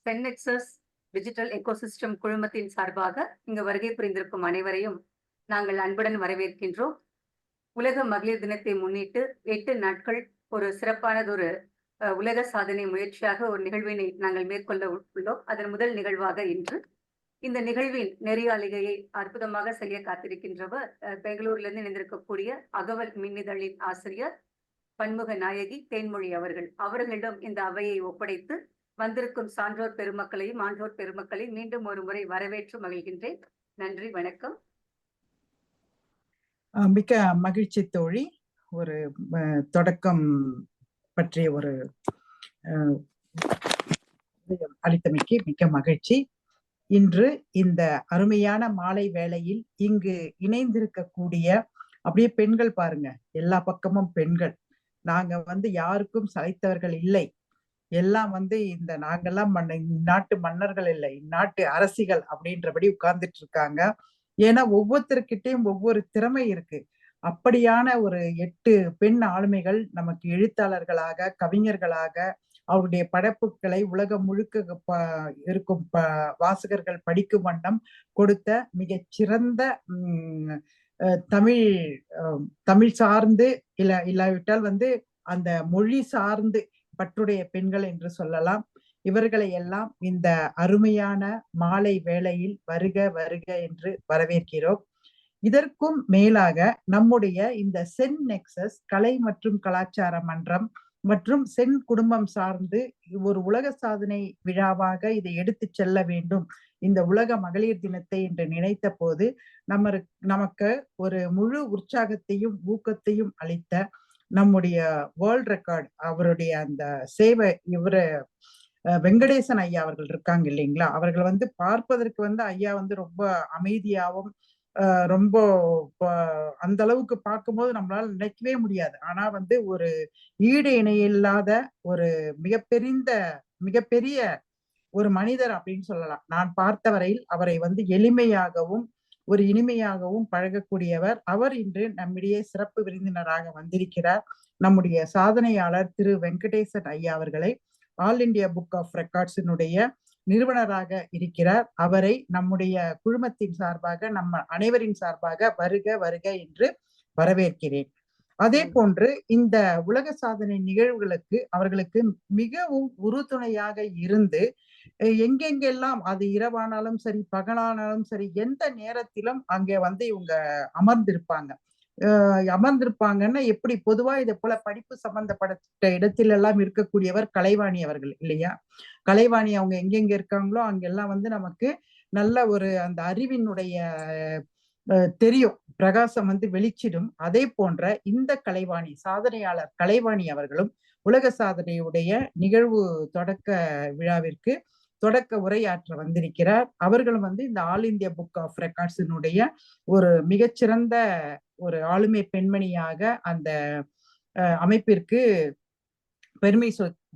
சென்னெக்சஸ் digital ecosystem குழுமத்தின் சார்பாக இங்கு வருகை புரிந்திருக்கும் அனைவரையும் நாங்கள் அன்புடன் வரவேற்கின்றோம். உலக மகளிர் தினத்தை முன்னிட்டு 8 நாட்கள் ஒரு சிறப்பானதொரு உலக சாதனை முயற்சியாக ஒரு நிகழ்வினை நாங்கள் மேற்கொள்ள உள்ளோம். அதன் முதல் நிகழ்வாக இன்று இந்த நிகழ்வின் நெறியாளிகையை அற்புதமாக செய்ய காத்திருக்கின்றவர் பெங்களூரிலிருந்து இணைந்திருக்கக்கூடிய அகவல் மின்னிதழின் ஆசிரியர் பன்முக நாயகி தேன்மொழி அவர்களிடம் இந்த அவையை ஒப்படைத்து வந்திருக்கும் சான்றோர் பெருமக்களையும் ஆன்றோர் பெருமக்களையும் மீண்டும் ஒரு முறை வரவேற்று மகிழ்கின்றேன். நன்றி, வணக்கம். மிக்க மகிழ்ச்சி தோழி. ஒரு தொடக்கம் பற்றிய ஒரு அளித்தமைக்கு மிக்க மகிழ்ச்சி. இன்று இந்த அருமையான மாலை வேளையில் இங்கு இணைந்திருக்கக்கூடிய அப்படியே பெண்கள் பாருங்க, எல்லா பக்கமும் பெண்கள். நாங்க யாருக்கும் சளைத்தவர்கள் இல்லை. எல்லாம் இந்த நாங்கெல்லாம் இந்நாட்டு மன்னர்கள் இல்லை, இந்நாட்டு அரசிகள் அப்படின்றபடி உட்கார்ந்துட்டு இருக்காங்க. ஏன்னா ஒவ்வொருத்தருக்கிட்டையும் ஒவ்வொரு திறமை இருக்கு. அப்படியான ஒரு 8 பெண் ஆளுமைகள் நமக்கு எழுத்தாளர்களாக, கவிஞர்களாக அவருடைய படைப்புகளை உலகம் முழுக்க இருக்கும் வாசகர்கள் படிக்கும் வண்ணம் கொடுத்த மிகச் சிறந்த தமிழ் சார்ந்து இல்லாவிட்டால் அந்த மொழி சார்ந்து பற்றுடைய பெண்கள் என்று சொல்லலாம். இவர்களை எல்லாம் இந்த அருமையான மாலை வேளையில் வருக வருக என்று வரவேற்கிறோம். இதற்கும் மேலாக நம்முடைய இந்த சென் நெக்சஸ் கலை மற்றும் கலாச்சார மன்றம் மற்றும் சென் குடும்பம் சார்ந்து ஒரு உலக சாதனை விழாவாக இதை எடுத்து செல்ல வேண்டும் இந்த உலக மகளிர் தினத்தை என்று நினைத்த போது நமக்கு ஒரு முழு உற்சாகத்தையும் ஊக்கத்தையும் அளித்த நம்முடைய வேர்ல்ட் ரெக்கார்ட் அவருடைய அந்த சேவை வெங்கடேசன் ஐயா அவர்கள் இருக்காங்க இல்லைங்களா. அவர்கள் பார்ப்பதற்கு ஐயா ரொம்ப அமைதியாகவும் ரொம்ப அந்த அளவுக்கு பார்க்கும்போது நம்மளால நினைக்கவே முடியாது. ஆனா ஒரு ஈடு இணையில்லாத ஒரு மிகப்பெரிய ஒரு மனிதர் அப்படின்னு சொல்லலாம். நான் பார்த்த வரையில் அவரை எளிமையாகவும் ஒரு இனிமையாகவும் பழகக்கூடியவர். அவர் இன்று நம்மிடையே சிறப்பு விருந்தினராக வந்திருக்கிறார். நம்முடைய சாதனையாளர் திரு வெங்கடேசன் ஐயா அவர்களை ஆல் இண்டியா புக் ஆஃப் ரெக்கார்ட்ஸினுடைய நிறுவனராக இருக்கிறார். அவரை நம்முடைய குழுமத்தின் சார்பாக நம்ம அனைவரின் சார்பாக வருக வருக என்று வரவேற்கிறேன். அதே போன்று இந்த உலக சாதனை நிகழ்வுகளுக்கு அவர்களுக்கு மிகவும் உறுதுணையாக இருந்து எங்கெங்கெல்லாம் அது இரவானாலும் சரி பகலானாலும் சரி எந்த நேரத்திலும் அங்கே இவங்க அமர்ந்திருப்பாங்கன்னா எப்படி பொதுவா இதை போல படிப்பு சம்பந்தப்பட்ட இடத்துல எல்லாம் இருக்கக்கூடியவர் கலைவாணி அவர்கள் இல்லையா. கலைவாணி அவங்க எங்கெங்க இருக்காங்களோ அங்கெல்லாம் நமக்கு நல்ல ஒரு அந்த அறிவினுடைய தெரியும், பிரகாசம் வெளிச்சிடும். அதே போன்ற இந்த கலைவாணி சாதனையாளர் கலைவாணி அவர்களும் உலக சாதனையுடைய நிகழ்வு தொடக்க விழாவிற்கு தொடக்க உரையாற்ற வந்திருக்கிறார். அவர்களும் இந்த ஆல் இந்தியா புக் ஆஃப் ரெக்கார்ட்ஸினுடைய ஒரு மிகச்சிறந்த ஒரு ஆளுமை பெண்மணியாக அந்த அமைப்பிற்கு பெருமை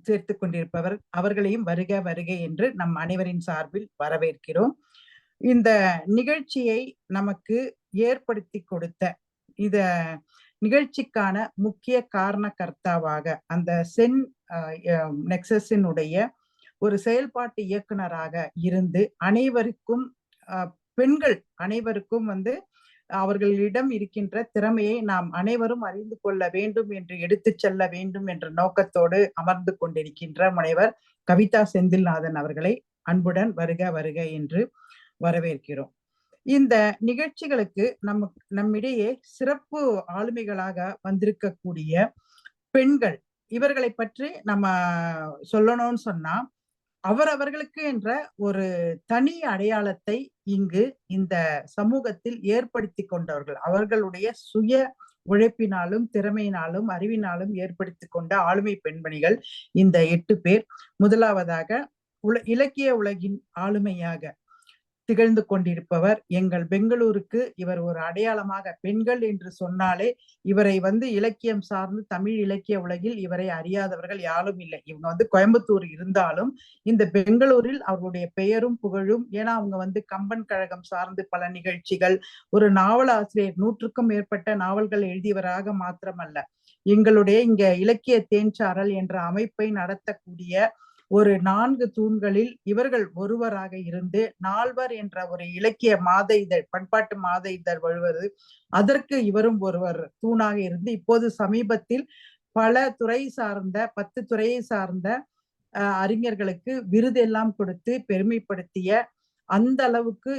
சேர்த்து கொண்டிருப்பவர். அவர்களையும் வருக வருக என்று நம் அனைவரின் சார்பில் வரவேற்கிறோம். இந்த நிகழ்ச்சியை நமக்கு ஏற்படுத்தி கொடுத்த இந்த நிகழ்ச்சிக்கான முக்கிய காரணகர்த்தாவாக அந்த சென் நெக்சஸினுடைய ஒரு செயல்பாட்டு இயக்குனராக இருந்து அனைவருக்கும் பெண்கள் அனைவருக்கும் அவர்களிடம் இருக்கின்ற திறமையை நாம் அனைவரும் அறிந்து கொள்ள வேண்டும் என்று எடுத்து செல்ல வேண்டும் என்ற நோக்கத்தோடு அமர்ந்து கொண்டிருக்கின்ற முனைவர் கவிதா செந்தில்நாதன் அவர்களை அன்புடன் வருக வருக என்று வரவேற்கிறோம். இந்த நிகழ்ச்சிகளுக்கு நம்மிடையே சிறப்பு ஆளுமைகளாக வந்திருக்கக்கூடிய பெண்கள், இவர்களை பற்றி நம்ம சொல்லணும்னு சொன்னா அவர்களுக்கு என்ற ஒரு தனி அடையாளத்தை இங்கு இந்த சமூகத்தில் ஏற்படுத்தி கொண்டவர்கள், அவர்களுடைய சுய உழைப்பினாலும் திறமையினாலும் அறிவினாலும் ஏற்படுத்தி கொண்ட ஆளுமை பெண்மணிகள் இந்த 8 பேர். முதலாவதாக இலக்கிய உலகின் ஆளுமையாக திகழ்ந்து கொண்டிருப்பவர் எங்கள் பெங்களூருக்கு இவர் ஒரு அடையாளமாக. பெண்கள் என்று சொன்னாலே இவரை இலக்கியம் சார்ந்து தமிழ் இலக்கிய உலகில் இவரை அறியாதவர்கள் யாரும் இல்லை. இவங்க கோயம்புத்தூர் இருந்தாலும் இந்த பெங்களூரில் அவர்களுடைய பெயரும் புகழும். ஏன்னா அவங்க கம்பன் கழகம் சார்ந்து பல நிகழ்ச்சிகள், ஒரு நாவல் ஆசிரியர், 100க்கும் மேற்பட்ட நாவல்கள் எழுதியவராக மாத்திரமல்ல, எங்களுடைய இங்க இலக்கிய தேன்சாரல் என்ற அமைப்பை நடத்தக்கூடிய ஒரு 4 தூண்களில் இவர்கள் ஒருவராக இருந்து நால்வர் என்ற ஒரு இலக்கிய மாத இதழ், பண்பாட்டு மாத இதழ் வருவது, அதற்கு இவரும் ஒருவர் தூணாக இருந்து இப்போது சமீபத்தில் பல துறை சார்ந்த 10 துறையை சார்ந்த அறிஞர்களுக்கு விருதெல்லாம் கொடுத்து பெருமைப்படுத்திய, அந்த அளவுக்கு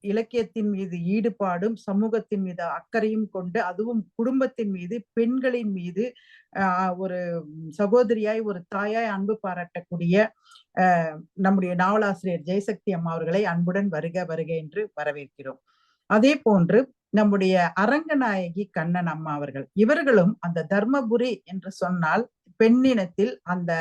இலக்கியத்தின் மீது ஈடுபாடும் சமூகத்தின் மீது அக்கறையும் கொண்டு, அதுவும் குடும்பத்தின் மீது, பெண்களின் மீது ஒரு சகோதரியாய் ஒரு தாயாய் அன்பு பாராட்டக்கூடிய நம்முடைய நாவலாசிரியர் ஜெயசக்தி அம்மா அவர்களை அன்புடன் வருக வருக என்று வரவேற்கிறோம். அதே போன்று நம்முடைய அரங்கநாயகி கண்ணன் அம்மா அவர்கள், இவர்களும் அந்த தர்மபுரி என்று சொன்னால் பெண்ணினத்தில் அந்த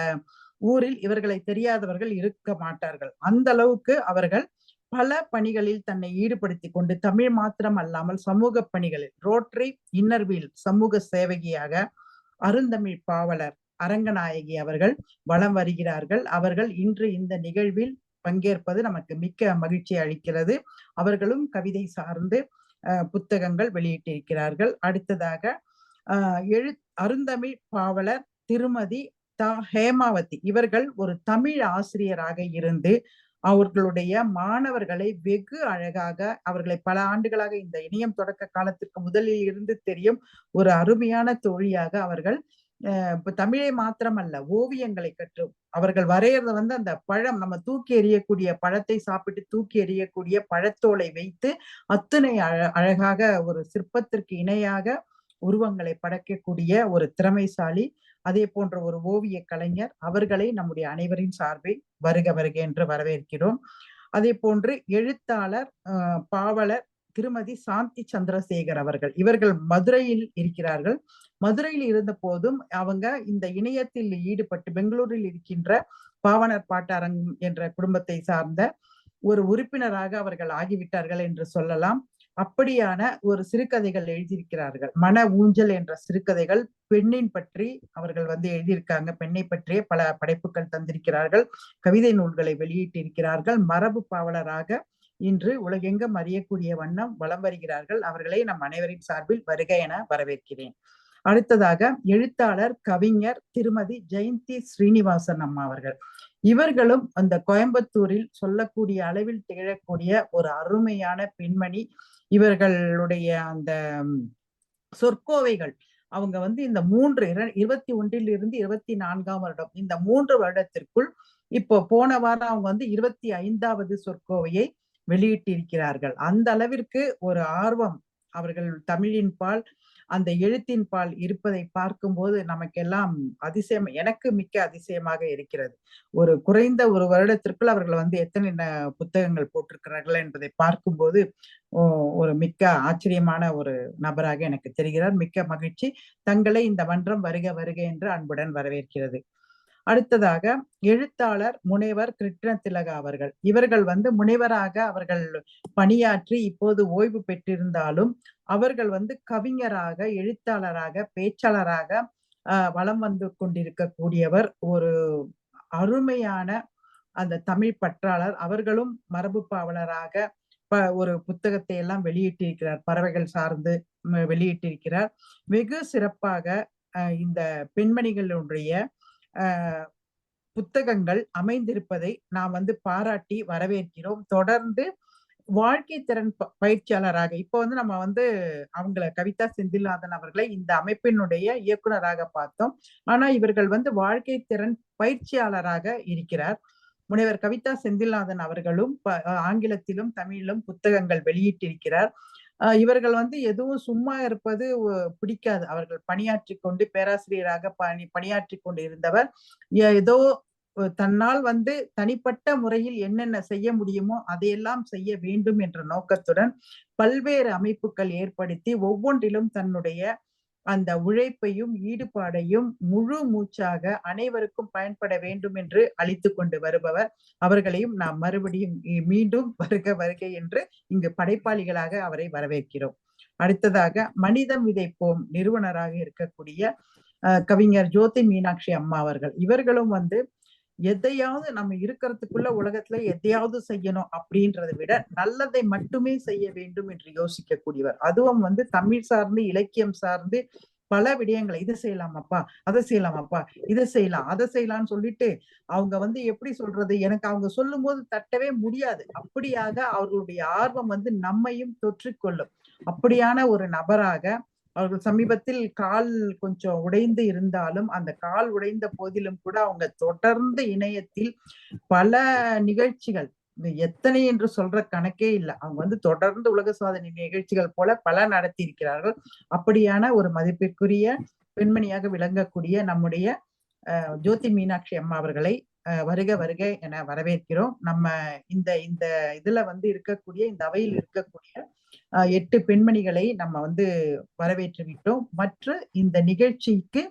ஊரில் இவர்களை தெரியாதவர்கள் இருக்க மாட்டார்கள். அந்த அளவுக்கு அவர்கள் பல பணிகளில் தன்னை ஈடுபடுத்திக் கொண்டு தமிழ் மாத்திரம் அல்லாமல் சமூக பணிகளில் ரோட்டரி இன்னர்வீல் சமூக சேவகியாக அருந்தமிழ் பாவலர் அரங்கநாயகி அவர்கள் வலம் வருகிறார்கள். அவர்கள் இன்று இந்த நிகழ்வில் பங்கேற்பது நமக்கு மிக்க மகிழ்ச்சி அளிக்கிறது. அவர்களும் கவிதை சார்ந்து புத்தகங்கள் வெளியிட்டிருக்கிறார்கள். அடுத்ததாக அருந்தமிழ் பாவலர் திருமதி ஹேமாவதி, இவர்கள் ஒரு தமிழ் ஆசிரியராக இருந்து அவர்களுடைய மாணவர்களை வெகு அழகாக, அவர்களை பல ஆண்டுகளாக இந்த இணையம் தொடக்க காலத்திற்கு முதலில் இருந்து தெரியும் ஒரு அருமையான தோழியாக அவர்கள் தமிழை மாத்திரமல்ல ஓவியங்களை கற்று அவர்கள் வரையறத அந்த பழம், நம்ம தூக்கி எறியக்கூடிய பழத்தை சாப்பிட்டு தூக்கி எறியக்கூடிய பழத்தோலை வைத்து அத்தனை அழகாக ஒரு சிற்பத்திற்கு இணையாக உருவங்களை படைக்கக்கூடிய ஒரு திறமைசாலி, அதே போன்ற ஒரு ஓவிய கலைஞர். அவர்களை நம்முடைய அனைவரின் சார்பில் வருக வருக என்று வரவேற்கிறோம். அதே போன்று எழுத்தாளர் பாவலர் திருமதி சாந்தி சந்திரசேகர் அவர்கள், இவர்கள் மதுரையில் இருக்கிறார்கள். மதுரையில் இருந்த போதும் அவங்க இந்த இணையத்தில் ஈடுபட்டு பெங்களூரில் இருக்கின்ற பாவனர் பாட்டரங்கம் என்ற குடும்பத்தை சார்ந்த ஒரு உறுப்பினராக அவர்கள் ஆகிவிட்டார்கள் என்று சொல்லலாம். அப்படியான ஒரு சிறுகதைகள் எழுதியிருக்கிறார்கள். மன ஊஞ்சல் என்ற சிறுகதைகள், பெண்ணின் பற்றி அவர்கள் எழுதியிருக்காங்க. பெண்ணை பற்றிய பல படைப்புகள் தந்திருக்கிறார்கள். கவிதை நூல்களை வெளியிட்டிருக்கிறார்கள். மரபு பாவலராக இன்று உலகெங்கும் அறியக்கூடிய வண்ணம் வலம் வருகிறார்கள். அவர்களை நம் அனைவரின் சார்பில் வருக என வரவேற்கிறேன். அடுத்ததாக எழுத்தாளர் கவிஞர் திருமதி ஜெயந்தி ஸ்ரீனிவாசன் அம்மா அவர்கள், இவர்களும் அந்த கோயம்புத்தூரில் சொல்லக்கூடிய அளவில் திகழக்கூடிய ஒரு அருமையான பெண்மணி. இவர்களுடைய அந்த சொற்கோவைகள் அவங்க இந்த 21 இருந்து 24ஆம் வருடம், இந்த 3 வருடத்திற்குள் இப்போ போன வாரம் அவங்க 25வது சொற்கோவையை வெளியிட்டிருக்கிறார்கள். அந்த அளவிற்கு ஒரு ஆர்வம் அவர்கள் தமிழின் பால், அந்த எழுத்தின் பால் இருப்பதை பார்க்கும்போது நமக்கெல்லாம் அதிசயம், எனக்கு மிக்க அதிசயமாக இருக்கிறது. ஒரு குறைந்த ஒரு வருடத்திற்குள் அவர்கள் எத்தனை புத்தகங்கள் போட்டிருக்கிறார்கள் என்பதை பார்க்கும்போது ஒரு மிக்க ஆச்சரியமான ஒரு நபராக எனக்கு தெரிகிறார். மிக்க மகிழ்ச்சி. தங்களை இந்த மன்றம் வருக வருக என்று அன்புடன் வரவேற்கிறது. அடுத்ததாக எழுத்தாளர் முனைவர் கிருஷ்ணதிலகா அவர்கள், இவர்கள் முனைவராக அவர்கள் பணியாற்றி இப்போது ஓய்வு பெற்றிருந்தாலும் அவர்கள் கவிஞராக, எழுத்தாளராக, பேச்சாளராக வலம் கொண்டிருக்கக்கூடியவர். ஒரு அருமையான அந்த தமிழ் பற்றாளர். அவர்களும் மரபு பாவலராக ஒரு புத்தகத்தை எல்லாம் வெளியிட்டிருக்கிறார். பறவைகள் சார்ந்து வெளியிட்டிருக்கிறார். வெகு சிறப்பாக இந்த பெண்மணிகளுடைய புத்தகங்கள் அமைந்திருப்பதை நாம் பாராட்டி வரவேற்கிறோம். தொடர்ந்து வாழ்க்கை திறன் பயிற்சியாளராக இப்போ நம்ம அவங்கள கவிதா செந்தில்நாதன் அவர்களை இந்த அமைப்பினுடைய இயக்குனராக பார்த்தோம். ஆனா இவர்கள் வாழ்க்கை திறன் பயிற்சியாளராக இருக்கிறார். முனைவர் கவிதா செந்தில்நாதன் அவர்களும் ஆங்கிலத்திலும் தமிழிலும் புத்தகங்கள் வெளியிட்டிருக்கிறார். இவர்கள் எதுவும் சும்மா இருப்பது பிடிக்காது. அவர்கள் பணியாற்றி கொண்டு பேராசிரியராக பணியாற்றி கொண்டு இருந்தவர். ஏதோ தன்னால் தனிப்பட்ட முறையில் என்னென்ன செய்ய முடியுமோ அதையெல்லாம் செய்ய வேண்டும் என்ற நோக்கத்துடன் பல்வேறு அமைப்புகள் ஏற்படுத்தி ஒவ்வொன்றிலும் தன்னுடைய அந்த உழைப்பையும் ஈடுபாடையும் முழு மூச்சாக அனைவருக்கும் பயன்பட வேண்டும் என்று அளித்து கொண்டு வருபவர். அவர்களையும் நாம் மறுபடியும் மீண்டும் வருக வருகை என்று இங்கு படைப்பாளிகளாக அவரை வரவேற்கிறோம். அடுத்ததாக மனிதம் விதைப்போம் நிறுவனராக இருக்கக்கூடிய கவிஞர் ஜோதி மீனாட்சி அம்மா அவர்கள், இவர்களும் எதையாவது நம்ம இருக்கிறதுக்குள்ள உலகத்துல எதையாவது செய்யணும் அப்படின்றதை விட நல்லதை மட்டுமே செய்ய வேண்டும் என்று யோசிக்கக்கூடியவர். அதுவும் தமிழ் சார்ந்து, இலக்கியம் சார்ந்து பல விடயங்களை இதை செய்யலாமாப்பா, அதை செய்யலாமாப்பா, இதை செய்யலாம், அதை செய்யலாம்னு சொல்லிட்டு அவங்க வந்து எப்படி சொல்றது, எனக்கு அவங்க சொல்லும் போது தட்டவே முடியாது. அப்படியாக அவர்களுடைய ஆர்வம் வந்து நம்மையும் தொற்றிக்கொள்ளும். அப்படியான ஒரு நபராக அவர்கள் சமீபத்தில் கால் கொஞ்சம் உடைந்து இருந்தாலும் அந்த கால் உடைந்த போதிலும் கூட அவங்க தொடர்ந்து இணையத்தில் பல நிகழ்ச்சிகள், எத்தனை என்று சொல்ற கணக்கே இல்லை, அவங்க வந்து தொடர்ந்து உலக சாதனை நிகழ்ச்சிகள் போல பல நடத்தி இருக்கிறார்கள். அப்படியான ஒரு மதிப்பிற்குரிய பெண்மணியாக விளங்கக்கூடிய நம்முடைய ஜோதி மீனாட்சி அம்மா அவர்களை வருக வருக என வரவேற்கிறோம். நம்ம இந்த இந்த இதுல வந்து இருக்கக்கூடிய இந்த அவையில் இருக்கக்கூடிய 8 பெண்மணிகளை நம்ம வந்து வரவேற்று விட்டோம். மற்ற இந்த நிகழ்ச்சிக்கு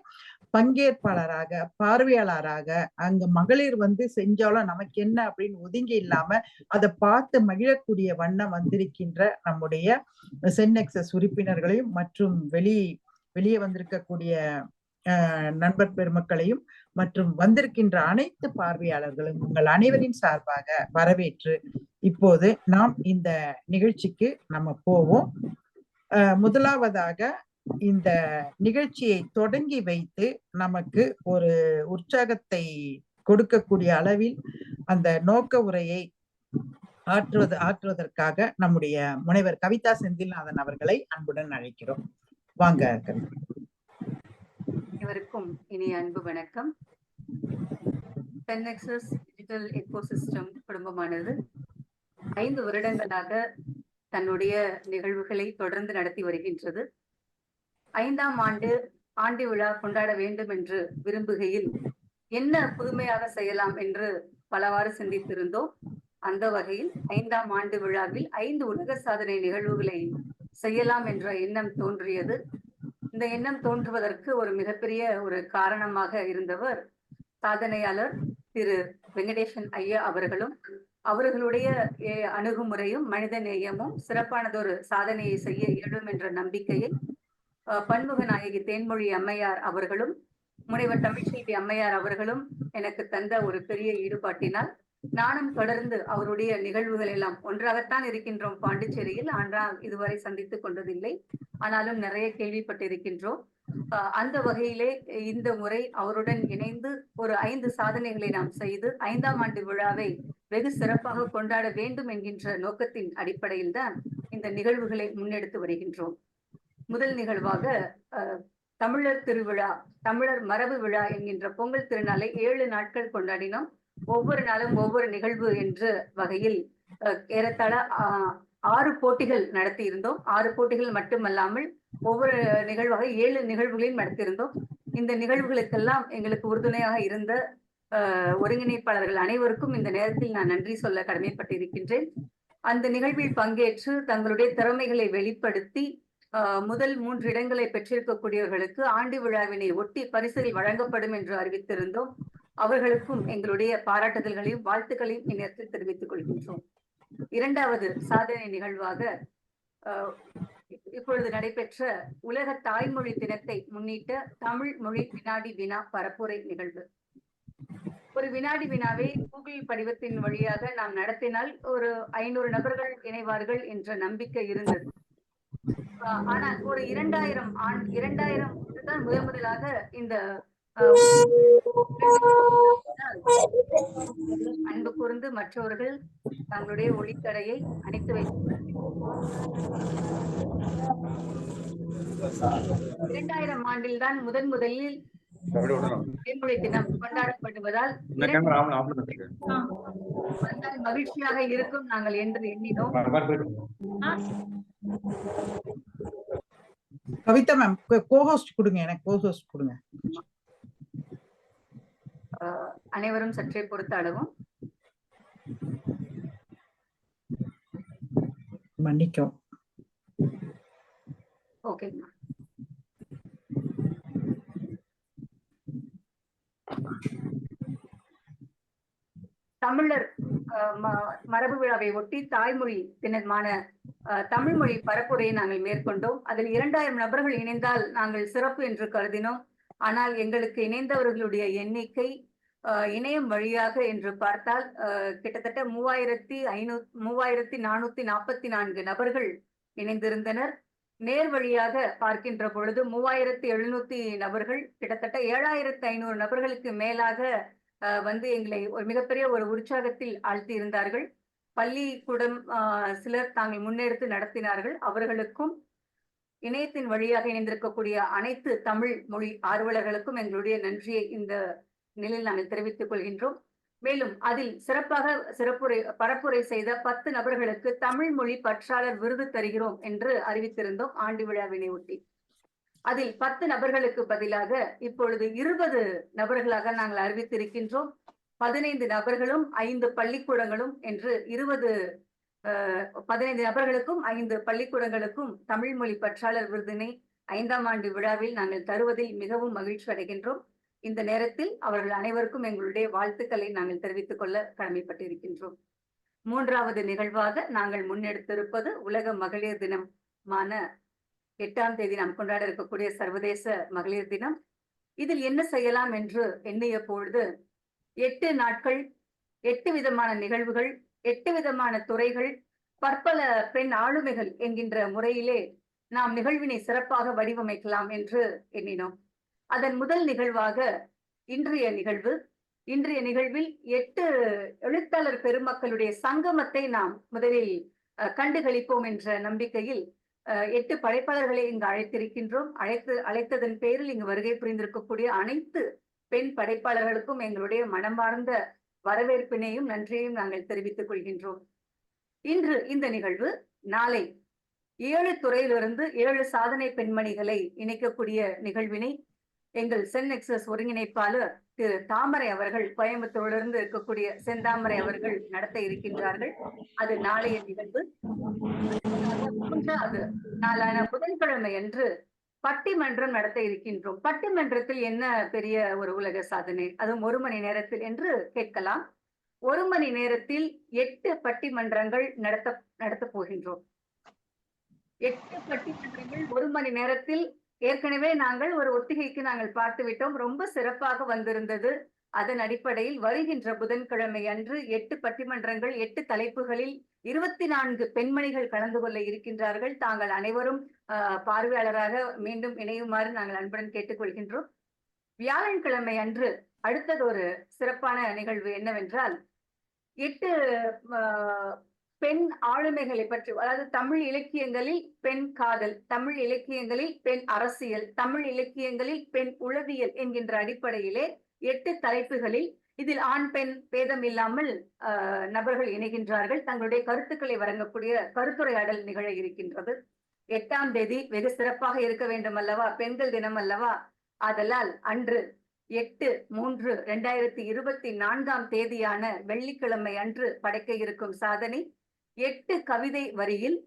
பங்கேற்பாளராக, பார்வையாளராக, அங்க மகளிர் வந்து செஞ்சாலும் நமக்கு என்ன அப்படின்னு ஒதுங்கி இல்லாம அதை பார்த்து மகிழக்கூடிய வண்ணம் வந்திருக்கின்ற நம்முடைய சென்னெக்ஸஸ் உறுப்பினர்களையும் மற்றும் வெளியே வந்திருக்கக்கூடிய நண்பர் பெருமக்களையும் மற்றும் வந்திருக்கின்ற அனைத்து பார்வையாளர்களும் உங்கள் அனைவரின் சார்பாக வரவேற்று இப்போது நாம் இந்த நிகழ்ச்சிக்கு நம்ம போவோம். முதலாவதாக இந்த நிகழ்ச்சியை தொடங்கி வைத்து நமக்கு ஒரு உற்சாகத்தை கொடுக்கக்கூடிய அளவில் அந்த நோக்க உரையை ஆற்றுவதற்காக நம்முடைய முனைவர் கவிதா செந்தில்நாதன் அவர்களை அன்புடன் அழைக்கிறோம். வாங்க கவிதா. அனைவருக்கும் இனிய அன்பு வணக்கம். சென்னெக்ஸஸ் டிஜிட்டல் எக்கோசிஸ்டம் குடும்பமானது 5 வருடங்களாக தன்னுடைய நிகழ்வுகளை தொடர்ந்து நடத்தி வருகின்றது. 5ஆம் ஆண்டு விழா கொண்டாட வேண்டும் என்று விரும்புகையில் என்ன புதுமையாக செய்யலாம் என்று பலவாறு சிந்தித்திருந்தோம். அந்த வகையில் 5ஆம் ஆண்டு விழாவில் 5 உலக சாதனை நிகழ்வுகளை செய்யலாம் என்ற எண்ணம் தோன்றியது. இந்த எண்ணம் தோன்றுவதற்கு ஒரு மிகப்பெரிய ஒரு காரணமாக இருந்தவர் சாதனையாளர் திரு வெங்கடேசன் ஐயா அவர்களும், அவர்களுடைய அணுகுமுறையும் மனித நேயமும் சிறப்பானதொரு சாதனையை செய்ய இயலும் என்ற நம்பிக்கையை பன்முக நாயகி தேன்மொழி அம்மையார் அவர்களும் முனைவர் தமிழ்செல்வி அம்மையார் அவர்களும் எனக்கு தந்த ஒரு பெரிய ஈடுபாட்டினால் நானும் தொடர்ந்து அவருடைய நிகழ்வுகள் எல்லாம் ஒன்றாகத்தான் இருக்கின்றோம் பாண்டிச்சேரியில், ஆனால் இதுவரை சந்தித்துக் கொண்டதில்லை, ஆனாலும் நிறைய கேள்விப்பட்டிருக்கின்றோம். அந்த வகையிலே இந்த முறை அவருடன் இணைந்து ஒரு 5 சாதனைகளை நாம் செய்து 5ஆம் ஆண்டு விழாவை வெகு சிறப்பாக கொண்டாட வேண்டும் என்கின்ற நோக்கத்தின் அடிப்படையில் தான் இந்த நிகழ்வுகளை முன்னெடுத்து வருகின்றோம். முதல் நிகழ்வாக தமிழர் திருவிழா, தமிழர் மரபு விழா என்கின்ற பொங்கல் திருநாளை 7 நாட்கள் கொண்டாடினோம். ஒவ்வொரு நாளும் ஒவ்வொரு நிகழ்வு என்ற வகையில் ஏறத்தாழ 6 போட்டிகள் நடத்தி இருந்தோம். 6 போட்டிகள் மட்டுமல்லாமல் ஒவ்வொரு நிகழ்வாக 7 நிகழ்வுகளையும் நடத்தியிருந்தோம். இந்த நிகழ்வுகளுக்கெல்லாம் எங்களுக்கு உறுதுணையாக இருந்த ஒருங்கிணைப்பாளர்கள் அனைவருக்கும் இந்த நேரத்தில் நான் நன்றி சொல்ல கடமைப்பட்டிருக்கின்றேன். அந்த நிகழ்வில் பங்கேற்று தங்களுடைய திறமைகளை வெளிப்படுத்தி முதல் 3 இடங்களை பெற்றிருக்கக்கூடியவர்களுக்கு ஆண்டு விழாவினை ஒட்டி பரிசுகள் வழங்கப்படும் என்று அறிவித்திருந்தோம். அவர்களுக்கும் எங்களுடைய பாராட்டுதல்களையும் வாழ்த்துக்களையும் இந்நேரத்தில் தெரிவித்துக் கொள்கின்றோம். 2வது சாதனை நிகழ்வாக இப்பொழுது நடைபெற்ற உலக தாய்மொழி தினத்தை முன்னிட்ட தமிழ் மொழி வினாடி வினா பரப்புரை நிகழ்வு. ஒரு வினாடி வினாவை கூகுள் படிவத்தின் வழியாக நாம் நடத்தினால் ஒரு 500 நபர்கள் இணைவார்கள் என்ற நம்பிக்கை இருந்தது. ஆனால் ஒரு 2000 தான் முதலாக இந்த அன்பு கூர்ந்து மற்றவர்கள் தங்களுடைய ஒளித்தடையை அணைத்து வைத்தார்கள். 2000 ஆண்டில் தான் முதலில் தேன்மொழி தினம் கொண்டாடப்படுவதால் மகிழ்ச்சியாக இருக்கும் நாங்கள் என்று எண்ணினோம். கவிதா மேம் கோஹோஸ்ட் கொடுங்க, எனக்கு கோஹோஸ்ட் கொடுங்க. அனைவரும் சற்றே பொறுத்த அளவும் மன்னிக்கும். ஓகேங்களா? தமிழர் மரபு விழாவை ஒட்டி தாய்மொழி தினமான தமிழ் மொழி பரப்புரையை நாங்கள் மேற்கொண்டோம். அதில் 2000 நபர்கள் இணைந்தால் நாங்கள் சிறப்பு என்று கருதினோம். ஆனால் எங்களுக்கு இணைந்தவர்களுடைய எண்ணிக்கை இணையம் வழியாக என்று பார்த்தால் கிட்டத்தட்ட 3444 நபர்கள் இணைந்திருந்தனர். நேர் வழியாக பார்க்கின்ற பொழுது 3700 நபர்கள், கிட்டத்தட்ட 7500 நபர்களுக்கு மேலாக வந்து எங்களை ஒரு மிகப்பெரிய ஒரு உற்சாகத்தில் ஆழ்த்தியிருந்தார்கள். பள்ளிக்கூடம் சிலர் தாங்கள் முன்னெடுத்து நடத்தினார்கள். அவர்களுக்கும் இணையத்தின் வழியாக இணைந்திருக்கக்கூடிய அனைத்து தமிழ் மொழி ஆர்வலர்களுக்கும் எங்களுடைய நன்றியை இந்த நிலையில் நாங்கள் தெரிவித்துக் கொள்கின்றோம். மேலும் அதில் சிறப்பாக பரப்புரை செய்த 10 நபர்களுக்கு தமிழ் மொழி பற்றாளர் விருது தருகிறோம் என்று அறிவித்திருந்தோம் ஆண்டு விழாவினை ஒட்டி. அதில் 10 நபர்களுக்கு பதிலாக இப்பொழுது 20 நபர்களாக நாங்கள் அறிவித்திருக்கின்றோம். 15 நபர்களும் 5 பள்ளிக்கூடங்களும் என்று 15 நபர்களுக்கும் 5 பள்ளிக்கூடங்களுக்கும் தமிழ் மொழி பற்றாளர் விருதினை 5ஆம் ஆண்டு விழாவில் நாங்கள் தருவதில் மிகவும் மகிழ்ச்சி அடைகின்றோம். இந்த நேரத்தில் அவர்கள் அனைவருக்கும் எங்களுடைய வாழ்த்துக்களை நாங்கள் தெரிவித்துக் கொள்ள கடமைப்பட்டிருக்கின்றோம். 3வது நிகழ்வாக நாங்கள் முன்னெடுத்திருப்பது உலக மகளிர் தினமான 8ஆம் தேதி நாம் கொண்டாட இருக்கக்கூடிய சர்வதேச மகளிர் தினம். இதில் என்ன செய்யலாம் என்று எண்ணிய பொழுது 8 நாட்கள், 8 விதமான நிகழ்வுகள், 8 விதமான துறைகள், பற்பல பெண் ஆளுமைகள் என்கின்ற முறையிலே நாம் நிகழ்வினை சிறப்பாக வடிவமைக்கலாம் என்று எண்ணினோம். அதன் முதல் நிகழ்வாக இன்றைய நிகழ்வில் 8 எழுத்தாளர் பெருமக்களுடைய சங்கமத்தை நாம் முதலில் கண்டுகளிப்போம் என்ற நம்பிக்கையில் 8 படைப்பாளர்களை இங்கு அழைத்திருக்கின்றோம். அழைத்ததன் பேரில் இங்கு வருகை புரிந்திருக்கக்கூடிய அனைத்து பெண் படைப்பாளர்களுக்கும் எங்களுடைய மனமார்ந்த வரவேற்பினையும் நன்றியையும் நாங்கள் தெரிவித்துக் கொள்கின்றோம். இன்று இந்த நிகழ்வு, நாளை 7 துறையிலிருந்து 7 சாதனை பெண்மணிகளை இணைக்கக்கூடிய நிகழ்வினை எங்கள் சென்நெக்சஸ் ஒருங்கிணைப்பாளர் திரு தாமரை அவர்கள், கோயம்புத்தூரிலிருந்து இருக்கக்கூடிய செந்தாமரை அவர்கள் நடத்த இருக்கின்றார்கள். அது நாளைய நிகழ்வு. 3வது நாளான புதன்கிழமை அன்று பட்டிமன்றம் நடத்த இருக்கின்றோம். பட்டிமன்றத்தில் என்ன பெரிய ஒரு உலக சாதனை, அதுவும் 1 மணி நேரத்தில் என்று கேட்கலாம். 1 மணி நேரத்தில் 8 பட்டிமன்றங்கள் நடத்த போகின்றோம். 8 பட்டிமன்றங்கள் 1 மணி நேரத்தில் ஏற்கனவே நாங்கள் ஒரு ஒத்திகைக்கு நாங்கள் பார்த்து விட்டோம். ரொம்ப சிறப்பாக வந்திருந்தது. அதன் அடிப்படையில் வருகின்ற புதன்கிழமை அன்று 8 பட்டிமன்றங்கள், 8 தலைப்புகளில் 24 பெண்மணிகள் கலந்து கொள்ள இருக்கின்றார்கள். தாங்கள் அனைவரும் பார்வையாளராக மீண்டும் இணையுமாறு நாங்கள் அன்புடன் கேட்டுக்கொள்கின்றோம். வியாழக்கிழமை அன்று அடுத்தது ஒரு சிறப்பான நிகழ்வு என்னவென்றால் 8 பெண் ஆளுமைகளை பற்றி, அதாவது தமிழ் இலக்கியங்களில் பெண் காதல், தமிழ் இலக்கியங்களில் பெண் அரசியல், தமிழ் இலக்கியங்களில் பெண் உளவியல் என்கின்ற அடிப்படையிலே 8 தலைப்புகளில் இதில் ஆண் பெண் பேதம் இல்லாமல் நபர்கள் இணைகின்றார்கள். தங்களுடைய கருத்துக்களை வழங்கக்கூடிய கருத்துரையாடல் நிகழ இருக்கின்றது. 8ஆம் தேதி வெகு சிறப்பாக இருக்க வேண்டும் அல்லவா, பெண்கள் தினம் அல்லவா. ஆதலால் அன்று 8/3/2024 தேதியான வெள்ளிக்கிழமை அன்று படைக்க இருக்கும் சாதனை 8 கவிதை வரியில்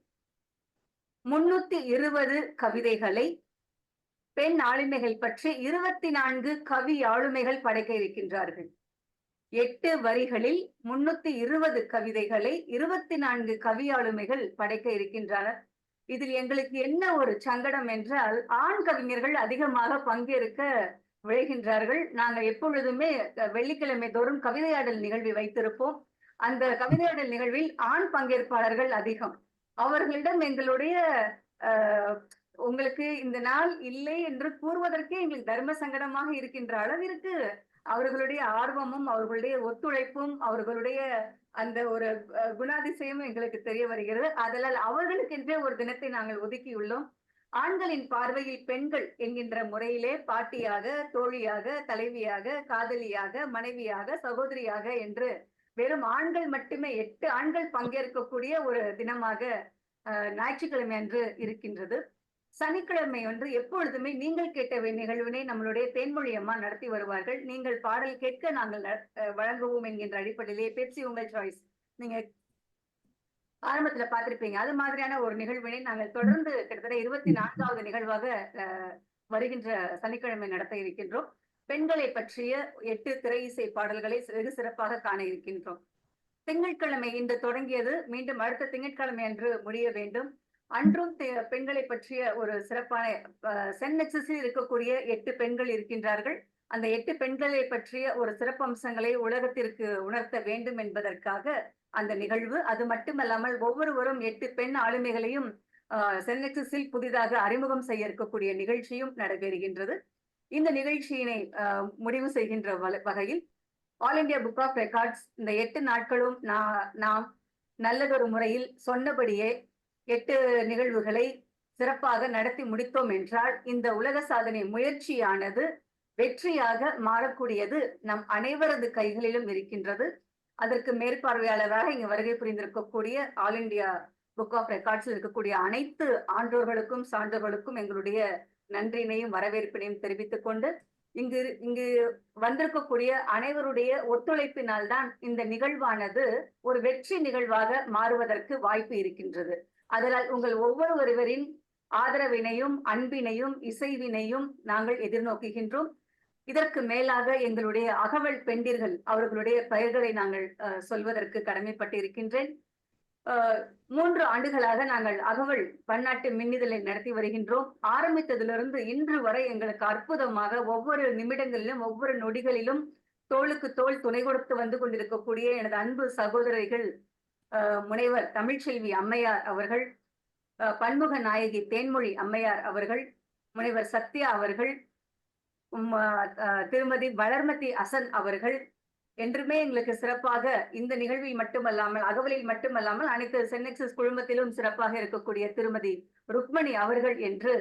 320 கவிதைகளை பெண் ஆளுமைகள் பற்றி 24 கவி ஆளுமைகள் படைக்க இருக்கின்றார்கள். 8 வரிகளில் 320 கவிதைகளை 24 கவி ஆளுமைகள் படைக்க இருக்கின்றனர். இதில் எங்களுக்கு என்ன ஒரு சங்கடம் என்றால், ஆண் கவிஞர்கள் அதிகமாக பங்கேற்க விளைகின்றார்கள். நாங்கள் எப்பொழுதுமே வெள்ளிக்கிழமை தோறும் கவிதையாடல் நிகழ்வை வைத்திருப்போம். அந்த கவிதையாடல் நிகழ்வில் ஆண் பங்கேற்பாளர்கள் அதிகம். அவர்களிடம் எங்களுடைய உங்களுக்கு இந்த நாள் இல்லை என்று கூறுவதற்கே எங்களுக்கு தர்ம சங்கடமாக இருக்கின்ற அளவிற்கு அவர்களுடைய ஆர்வமும், அவர்களுடைய ஒத்துழைப்பும், அவர்களுடைய அந்த ஒரு குணாதிசயமும் எங்களுக்கு தெரிய வருகிறது. அதனால் அவர்களுக்கென்றே ஒரு தினத்தை நாங்கள் ஒதுக்கியுள்ளோம். ஆண்களின் பார்வையில் பெண்கள் என்கின்ற முறையிலே பாட்டியாக, தோழியாக, தலைவியாக, காதலியாக, மனைவியாக, சகோதரியாக என்று வெறும் ஆண்கள் மட்டுமே 8 ஆண்கள் பங்கேற்கக்கூடிய ஒரு தினமாக ஞாயிற்றுக்கிழமை அன்று இருக்கின்றது. சனிக்கிழமை ஒன்று எப்பொழுதுமே நீங்கள் கேட்ட நிகழ்வினை நம்மளுடைய தேன்மொழி அம்மா நடத்தி வருவார்கள். நீங்கள் பாடல் கேட்க நாங்கள் வழங்குவோம் என்கின்ற அடிப்படையிலே பெப்சி உங்கள் சாய்ஸ் நீங்க ஆரம்பத்துல பார்த்திருப்பீங்க. அது மாதிரியான ஒரு நிகழ்வினை நாங்கள் தொடர்ந்து கிட்டத்தட்ட 24வது நிகழ்வாக வருகின்ற சனிக்கிழமை நடத்த இருக்கின்றோம். பெண்களை பற்றிய 8 திரை இசை பாடல்களை வெகு சிறப்பாக காண இருக்கின்றோம். திங்கட்கிழமை இன்று தொடங்கியது, மீண்டும் அடுத்த திங்கட்கிழமை அன்று முடிய வேண்டும். அன்றும் பெண்களை பற்றிய ஒரு சிறப்பான சென்நெக்சஸில் இருக்கக்கூடிய 8 பெண்கள் இருக்கின்றார்கள். அந்த 8 பெண்களை பற்றிய ஒரு சிறப்பம்சங்களை உலகத்திற்கு உணர்த்த வேண்டும் என்பதற்காக அந்த நிகழ்வு. அது மட்டுமல்லாமல் ஒவ்வொருவரும் 8 பெண் ஆளுமைகளையும் சென்னெக்ஸஸில் புதிதாக அறிமுகம் செய்ய இருக்கக்கூடிய நிகழ்ச்சியும் நடைபெறுகின்றது. இந்த நிகழ்ச்சியினை முடிவு செய்கின்ற வகையில் All India Book of Records இந்த 8 நாட்களும் நாம் நல்லதொரு முறையில் சொன்னபடியே 8 நிகழ்வுகளை சிறப்பாக நடத்தி முடித்தோம் என்றால் இந்த உலக சாதனை முயற்சியானது வெற்றியாக மாறக்கூடியது நம் அனைவரது கைகளிலும் இருக்கின்றது. அதற்கு மேற்பார்வையாளராக இங்கு வருகை புரிந்திருக்கக்கூடிய ஆல் இந்தியா புக் ஆஃப் ரெக்கார்ட்ஸில் இருக்கக்கூடிய அனைத்து ஆன்றோர்களுக்கும் சான்றோர்களுக்கும் எங்களுடைய நன்றியினையும் வரவேற்பினையும் தெரிவித்துக் கொண்டு இங்கு வந்திருக்கக்கூடிய அனைவருடைய ஒத்துழைப்பினால் தான் இந்த நிகழ்வானது ஒரு வெற்றி நிகழ்வாக மாறுவதற்கு வாய்ப்பு இருக்கின்றது. அதனால் உங்கள் ஒவ்வொருவரின் ஆதரவினையும் அன்பினையும் இசைவினையும் நாங்கள் எதிர்நோக்குகின்றோம். இதற்கு மேலாக எங்களுடைய அகவல் பெண்டிர்கள் அவர்களுடைய பெயர்களை நாங்கள் சொல்வதற்கு கடமைப்பட்டு இருக்கின்றேன். 3 ஆண்டுகளாக நாங்கள் அகவல் பன்னாட்டு மின்னிதழை நடத்தி வருகின்றோம். ஆரம்பித்ததிலிருந்து இன்று வரை எங்களுக்கு அற்புதமாக ஒவ்வொரு நிமிடங்களிலும் ஒவ்வொரு நொடிகளிலும் தோளுக்கு தோள் துணை கொடுத்து வந்து கொண்டிருக்கக்கூடிய எனது அன்பு சகோதரிகள் முனைவர் தமிழ்ச்செல்வி அம்மையார் அவர்கள், பன்முக நாயகி தேன்மொழி அம்மையார் அவர்கள், முனைவர் சத்யா அவர்கள், திருமதி வளர்மதி அசன் அவர்கள் என்றுமே எங்களுக்கு சிறப்பாக இந்த நிகழ்வில் மட்டுமல்லாமல் அகவலில் மட்டுமல்லாமல் அனைத்து சென்னெக்ஸஸ் குழுமத்திலும் சிறப்பாக இருக்கக்கூடிய திருமதி ருக்மணி அவர்கள் என்று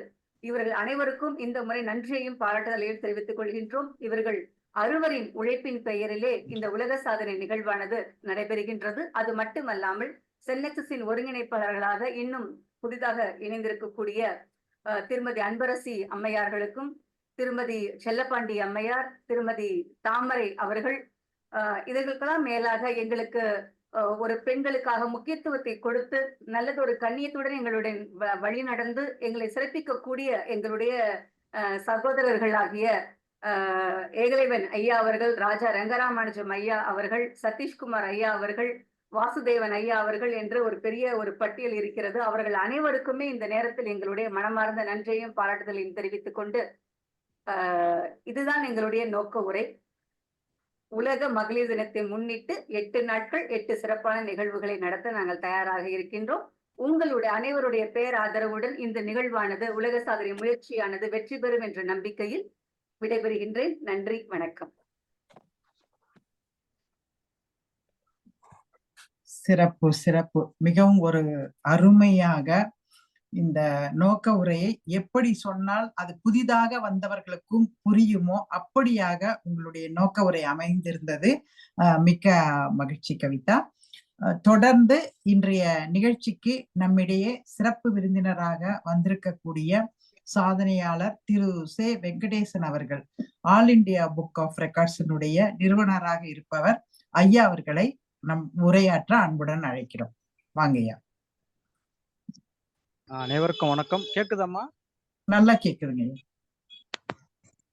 இவர்கள் அனைவருக்கும் இந்த முறை நன்றியையும் பாராட்டுதலையும் தெரிவித்துக் கொள்கின்றோம். இவர்கள் அறுவரின் உழைப்பின் பெயரிலே இந்த உலக சாதனை நிகழ்வானது நடைபெறுகின்றது. அது மட்டுமல்லாமல் சென்னெக்ஸஸின் ஒருங்கிணைப்பாளர்களாக இன்னும் புதிதாக இணைந்திருக்கக்கூடிய திருமதி அன்பரசி அம்மையார்களுக்கும், திருமதி செல்லப்பாண்டி அம்மையார், திருமதி தாமரை அவர்கள், இதற்கெல்லாம் மேலாக எங்களுக்கு ஒரு பெண்களுக்காக முக்கியத்துவத்தை கொடுத்து நல்லதொரு கண்ணியத்துடன் எங்களுடைய வழி நடந்து எங்களை சிறப்பிக்கக்கூடிய எங்களுடைய சகோதரர்களாகிய ஏகலைவன் ஐயா அவர்கள், ராஜா ரங்கராமானுஜம் ஐயா அவர்கள், சதீஷ்குமார் ஐயா அவர்கள், வாசுதேவன் ஐயா அவர்கள் என்று ஒரு பெரிய ஒரு பட்டியல் இருக்கிறது. அவர்கள் அனைவருக்குமே இந்த நேரத்தில் எங்களுடைய மனமார்ந்த நன்றியையும் பாராட்டுதலையும் தெரிவித்துக் கொண்டு இதுதான் எங்களுடைய நோக்க உரை. உலக மகளிர் தினத்தை முன்னிட்டு 8 நாட்கள் 8 சிறப்பான நிகழ்வுகளை நடத்த நாங்கள் தயாராக இருக்கின்றோம். உங்களுடைய அனைவருடைய பேராதரவுடன் இந்த நிகழ்வானது உலக சாதனை முயற்சியானது வெற்றி பெறும் என்ற நம்பிக்கையில் விடைபெறுகின்றேன். நன்றி, வணக்கம். சிறப்பு சிறப்பு. மிகவும் ஒரு அருமையாக இந்த நோக்க உரையை எப்படி சொன்னால் அது புதிதாக வந்தவர்களுக்கும் புரியுமோ அப்படியாக உங்களுடைய நோக்க உரை அமைந்திருந்தது. மிக்க மகிழ்ச்சி கவிதா. தொடர்ந்து இன்றைய நிகழ்ச்சிக்கு நம்மிடையே சிறப்பு விருந்தினராக வந்திருக்கக்கூடிய சாதனையாளர் திரு சே வெங்கடேசன் அவர்கள், ஆல் இண்டியா புக் ஆஃப் ரெக்கார்ட்ஸினுடைய நிறுவனராக இருப்பவர் ஐயா அவர்களை நம் உரையாற்ற அன்புடன் அழைக்கிறோம். வாங்கய்யா. அனைவருக்கும் வணக்கம். கேக்குதாம்மா? நல்லா கேக்குதுங்க.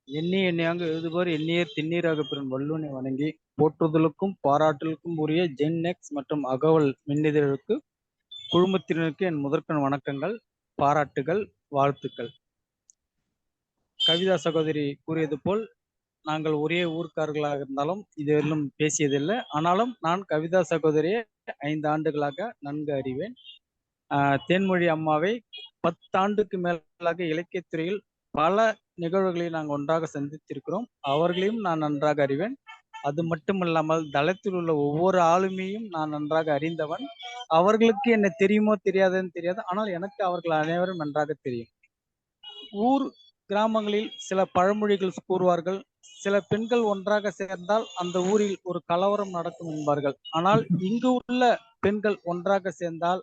எண்ணியாங்க எழுதுபவர் எண்ணியர் திண்ணீராக பெறும் வல்லுனை வணங்கி போற்றுதலுக்கும் பாராட்டலுக்கும் உரிய ஜென்னெக்ஸ் மற்றும் அகவல் மின்னிதழுக்கு குழுமத்தினருக்கு என் முதற்கண் வணக்கங்கள், பாராட்டுகள், வாழ்த்துக்கள். கவிதா சகோதரி கூறியது போல் நாங்கள் ஒரே ஊர்க்காரர்களாக இருந்தாலும் இதுவரையிலும் பேசியதில்லை. ஆனாலும் நான் கவிதா சகோதரியை 5 ஆண்டுகளாக நன்கு அறிவேன். தேன்மொழி அம்மாவை 10 ஆண்டுக்கு மேலாக இலக்கியத்துறையில் பல நிகழ்வுகளை நாங்கள் ஒன்றாக சந்தித்திருக்கிறோம். அவர்களையும் நான் நன்றாக அறிவேன். அது மட்டுமல்லாமல் தளத்தில் உள்ள ஒவ்வொரு ஆளுமையும் நான் நன்றாக அறிந்தவன். அவர்களுக்கு என்ன தெரியுமோ தெரியாதுன்னு தெரியாது, ஆனால் எனக்கு அவர்கள் அனைவரும் நன்றாக தெரியும். ஊர் கிராமங்களில் சில பழமொழிகள் கூறுவார்கள், சில பெண்கள் ஒன்றாக சேர்ந்தால் அந்த ஊரில் ஒரு கலவரம் நடக்கும் என்பார்கள். ஆனால் இங்கு உள்ள பெண்கள் ஒன்றாக சேர்ந்தால்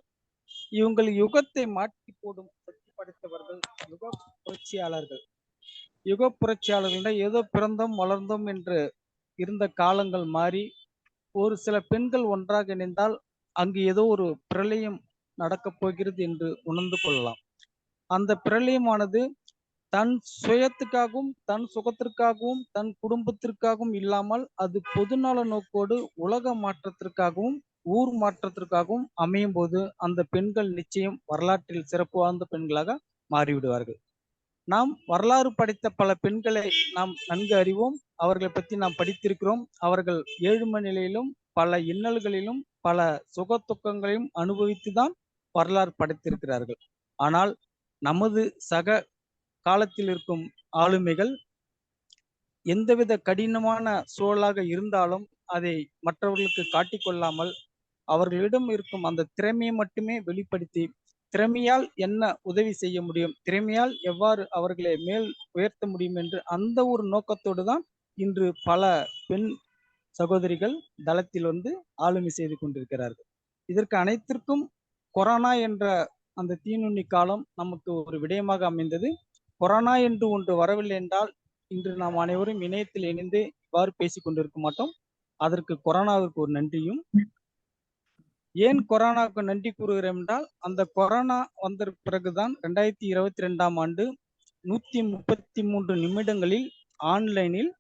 இவங்கள் யுகத்தை மாற்றி போடும் சக்தி படைத்தவர்கள், யுக புரட்சியாளர்கள். யுக புரட்சியாளர்கள் ஏதோ பிறந்தோம் வளர்ந்தோம் என்று இருந்த காலங்கள் மாறி ஒரு சில பெண்கள் ஒன்றாக இணைந்தால் அங்கு ஏதோ ஒரு பிரளயம் நடக்கப் போகிறது என்று உணர்ந்து கொள்ளலாம். அந்த பிரளயமானது தன் சுயத்துக்காகவும் தன் சுகத்திற்காகவும் தன் குடும்பத்திற்காகவும் இல்லாமல் அது பொதுநல நோக்கோடு உலக மாற்றத்திற்காகவும் ஊர் மாற்றத்திற்காகவும் அமையும் போது அந்த பெண்கள் நிச்சயம் வரலாற்றில் சிறப்பு வாய்ந்த பெண்களாக மாறிவிடுவார்கள். நாம் வரலாறு படைத்த பல பெண்களை நாம் நன்கு அறிவோம். அவர்களை பற்றி நாம் படித்திருக்கிறோம். அவர்கள் ஏழ்மை நிலையிலும் பல இன்னல்களிலும் பல சுக துக்கங்களையும் அனுபவித்துதான் வரலாறு படைத்திருக்கிறார்கள். ஆனால் நமது சக காலத்தில் இருக்கும் ஆளுமைகள் எந்தவித கடினமான சூழலாக இருந்தாலும் அதை மற்றவர்களுக்கு காட்டிக்கொள்ளாமல் அவர்களிடம் இருக்கும் அந்த திறமையை மட்டுமே வெளிப்படுத்தி திறமையால் என்ன உதவி செய்ய முடியும், திறமையால் எவ்வாறு அவர்களை மேல் உயர்த்த முடியும் என்று அந்த ஒரு நோக்கத்தோடு தான் இன்று பல பெண் சகோதரிகள் தளத்தில் ஆளுமை செய்து கொண்டிருக்கிறார்கள். இதற்கு அனைத்திற்கும் கொரோனா என்ற அந்த தீநுண்ணி காலம் நமக்கு ஒரு விடயமாக அமைந்தது. கொரோனா என்று ஒன்று வரவில்லை என்றால் இன்று நாம் அனைவரும் இணையத்தில் இணைந்து இவ்வாறு பேசிக் கொண்டிருக்க மாட்டோம். அதற்கு கொரோனாவிற்கு ஒரு நன்றியும். ஏன் கொரோனாவுக்கு நன்றி கூறுகிறோம் என்றால், அந்த கொரோனா வந்த பிறகுதான் 2022ஆம் ஆண்டு 133 நிமிடங்களில் ஆன்லைனில்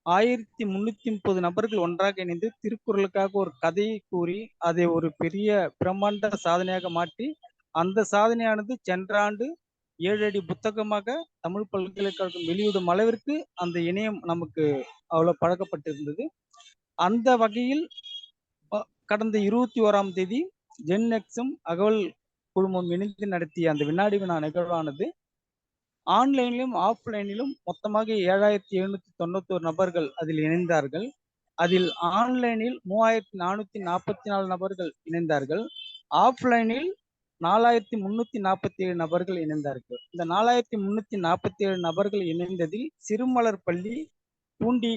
1330 நபர்கள் ஒன்றாக இணைந்து திருக்குறளுக்காக ஒரு கதையை கூறி அதை ஒரு பெரிய பிரம்மாண்ட சாதனையாக மாற்றி அந்த சாதனையானது சென்ற ஆண்டு 7 அடி புத்தகமாக தமிழ் பல்கலைக்கழகம் வெளியிடும் அளவிற்கு அந்த இணையம் நமக்கு அவ்வளவு பழக்கப்பட்டிருந்தது. அந்த வகையில் கடந்த 21ஆம் தேதி ஜென்எக்ஸும் அகவல் குழுமம் இணைந்து நடத்திய அந்த வினாடி வினா நிகழ்வானது ஆன்லைனிலும் ஆஃப்லைனிலும் மொத்தமாக 7791 நபர்கள் அதில் இணைந்தார்கள். அதில் ஆன்லைனில் 3444 நபர்கள் இணைந்தார்கள். ஆஃப்லைனில் 4347 நபர்கள் இணைந்தார்கள். இந்த 4347 நபர்கள் இணைந்ததில் சிறுமலர் பள்ளி, பூண்டி,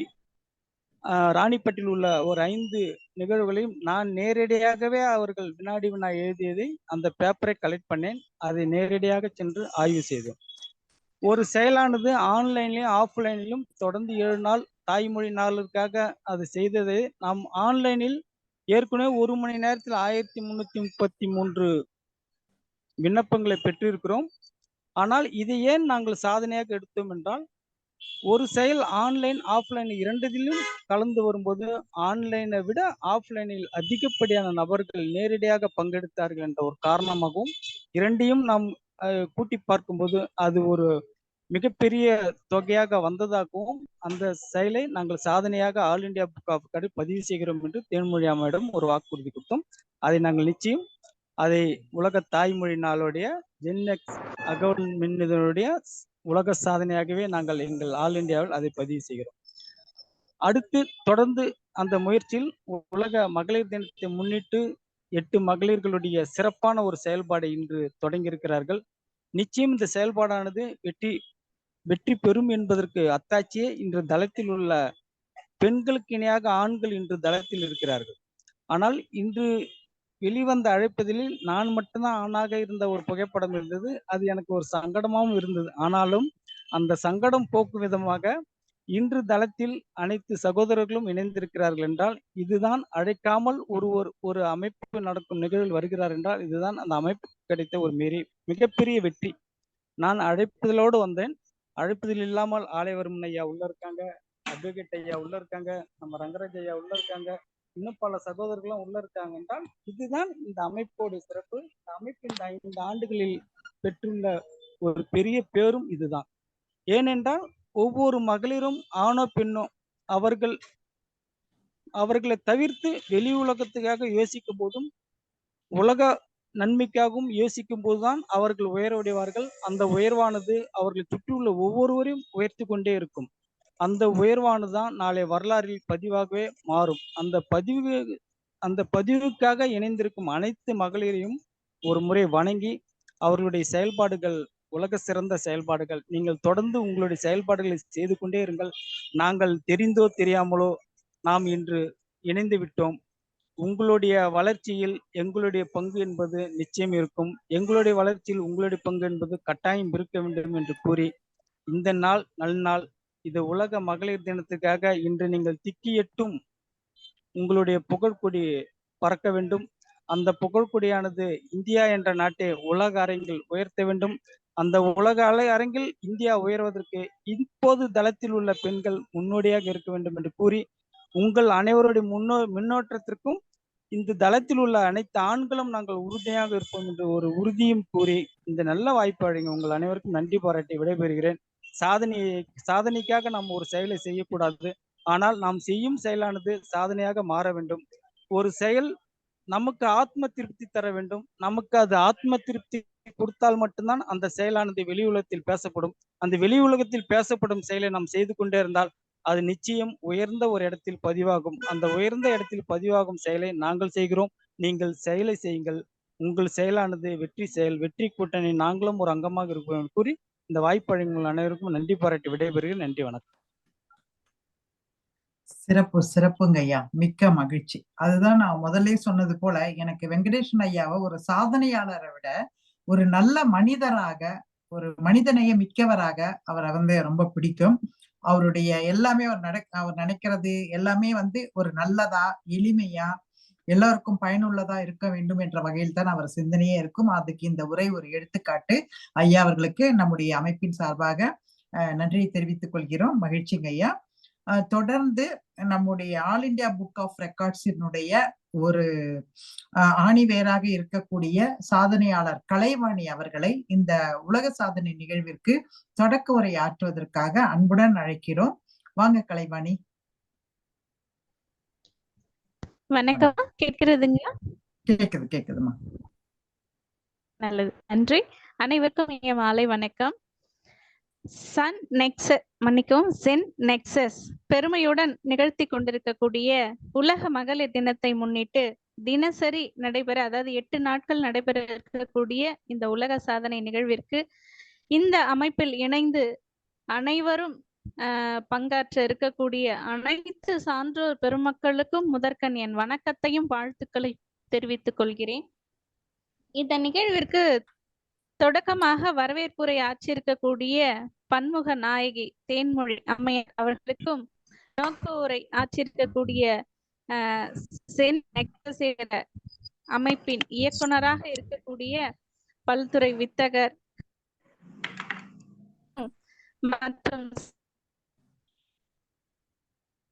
ராணிப்பட்டில் உள்ள ஒரு 5 நிகழ்வுகளையும் நான் நேரடியாகவே அவர்கள் வினாடி வினா எழுதியதை அந்த பேப்பரை கலெக்ட் பண்ணேன். அதை நேரடியாக சென்று ஆய்வு செய்தோம். ஒரு செயலானது ஆன்லைன்லயும் ஆஃப்லைனிலும் தொடர்ந்து 7 நாள் தாய்மொழி நாளுக்காக அது செய்ததை நாம் ஆன்லைனில் ஏற்கனவே 1 மணி நேரத்தில் 1333 விண்ணப்பங்களை பெற்றிருக்கிறோம். ஆனால் இதை ஏன் நாங்கள் சாதனையாக எடுத்தோம் என்றால், ஒரு செயல் ஆன்லைன் ஆஃப்லைன் இரண்டிலும் கலந்து வரும்போது ஆன்லைனை விட ஆஃப்லைனில் அதிகப்படியான நபர்கள் நேரடியாக பங்கெடுத்தார்கள் என்ற ஒரு காரணமாகவும், இரண்டையும் நாம் கூட்டி பார்க்கும்போது அது ஒரு மிகப்பெரிய தொகையாக வந்ததாகவும் அந்த செயலை நாங்கள் சாதனையாக ஆல் இண்டியா புக் ஆஃப் ரெக்கார்டில் பதிவு செய்கிறோம் என்று தேன்மொழி அம்மாவிடம் ஒரு வாக்குறுதி கொடுத்தோம். அதை நாங்கள் நிச்சயம் அதை உலக தாய்மொழி நாளுடைய ஜென்எக்ஸ் அகவல் மின்னிதனுடைய உலக சாதனையாகவே நாங்கள் எங்கள் ஆல் இண்டியாவில் அதை பதிவு செய்கிறோம். அடுத்து தொடர்ந்து அந்த முயற்சியில் உலக மகளிர் தினத்தை முன்னிட்டு 8 மகளிர்களுடைய சிறப்பான ஒரு செயல்பாடை இன்று தொடங்கியிருக்கிறார்கள். நிச்சயம் இந்த செயல்பாடானது வெற்றி பெறும் என்பதற்கு அத்தாட்சியே இன்று தளத்தில் உள்ள பெண்களுக்கு இணையாக ஆண்கள் இன்று தளத்தில் இருக்கிறார்கள். ஆனால் இன்று வெளிவந்த அழைப்பதில் நான் மட்டும்தான் ஆணாக இருந்த ஒரு புகைப்படம் இருந்தது. அது எனக்கு ஒரு சங்கடமாகவும் இருந்தது. ஆனாலும் அந்த சங்கடம் போக்கும் விதமாக இன்று தளத்தில் அனைத்து சகோதரர்களும் இணைந்திருக்கிறார்கள் என்றால், இதுதான் அழைக்காமல் ஒரு அமைப்பு நடக்கும் நிகழ்வில் வருகிறார் என்றால் இதுதான் அந்த அமைப்பு கிடைத்த ஒரு மிகப்பெரிய வெற்றி. நான் அழைப்புதலோடு வந்தேன். அழைப்புதல் இல்லாமல் ஆலைவர்மன் ஐயா உள்ள இருக்காங்க, அட்வொகேட் ஐயா உள்ள இருக்காங்க, நம்ம ரங்கராஜ் ஐயா உள்ள இருக்காங்க, இன்னும் பல சகோதரர்களும் உள்ள இருக்காங்க என்றால் இதுதான் இந்த அமைப்போட சிறப்பு. இந்த அமைப்பு இந்த 5 ஆண்டுகளில் பெற்றுள்ள ஒரு பெரிய பேரும் இதுதான். ஏனென்றால் ஒவ்வொரு மகளிரும் ஆணோ பெண்ணோ அவர்களை தவிர்த்து வெளி உலகத்துக்காக யோசிக்கும் போதும் உலக நன்மைக்காகவும் யோசிக்கும் போதுதான் அவர்கள் உயர்வடைவார்கள். அந்த உயர்வானது அவர்களை சுற்றியுள்ள ஒவ்வொருவரையும் உயர்த்தி கொண்டே இருக்கும். அந்த உயர்வானதுதான் நாளை வரலாறில் பதிவாகவே மாறும். அந்த பதிவுக்காக இணைந்திருக்கும் அனைத்து மகளிரையும் ஒரு முறை வணங்கி அவர்களுடைய செயல்பாடுகள் உலக சிறந்த செயல்பாடுகள். நீங்கள் தொடர்ந்து உங்களுடைய செயல்பாடுகளை செய்து கொண்டே இருங்கள். நாங்கள் தெரிந்தோ தெரியாமலோ நாம் இன்று இணைந்து விட்டோம். உங்களுடைய வளர்ச்சியில் எங்களுடைய பங்கு என்பது நிச்சயம் இருக்கும். எங்களுடைய வளர்ச்சியில் உங்களுடைய பங்கு என்பது கட்டாயம் இருக்க வேண்டும் என்று கூறி, இந்த நாள் நல்நாள், இது உலக மகளிர் தினத்துக்காக இன்று நீங்கள் திக்கியட்டும் உங்களுடைய புகழ்கொடி பறக்க வேண்டும். அந்த புகழ்கொடியானது இந்தியா என்ற நாட்டை உலக அரங்கில் உயர்த்த வேண்டும். அந்த உலக அரங்கில் இந்தியா உயர்வதற்கு இப்போது தளத்தில் உள்ள பெண்கள் முன்னோடியாக இருக்க வேண்டும் என்று கூறி, உங்கள் அனைவருடைய முன்னோட்டத்திற்கும் இந்த தளத்தில் உள்ள அனைத்து ஆண்களும் நாங்கள் உறுதியாக இருப்போம் என்று ஒரு உறுதியும் கூறி இந்த நல்ல வாய்ப்பு வழங்கி உங்கள் அனைவருக்கும் நன்றி பாராட்டி விடைபெறுகிறேன். சாதனைக்காக நாம் ஒரு செயலை செய்யக்கூடாது. ஆனால் நாம் செய்யும் செயலானது சாதனையாக மாற வேண்டும். ஒரு செயல் நமக்கு ஆத்ம திருப்தி தர வேண்டும். நமக்கு அது ஆத்ம திருப்தி கொடுத்தால் மட்டும்தான் அந்த செயலானது வெளி உலகத்தில் பேசப்படும். அந்த வெளி உலகத்தில் பேசப்படும் செயலை நாம் செய்து கொண்டே இருந்தால் அது நிச்சயம் உயர்ந்த ஒரு இடத்தில் பதிவாகும். அந்த உயர்ந்த இடத்தில் பதிவாகும் செயலை நாங்கள் செய்கிறோம். நீங்கள் செயலை செய்யுங்கள். உங்கள் செயலானது வெற்றி செயல். வெற்றி கூட்டணி நாங்களும் ஒரு அங்கமாக இருப்போம் என்று கூறி இந்த வாய்ப்பு வழங்கும் அனைவருக்கும் நன்றி பாராட்டி விடைபெறுகிறேன். நன்றி, வணக்கம். சிறப்புங்க ஐயா, மிக்க மகிழ்ச்சி. அதுதான் நான் முதல்ல சொன்னது போல, எனக்கு வெங்கடேசன் ஐயாவை ஒரு சாதனையாளரை விட ஒரு நல்ல மனிதராக, ஒரு மனிதநேய மிக்கவராக அவரை ரொம்ப பிடிக்கும். அவருடைய எல்லாமே அவர் நினைக்கிறது எல்லாமே ஒரு நல்லதா, எளிமையா, எல்லாருக்கும் பயனுள்ளதா இருக்க வேண்டும் என்ற வகையில் தான் அவர் சிந்தனையே இருக்கும். அதுக்கு இந்த உரை ஒரு எடுத்துக்காட்டு. ஐயா அவர்களுக்கு நம்முடைய அமைப்பின் சார்பாக நன்றியை தெரிவித்துக் கொள்கிறோம். மகிழ்ச்சிங்க ஐயா. தொடர்ந்து நம்முடைய ஆல் இந்தியா புக் ஆஃப் ரெக்கார்ட்ஸினுடைய ஒரு ஆணிவேராக இருக்கக்கூடிய சாதனையாளர் கலைவாணி அவர்களை இந்த உலக சாதனை நிகழ்விற்கு தொடக்க உரை ஆற்றுவதற்காக அன்புடன் அழைக்கிறோம். வாங்க கலைவாணி. வணக்கம். கேட்கிறதுங்களா? கேக்குதுமா. நல்லது, நன்றி. அனைவருக்கும் இனிய மாலை வணக்கம். சென் நெக்சஸ் பெருமையுடன் நிகழ்த்தி கொண்டிருக்கக்கூடிய உலக மகளிர் தினத்தை முன்னிட்டு தினசரி நடைபெற, அதாவது 8 நாட்கள் நடைபெற இருக்கக்கூடிய இந்த உலக சாதனை நிகழ்விற்கு இந்த அமைப்பில் இணைந்து அனைவரும் பங்காற்ற இருக்கக்கூடிய அனைத்து சான்றோர் பெருமக்களுக்கும் முதற்கண் என் வணக்கத்தையும் வாழ்த்துக்களை தெரிவித்துக் கொள்கிறேன். இந்த நிகழ்விற்கு தொடக்கமாக வரவேற்புரை ஆற்றியிருக்கக்கூடிய பன்முக நாயகி தேன்மொழி அம்மையார் அவர்களுக்கும், நோக்க உரை ஆற்றியிருக்கக்கூடிய சென் நெக்சஸ் அமைப்பின் இயக்குனராக இருக்கக்கூடிய பல்துறை வித்தகர் மற்றும்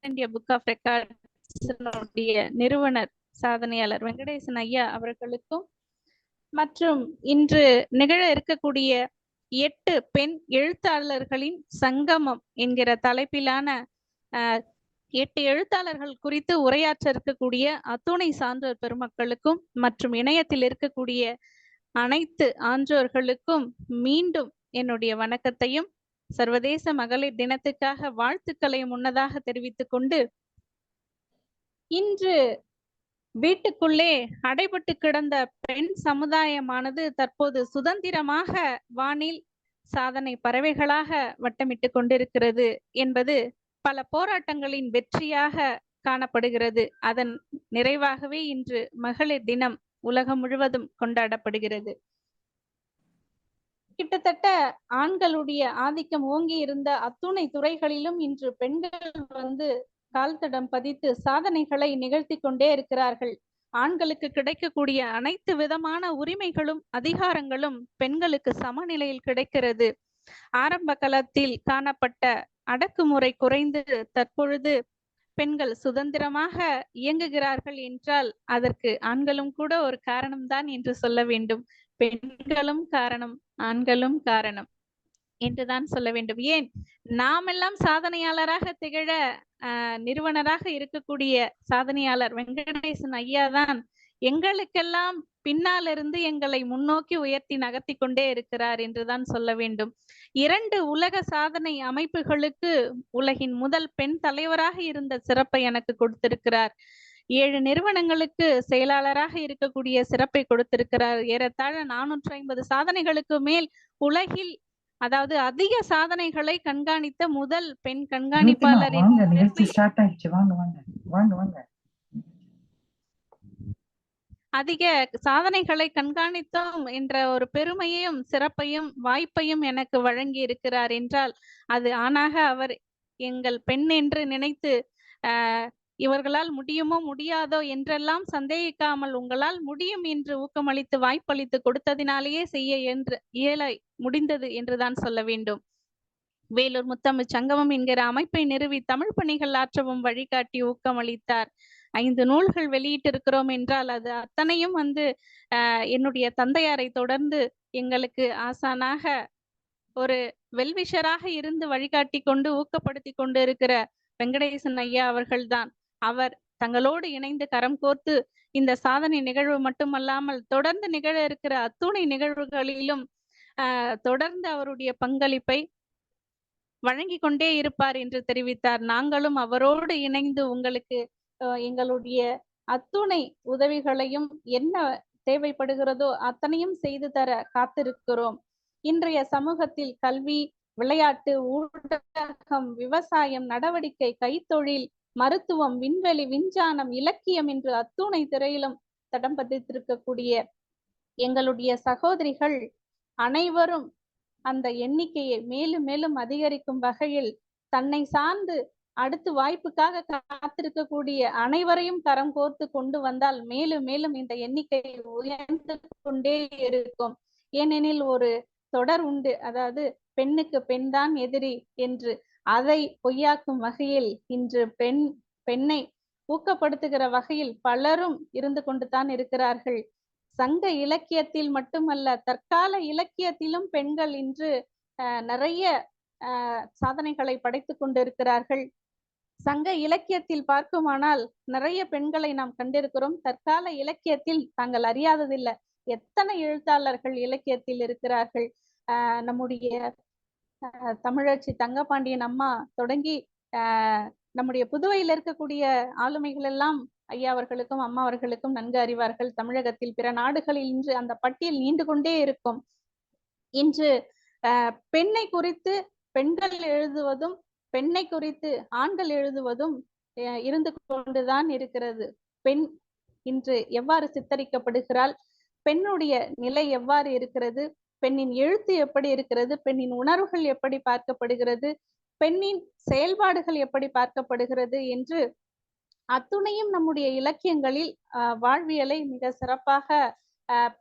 இந்தியா புக் ஆஃப் ரெக்கார்ட்ஸ் நிறுவனர் சாதனையாளர் வெங்கடேசன் ஐயா அவர்களுக்கும், மற்றும் இன்று நிகழ இருக்கக்கூடிய 8 பெண் எழுத்தாளர்களின் சங்கமம் என்கிற தலைப்பிலான 8 எழுத்தாளர்கள் குறித்து உரையாற்ற இருக்கக்கூடிய அத்துணை சான்றோர் பெருமக்களுக்கும் மற்றும் இணையத்தில் இருக்கக்கூடிய அனைத்து ஆன்றோர்களுக்கும் மீண்டும் என்னுடைய வணக்கத்தையும் சர்வதேச மகளிர் தினத்துக்காக வாழ்த்துக்களை முன்னதாக தெரிவித்துக் கொண்டு, இன்று வீட்டுக்குள்ளே அடைபட்டு கிடந்த பெண் சமுதாயமானது தற்போது சுதந்திரமாக வானில் சாதனை பறவைகளாக வட்டமிட்டு கொண்டிருக்கிறது என்பது பல போராட்டங்களின் வெற்றியாக காணப்படுகிறது. அதன் நிறைவாகவே இன்று மகளிர் தினம் உலகம் முழுவதும் கொண்டாடப்படுகிறது. கிட்டத்தட்ட ஆண்களுடைய ஆதிக்கம் ஓங்கி இருந்த அத்துணை துறைகளிலும் இன்று பெண்கள் கால் தடம் பதித்து சாதனைகளை நிகழ்த்தி கொண்டே இருக்கிறார்கள். ஆண்களுக்கு கிடைக்கக்கூடிய அனைத்து விதமான உரிமைகளும் அதிகாரங்களும் பெண்களுக்கு சமநிலையில் கிடைக்கிறது. ஆரம்ப காலத்தில் காணப்பட்ட அடக்குமுறை குறைந்து தற்பொழுது பெண்கள் சுதந்திரமாக இயங்குகிறார்கள் என்றால் அதற்கு ஆண்களும் கூட ஒரு காரணம்தான் என்று சொல்ல வேண்டும். பெண்களும் காரணம், ஆண்களும் காரணம் என்றுதான் சொல்ல வேண்டும். ஏன் நாமெல்லாம் சாதனையாளராக திகழ நிறுவனராக இருக்கக்கூடிய சாதனையாளர் வெங்கடேசன் ஐயா தான் எங்களுக்கெல்லாம் பின்னால் இருந்து எங்களை முன்னோக்கி உயர்த்தி நகர்த்தி கொண்டே இருக்கிறார் என்றுதான் சொல்ல வேண்டும். 2 உலக சாதனை அமைப்புகளுக்கு உலகின் முதல் பெண் தலைவராக இருந்த சிறப்பை எனக்கு கொடுத்திருக்கிறார். 7 நிறுவனங்களுக்கு செயலாளராக இருக்கக்கூடிய சிறப்பை கொடுத்திருக்கிறார். ஏறத்தாழ 450 சாதனைகளுக்கு மேல் உலகில், அதாவது அதிக சாதனைகளை கண்காணித்த முதல் பெண் கண்காணிப்பாளர். அதிக சாதனைகளை கண்காணித்தோம் என்ற ஒரு பெருமையையும் சிறப்பையும் வாய்ப்பையும் எனக்கு வழங்கி இருக்கிறார் என்றால் அது ஆணாக அவர் எங்கள் பெண் என்று நினைத்து இவர்களால் முடியுமோ முடியாதோ என்றெல்லாம் சந்தேகிக்காமல் உங்களால் முடியும் என்று ஊக்கமளித்து வாய்ப்பளித்து கொடுத்ததினாலேயே செய்ய இயல முடிந்தது என்றுதான் சொல்ல வேண்டும். வேலூர் முத்தமிழ் சங்கமம் என்கிற அமைப்பை நிறுவி தமிழ் பணிகள் ஆற்றவும் வழிகாட்டி ஊக்கமளித்தார். 5 நூல்கள் வெளியிட்டிருக்கிறோம் என்றால் அது அத்தனையும் என்னுடைய தந்தையாரை தொடர்ந்து எங்களுக்கு ஆசானாக ஒரு வெல்விஷராக இருந்து வழிகாட்டி கொண்டு ஊக்கப்படுத்தி கொண்டு இருக்கிற வெங்கடேசன் ஐயா அவர்கள்தான். அவர் தங்களோடு இணைந்து கரம் கோர்த்து இந்த சாதனை நிகழ்வு மட்டுமல்லாமல் தொடர்ந்து நிகழ இருக்கிற அத்துணை நிகழ்வுகளிலும் தொடர்ந்து அவருடைய பங்களிப்பை வழங்கி கொண்டே இருப்பார் என்று தெரிவித்தார். நாங்களும் அவரோடு இணைந்து உங்களுக்கு எங்களுடைய அத்துணை உதவிகளையும் என்ன தேவைப்படுகிறதோ அத்தனையும் செய்து தர காத்திருக்கிறோம். இன்றைய சமூகத்தில் கல்வி, விளையாட்டு, ஊடகம், விவசாயம், நடவடிக்கை, கைத்தொழில், மருத்துவம், விண்வெளி, விஞ்ஞானம், இலக்கியம் என்று அத்துணை துறையிலும் தடம் பதித்திருக்கக்கூடிய எங்களுடைய சகோதரிகள் அனைவரும் அந்த எண்ணிக்கையை மேலும் மேலும் அதிகரிக்கும் வகையில் தன்னை சார்ந்து அடுத்து வாய்ப்புக்காக காத்திருக்கக்கூடிய அனைவரையும் கரம் கோர்த்து கொண்டு வந்தால் மேலும் மேலும் இந்த எண்ணிக்கை உயர்ந்து கொண்டே இருக்கும். ஏனெனில் ஒரு தொடர் உண்டு, அதாவது பெண்ணுக்கு பெண் தான் எதிரி என்று. அதை பொய்யாக்கும் வகையில் இன்று பெண்ணை ஊக்கப்படுத்துகிற வகையில் பலரும் இருந்து கொண்டு தான் இருக்கிறார்கள். சங்க இலக்கியத்தில் மட்டுமல்ல, தற்கால இலக்கியத்திலும் பெண்கள் இன்று நிறைய சாதனைகளை படைத்து கொண்டிருக்கிறார்கள். சங்க இலக்கியத்தில் பார்க்குமானால் நிறைய பெண்களை நாம் கண்டிருக்கிறோம். தற்கால இலக்கியத்தில் தாங்கள் அறியாததில்லை, எத்தனை எழுத்தாளர்கள் இலக்கியத்தில் இருக்கிறார்கள். நம்முடைய தமிழச்சி தங்கபாண்டியன் அம்மா தொடங்கி நம்முடைய புதுவையில் இருக்கக்கூடிய ஆளுமைகள் எல்லாம் ஐயா அவர்களுக்கும் அம்மா அவர்களுக்கும் நன்கு அறிவார்கள். தமிழகத்தில் பிற நாடுகளில் இன்று அந்த பட்டியல் நீண்டு கொண்டே இருக்கும். இன்று பெண்ணை குறித்து பெண்கள் எழுதுவதும் பெண்ணை குறித்து ஆண்கள் எழுதுவதும் இருந்து கொண்டுதான் இருக்கிறது. பெண் இன்று எவ்வாறு சித்தரிக்கப்படுகிறாள், பெண்ணுடைய நிலை எவ்வாறு இருக்கிறது, பெண்ணின் எழுத்து எப்படி இருக்கிறது, பெண்ணின் உணர்வுகள் எப்படி பார்க்கப்படுகிறது, பெண்ணின் செயல்பாடுகள் எப்படி பார்க்கப்படுகிறது என்று அத்துணையும் நம்முடைய இலக்கியங்களில் வாழ்வியலை மிக சிறப்பாக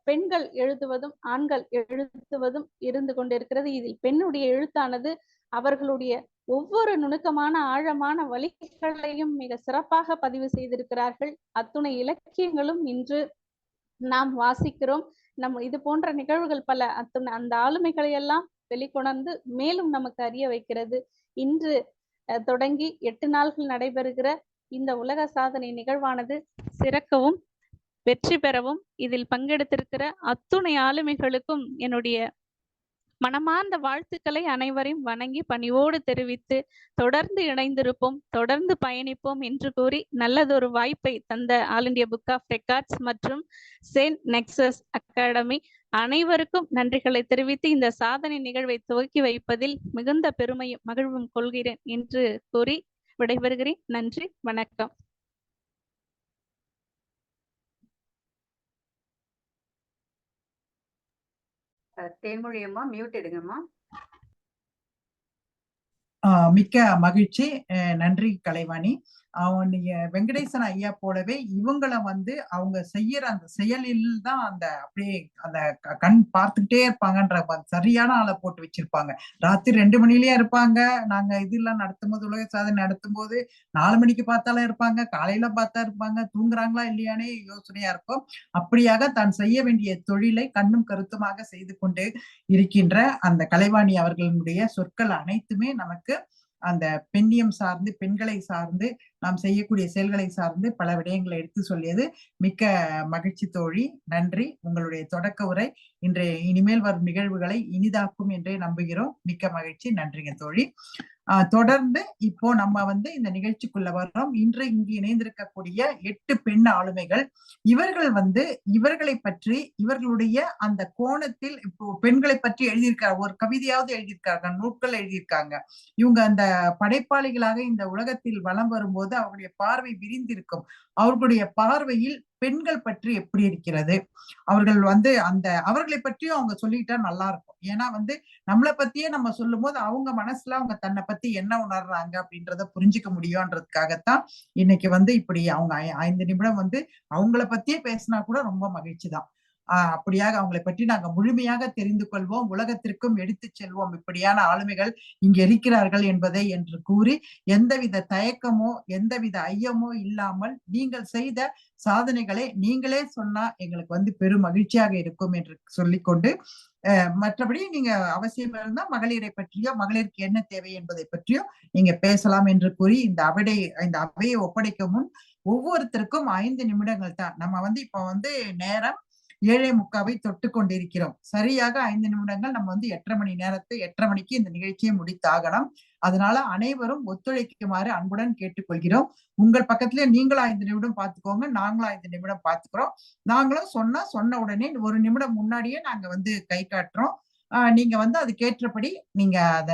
பெண்கள் எழுதுவதும் ஆண்கள் எழுதுவதும் இருந்து கொண்டிருக்கிறது. இதில் பெண்ணுடைய எழுத்தானது அவர்களுடைய ஒவ்வொரு நுணுக்கமான ஆழமான வழிகளையும் மிக சிறப்பாக பதிவு செய்திருக்கிறார்கள். அத்துணை இலக்கியங்களும் இன்று நாம் வாசிக்கிறோம். இது போன்ற நிகழ்வுகள் பல அந்த ஆளுமைகளை எல்லாம் வெளிக்கொணர்ந்து மேலும் நமக்கு அறிய வைக்கிறது. இன்று தொடங்கி 8 நாள்கள் நடைபெறுகிற இந்த உலக சாதனை நிகழ்வானது சிறக்கவும் வெற்றி பெறவும் இதில் பங்கெடுத்திருக்கிற அத்துணை ஆளுமைகளுக்கும் என்னுடைய மனமார்ந்த வாழ்த்துக்களை அனைவரையும் வணங்கி பணிவோடு தெரிவித்து தொடர்ந்து இணைந்திருப்போம், தொடர்ந்து பயணிப்போம் என்று கூறி நல்லதொரு வாய்ப்பை தந்த All India Book of Records மற்றும் செயின்ட் நெக்சஸ் அகாடமி அனைவருக்கும் நன்றிகளை தெரிவித்து இந்த சாதனை நிகழ்வை துவக்கி வைப்பதில் மிகுந்த பெருமையும் மகிழ்வும் கொள்கிறேன் என்று கூறி விடைபெறுகிறேன். நன்றி, வணக்கம். தேன்மொழி அம்மா மியூட் எடுங்கம்மா. மிக்க மகிழ்ச்சி, நன்றி கலைவாணி. நீங்க வெங்கடேசன் ஐயா போலவே இவங்களை அவங்க செய்யற அந்த செயலில் தான் அந்த அப்படியே அந்த கண் பார்த்துக்கிட்டே இருப்பாங்கன்ற சரியான ஆளை போட்டு வச்சிருப்பாங்க. ராத்திரி 2 மணிலயே இருப்பாங்க. நாங்க இதெல்லாம் நடத்தும் போது, உலக சாதனை நடத்தும் போது 4 மணிக்கு பார்த்தாலும் இருப்பாங்க, காலையில பார்த்தா இருப்பாங்க. தூங்குறாங்களா இல்லையானே யோசனையா இருக்கும். அப்படியாக தான் செய்ய வேண்டிய தொழிலை கண்ணும் கருத்துமாக செய்து கொண்டு இருக்கின்ற அந்த கலைவாணி அவர்களுடைய சொற்கள் அனைத்துமே நமக்கு அந்த பெண்ணியம் சார்ந்து, பெண்களை சார்ந்து, நாம் செய்யக்கூடிய செயல்களை சார்ந்து பல விடயங்களை எடுத்து சொல்லியது மிக்க மகிழ்ச்சி தோழி. நன்றி. உங்களுடைய தொடக்க உரை இனிமேல் வரும் நிகழ்வுகளை இனிதாக்கும் என்றே நம்புகிறோம். மிக்க மகிழ்ச்சி. நன்றிங்க தோழி. தொடர்ந்து இப்போ நம்ம இந்த நிகழ்ச்சிக்குள்ள வர்றோம். இன்று இங்கு இணைந்திருக்கக்கூடிய 8 பெண் ஆளுமைகள். இவர்கள் இவர்களை பற்றி இவர்களுடைய அந்த கோணத்தில் இப்போ பெண்களை பற்றி எழுதியிருக்காங்க, ஒரு கவிதையாவது எழுதியிருக்காங்க, நூல்கள் எழுதியிருக்காங்க. இவங்க அந்த படைப்பாளிகளாக இந்த உலகத்தில் வலம் வரும்போது அவர்களுடைய பார்வை விரிந்திருக்கும். அவர்களுடைய பார்வையில் பெண்கள் பற்றி எப்படி இருக்கிறது, அவர்கள் அந்த அவர்களை பற்றியும் அவங்க சொல்லிக்கிட்டா நல்லா இருக்கும். ஏன்னா நம்மளை பத்தியே நம்ம சொல்லும் போது அவங்க மனசுல அவங்க தன்னை பத்தி என்ன உணர்றாங்க அப்படின்றத புரிஞ்சுக்க முடியும்ன்றதுக்காகத்தான் இன்னைக்கு இப்படி அவங்க 5 நிமிடம் அவங்கள பத்தியே பேசினா கூட ரொம்ப மகிழ்ச்சி தான். அப்படியாக அவங்களை பற்றி நாங்க முழுமையாக தெரிந்து கொள்வோம், உலகத்திற்கும் எடுத்து செல்வோம். இப்படியான ஆளுமைகள் இங்க இருக்கிறார்கள் என்பதை என்று கூறி, எந்தவித தயக்கமோ எந்தவித ஐயமோ இல்லாமல் நீங்கள் செய்த சாதனைகளை நீங்களே சொன்னா எங்களுக்கு பெரும் மகிழ்ச்சியாக இருக்கும் என்று சொல்லிக்கொண்டு, மற்றபடி நீங்க அவசியம் இருந்தா மகளிரை பற்றியோ மகளிருக்கு என்ன தேவை என்பதை பற்றியோ நீங்க பேசலாம் என்று கூறி இந்த அவையை ஒப்படைக்க முன் ஒவ்வொருத்தருக்கும் 5 நிமிடங்கள் தான். நம்ம வந்து இப்ப வந்து நேரம் 7:45 தொட்டு கொண்டிருக்கிறோம். சரியாக 5 நிமிடங்கள் நம்ம வந்து 8:30 மணிக்கு இந்த நிகழ்ச்சியை முடித்தாகணும். அதனால அனைவரும் ஒத்துழைக்குமாறு அன்புடன் கேட்டுக்கொள்கிறோம். உங்கள் பக்கத்துல நீங்களும் 5 நிமிடம் பார்த்துக்கோங்க, நாங்களும் 5 நிமிடம் பார்த்துக்கிறோம். நாங்களும் சொன்ன உடனே 1 நிமிடம் முன்னாடியே நாங்க வந்து கை காட்டுறோம். நீங்க வந்து அதுக்கேற்றபடி நீங்க அத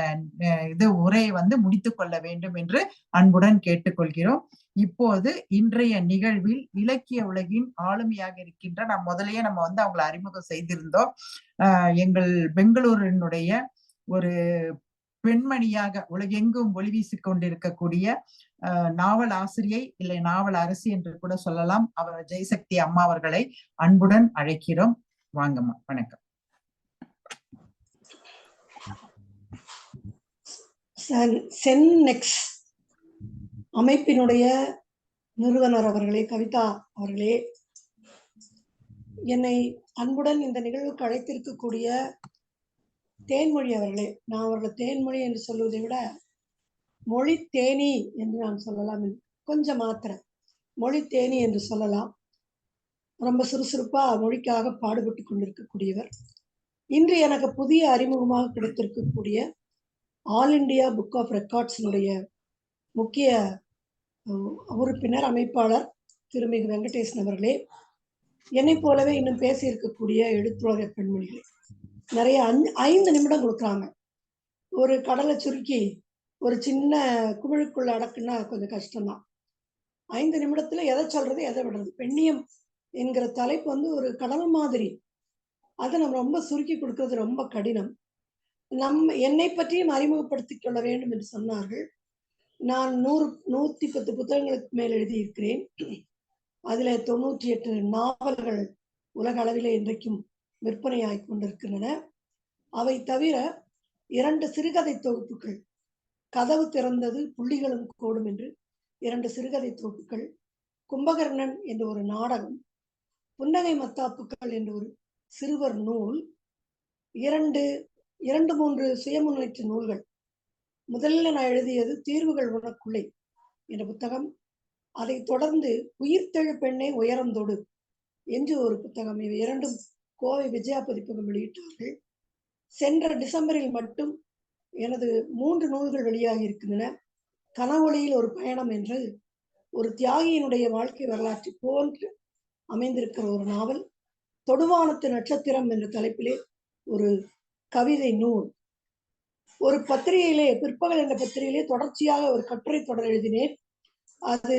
இது உரையை வந்து முடித்துக் கொள்ள வேண்டும் என்று அன்புடன் கேட்டுக்கொள்கிறோம். இப்போது இன்றைய நிகழ்வில் இலக்கிய உலகின் ஆளுமையாக இருக்கின்ற முதல்லயே நம்ம வந்து அவங்களை அறிமுகம் செய்திருந்தோம். எங்கள் பெங்களூரினுடைய ஒரு பெண்மணியாக உலகெங்கும் ஒளி வீசிக் கொண்டிருக்கக்கூடிய நாவல் ஆசிரியை இல்லை நாவல் அரசி என்று கூட சொல்லலாம், அவர் ஜெயசக்தி அம்மா அவர்களை அன்புடன் அழைக்கிறோம். வாங்கம்மா. வணக்கம். சென்னெக்ஸ் அமைப்பினுடைய நிறுவனர் அவர்களே, கவிதா அவர்களே, என்னை அன்புடன் இந்த நிகழ்வுக்கு அழைத்திருக்கக்கூடிய தேன்மொழி அவர்களே, நான் அவர்களை தேன்மொழி என்று சொல்வதை விட மொழி தேனி என்று நான் சொல்லலாம், கொஞ்சம் மாத்திர மொழி தேனி என்று சொல்லலாம். ரொம்ப சுறுசுறுப்பா மொழிக்காக பாடுபட்டு கொண்டிருக்கக்கூடியவர். இன்று எனக்கு புதிய அறிமுகமாக கிடைத்திருக்கக்கூடிய ஆல் இண்டியா புக் ஆஃப் ரெக்கார்ட்ஸினுடைய முக்கிய உறுப்பினர் அமைப்பாளர் திருமிகு வெங்கடேசன் அவர்களே, என்னை போலவே இன்னும் பேசி இருக்கக்கூடிய எழுத்துலக பெண்மணிகளே, நிறைய 5 நிமிடம் கொடுக்குறாங்க. ஒரு கடலை சுருக்கி ஒரு சின்ன குமிழுக்குள்ள அடக்குன்னா கொஞ்சம் கஷ்டம்தான். 5 நிமிடத்துல எதை சொல்றது எதை விடுறது. பெண்ணியம் என்கிற தலைப்பு வந்து ஒரு கடல் மாதிரி, அதை நம்ம ரொம்ப சுருக்கி கொடுக்கறது ரொம்ப கடினம். என்னை பற்றியும் அறிமுகப்படுத்திக் கொள்ள வேண்டும் என்று சொன்னார்கள். நான் 110 புத்தகங்களுக்கு மேல் எழுதியிருக்கிறேன். அதுல 98 நாவல்கள் உலக அளவிலே இன்றைக்கும் விற்பனையாகிக் கொண்டிருக்கின்றன. அவை தவிர 2 சிறுகதை தொகுப்புகள், கதவு திறந்தது புள்ளிகளும் கோடும் என்று 2 சிறுகதை தொகுப்புகள், கும்பகர்ணன் என்ற ஒரு நாடகம், புன்னகை மத்தாப்புக்கள் என்ற ஒரு சிறுவர் நூல், 2-3 சுயமுன்னேற்ற நூல்கள். முதல்ல நான் எழுதியது தீர்வுகள் உனக்குள்ளே என்ற புத்தகம். அதை தொடர்ந்து உயிர்த்தெழு பெண்ணே உயரந்தோடு என்று ஒரு புத்தகம். இவை 2ம் கோவை விஜயா பதிப்பகம் வெளியிட்டார்கள். சென்ற டிசம்பரில் மட்டும் எனது 3 நூல்கள் வெளியாகி இருக்கின்றன. கனவொளியில் ஒரு பயணம் என்று ஒரு தியாகியினுடைய வாழ்க்கை வரலாற்றை போன்று அமைந்திருக்கிற ஒரு நாவல், தொடுவானத்து நட்சத்திரம் என்ற தலைப்பிலே ஒரு கவிதை நூல், ஒரு பத்திரிகையிலே பிற்பகல் என்ற பத்திரிகையிலே தொடர்ச்சியாக ஒரு கட்டுரை தொடர் எழுதினேன். அது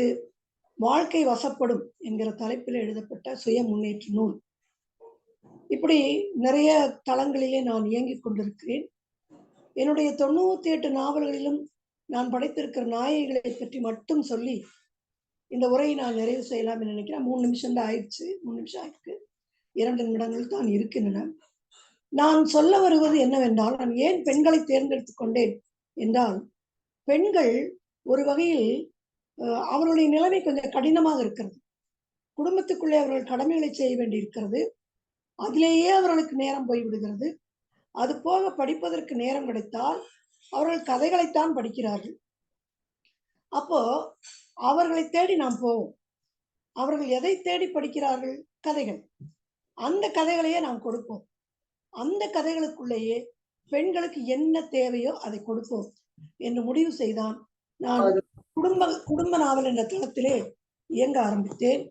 வாழ்க்கை வசப்படும் என்கிற தலைப்பில் எழுதப்பட்ட சுய முன்னேற்ற நூல். இப்படி நிறைய தளங்களிலே நான் இயங்கிக் கொண்டிருக்கிறேன். என்னுடைய 98 நாவல்களிலும் நான் படைத்திருக்கிற நாயகிகளை பற்றி மட்டும் சொல்லி இந்த உரையை நான் நிறைவு செய்யலாம் என்று நினைக்கிறேன். 3 நிமிஷம் தான் ஆயிடுச்சு. 3 நிமிஷம் ஆயிருக்கு. 2 நிமிடங்கள் தான் இருக்கின்றன. நான் சொல்ல வருவது என்னவென்றால், நான் ஏன் பெண்களை தேர்ந்தெடுத்துக் கொண்டேன் என்றால், பெண்கள் ஒரு வகையில் அவர்களுடைய நிலைமை கொஞ்சம் கடினமாக இருக்கிறது. குடும்பத்துக்குள்ளே அவர்கள் கடமைகளை செய்ய வேண்டி இருக்கிறது. அதிலேயே அவர்களுக்கு நேரம் போய்விடுகிறது. அது போக படிப்பதற்கு நேரம் கிடைத்தால் அவர்கள் கதைகளைத்தான் படிக்கிறார்கள். அப்போ அவர்களை தேடி நாம் போவோம். அவர்கள் எதை தேடி படிக்கிறார்கள்? கதைகள். அந்த கதைகளையே நாம் கொடுப்போம். அந்த கதைகளுக்குள்ளேயே பெண்களுக்கு என்ன தேவையோ அதை கொடுப்போம் என்று முடிவு செய்தான் நான் குடும்ப நாவல் என்ற தளத்திலே இயங்க ஆரம்பித்தேன்.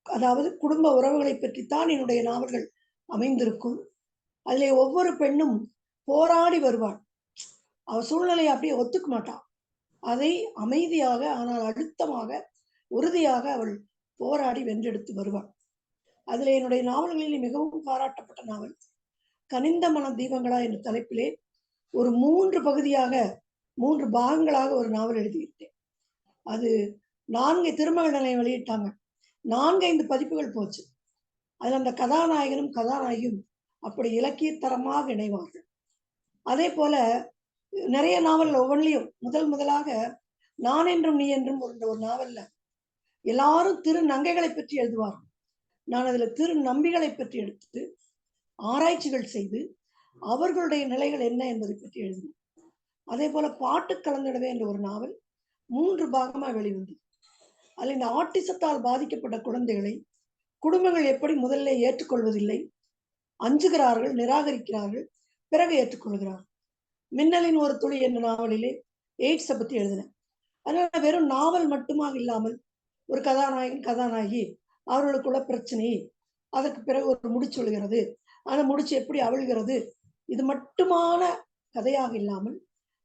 அதாவது குடும்ப உறவுகளை பற்றித்தான் என்னுடைய நாவல்கள் அமைந்திருக்கும். அதிலே ஒவ்வொரு பெண்ணும் போராடி வருவாள். அவள் சூழ்நிலையை அப்படியே ஒத்துக்க மாட்டாள். அதை அமைதியாக ஆனால் அழுத்தமாக உறுதியாக அவள் போராடி வென்றெடுத்து வருவாள். அதில் என்னுடைய நாவல்களில் மிகவும் பாராட்டப்பட்ட நாவல் கனிந்த மன தீபங்களா என்ற தலைப்பிலே ஒரு 3 பகுதியாக 3 பாகங்களாக ஒரு நாவல் எழுதியிருந்தேன். அது 4 திருமகள் நிலையம் வெளியிட்டாங்க. 4-5 பதிப்புகள் போச்சு. அதில் அந்த கதாநாயகனும் கதாநாயகியும் அப்படி இலக்கியத்தரமாக இணைவார்கள். அதே போல நிறைய நாவல் ஒவ்வொன்றிலையும் முதலாக நான் என்றும் நீ என்றும் ஒரு நாவல்ல எல்லாரும் திரு நங்கைகளை பற்றி எழுதுவார்கள். நான் அதுல திரு நம்பிகளை பற்றி எடுத்து ஆராய்ச்சிகள் செய்து அவர்களுடைய நிலைகள் என்ன என்பதை பற்றி எழுதினேன். அதே போல பாட்டு கலந்திடவே என்ற ஒரு நாவல் 3 பாகமா வெளிவந்தது. அதில் இந்த ஆட்டிசத்தால் பாதிக்கப்பட்ட குழந்தைகளை குடும்பங்கள் எப்படி முதல்ல ஏற்றுக்கொள்வதில்லை, அஞ்சுகிறார்கள், நிராகரிக்கிறார்கள், பிறகு ஏற்றுக்கொள்கிறார்கள். மின்னலின் ஒரு துளி என்ற நாவலிலே எய்ட்ஸை பத்தி எழுதினேன். அதனால வெறும் நாவல் மட்டுமாக இல்லாமல் ஒரு கதாநாயகன் கதாநாயகி அவர்களுக்குள்ள பிரச்சனை, அதற்கு பிறகு ஒரு முடிச்சு விழுகிறது, அந்த முடிச்சு எப்படி அவிழ்கிறது, இது மட்டுமான கதையாக இல்லாமல்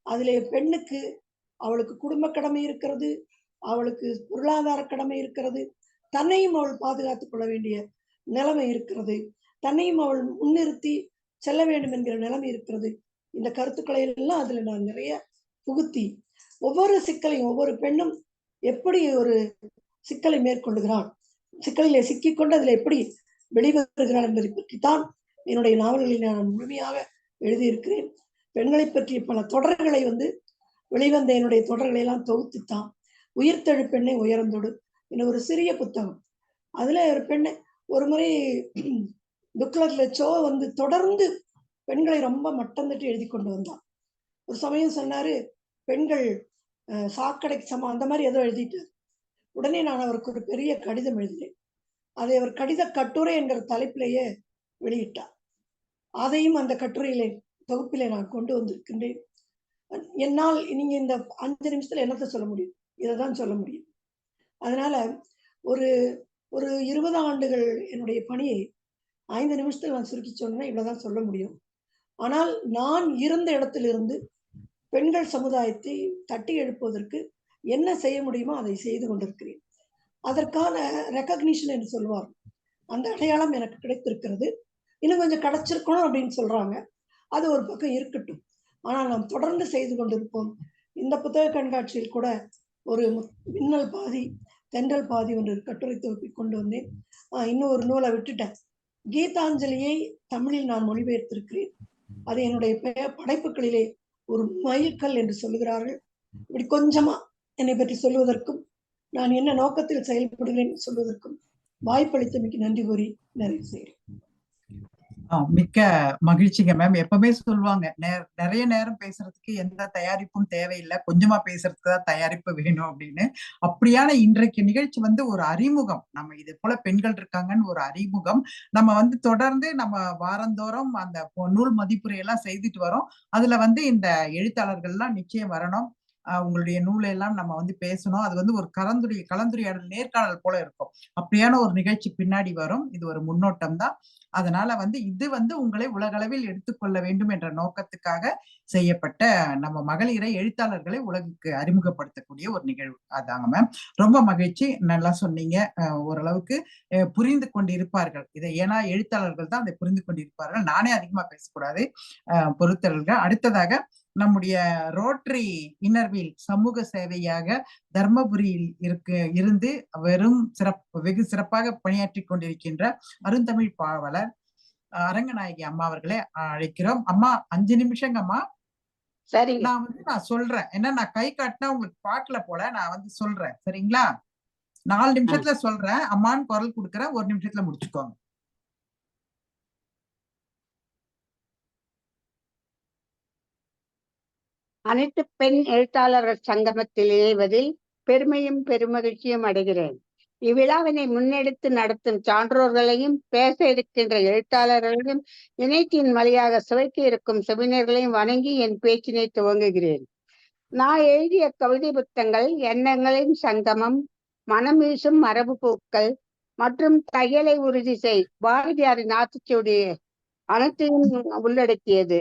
அதிலே பெண்ணுக்கு அவளுக்கு குடும்ப கடமை இருக்கிறது, அவளுக்கு பொருளாதார கடமை இருக்கிறது, தன்னையும் அவள் பாதுகாத்துக் கொள்ள வேண்டிய நிலைமை இருக்கிறது, தன்னையும் அவள் முன்னிறுத்தி செல்ல வேண்டும் என்கிற நிலைமை இருக்கிறது. இந்த கருத்துக்களை எல்லாம் அதுல நான் நிறைய புகுத்தி ஒவ்வொரு சிக்கலையும் ஒவ்வொரு பெண்ணும் எப்படி ஒரு சிக்கலை மேற்கொள்ளுகிறாள், சிக்கலிலே சிக்கிக்கொண்டு அதில் எப்படி வெளிவருகிறாள் என்பதை பற்றித்தான் என்னுடைய நாவல்களில் நான் முழுமையாக எழுதியிருக்கிறேன். பெண்களை பற்றிய பல தொடர்களை வெளிவந்த என்னுடைய தொடர்களை எல்லாம் தொகுத்துத்தான் உயிர்த்தெழு பெண்ணை உயர்ந்தோடு என்ற ஒரு சிறிய புத்தகம். அதுல ஒரு பெண்ணை ஒரு முறை புக்லெட்ல சோ தொடர்ந்து பெண்களை ரொம்ப மட்டம் தட்டி எழுதி கொண்டு வந்தான். ஒரு சமயம் சொன்னாரு, பெண்கள் சாக்கடைக்கு சமம், அந்த மாதிரி ஏதோ எழுதிட்டார். உடனே நான் அவருக்கு ஒரு பெரிய கடிதம் எழுதினேன். அதை அவர் கடித கட்டுரை என்கிற தலைப்பிலேயே வெளியிட்டார். அதையும் அந்த கட்டுரையிலே தொகுப்பிலே நான் கொண்டு வந்திருக்கின்றேன். என்னால் நீங்க இந்த 5 நிமிஷத்துல என்னத்தை சொல்ல முடியும்? இதைதான் சொல்ல முடியும். அதனால ஒரு ஒரு 20 ஆண்டுகள் என்னுடைய பணியை 5 நிமிஷத்துல நான் சுருக்கி சொன்னா இவ்வளவுதான் சொல்ல முடியும். ஆனால் நான் இருந்த இடத்திலிருந்து பெண்கள் சமுதாயத்தை தட்டி எழுப்புவதற்கு என்ன செய்ய முடியுமோ அதை செய்து கொண்டிருக்கிறேன். அதற்கான ரெக்கக்னிஷன் என்று சொல்லுவார், அந்த அடையாளம் எனக்கு கிடைத்திருக்கிறது. இன்னும் கொஞ்சம் கிடைச்சிருக்கணும் அப்படின்னு சொல்றாங்க. அது ஒரு பக்கம் இருக்கட்டும், ஆனால் நாம் தொடர்ந்து செய்து கொண்டிருப்போம். இந்த புத்தக கண்காட்சியில் கூட ஒரு மின்னல் பாதி தென்றல் பாதி ஒன்று கட்டுரை தொகுப்பி கொண்டு வந்தேன். இன்னும் ஒரு நூலை விட்டுட்டேன். கீதாஞ்சலியை தமிழில் நான் மொழிபெயர்த்திருக்கிறேன். அது என்னுடைய படைப்புகளிலே ஒரு மைல்கல் என்று சொல்லுகிறார்கள். இப்படி கொஞ்சமா என்னை பற்றி சொல்வதற்கும் நான் என்ன நோக்கத்தில் செயல்படுகிறேன் சொல்வதற்கும் வாய்ப்பளித்தமைக்கு நன்றி கூறி நிறைவு செய்கிறேன். மிக்க மகிழ்ச்சிங்க மேம். எப்பவுமே சொல்லுவாங்க, நிறைய நேரம் பேசுறதுக்கு எந்த தயாரிப்பும் தேவையில்லை, கொஞ்சமா பேசுறதுக்கு தான் தயாரிப்பு வேணும் அப்படின்னு. அப்படியான இன்றைக்கு நிகழ்ச்சி ஒரு அறிமுகம். நம்ம இது போல பெண்கள் இருக்காங்கன்னு ஒரு அறிமுகம். நம்ம தொடர்ந்து நம்ம வாரந்தோறும் அந்த நூல் மதிப்புரை எல்லாம் செய்துட்டு வரோம். அதுல இந்த எழுத்தாளர்கள்லாம் நிச்சயம் வரணும். உங்களுடைய நூலை எல்லாம் நம்ம பேசணும். அது ஒரு கலந்துரையாடல் நேர்காணல் போல இருக்கும். அப்படியான ஒரு நிகழ்ச்சி பின்னாடி வரும். இது ஒரு முன்னோட்டம் தான். அதனால இது உங்களை உலகளவில் எடுத்துக்கொள்ள வேண்டும் என்ற நோக்கத்துக்காக செய்யப்பட்ட நம்ம மகளிரை எழுத்தாளர்களை உலகுக்கு அறிமுகப்படுத்தக்கூடிய ஒரு நிகழ்வு. அதாங்க மேம். ரொம்ப மகிழ்ச்சி, நல்லா சொன்னீங்க. ஓரளவுக்கு புரிந்து கொண்டிருப்பார்கள் இதை. ஏன்னா எழுத்தாளர்கள் தான் அதை புரிந்து கொண்டிருப்பார்கள். நானே அதிகமா பேசக்கூடாது, பொறுத்தவர்கள். அடுத்ததாக நம்முடைய ரோட்டரி இன்னர்வீல் சமூக சேவையாக தர்மபுரியில் இருந்து வெகு சிறப்பாக பணியாற்றி கொண்டிருக்கின்ற அருந்தமிழ் பாவலர் அரங்கநாயகி அம்மா அவர்களை அழைக்கிறோம். அம்மா 5 நிமிஷங்க அம்மா. சரி, நான் சொல்றேன். ஏன்னா நான் கை காட்டினா உங்களுக்கு பாக்கல போல, நான் சொல்றேன். சரிங்களா? 4 நிமிஷத்துல சொல்றேன். அம்மான்னு குரல் கொடுக்குறேன், 1 நிமிஷத்துல முடிச்சுக்கோங்க. அனைத்து பெண் எழுத்தாளர்கள் சங்கமத்தில் இணைவதில் பெருமையும் பெருமகிழ்ச்சியும் அடைகிறேன். இவ்விழாவினை முன்னெடுத்து நடத்தும் சான்றோர்களையும் பேச இருக்கின்ற எழுத்தாளர்களையும் இணையத்தின் வழியாக சுவைக்க இருக்கும் செவினர்களையும் வணங்கி என் பேச்சினை துவங்குகிறேன். நான் எழுதிய கவிதை புத்தகங்கள் எண்ணங்களின் சங்கமம், மனம் வீசும் மரபு பூக்கள் மற்றும் தையலை உறுதி செய், பாரதியாரின் ஆத்திச்சூடி அனைத்தையும் உள்ளடக்கியது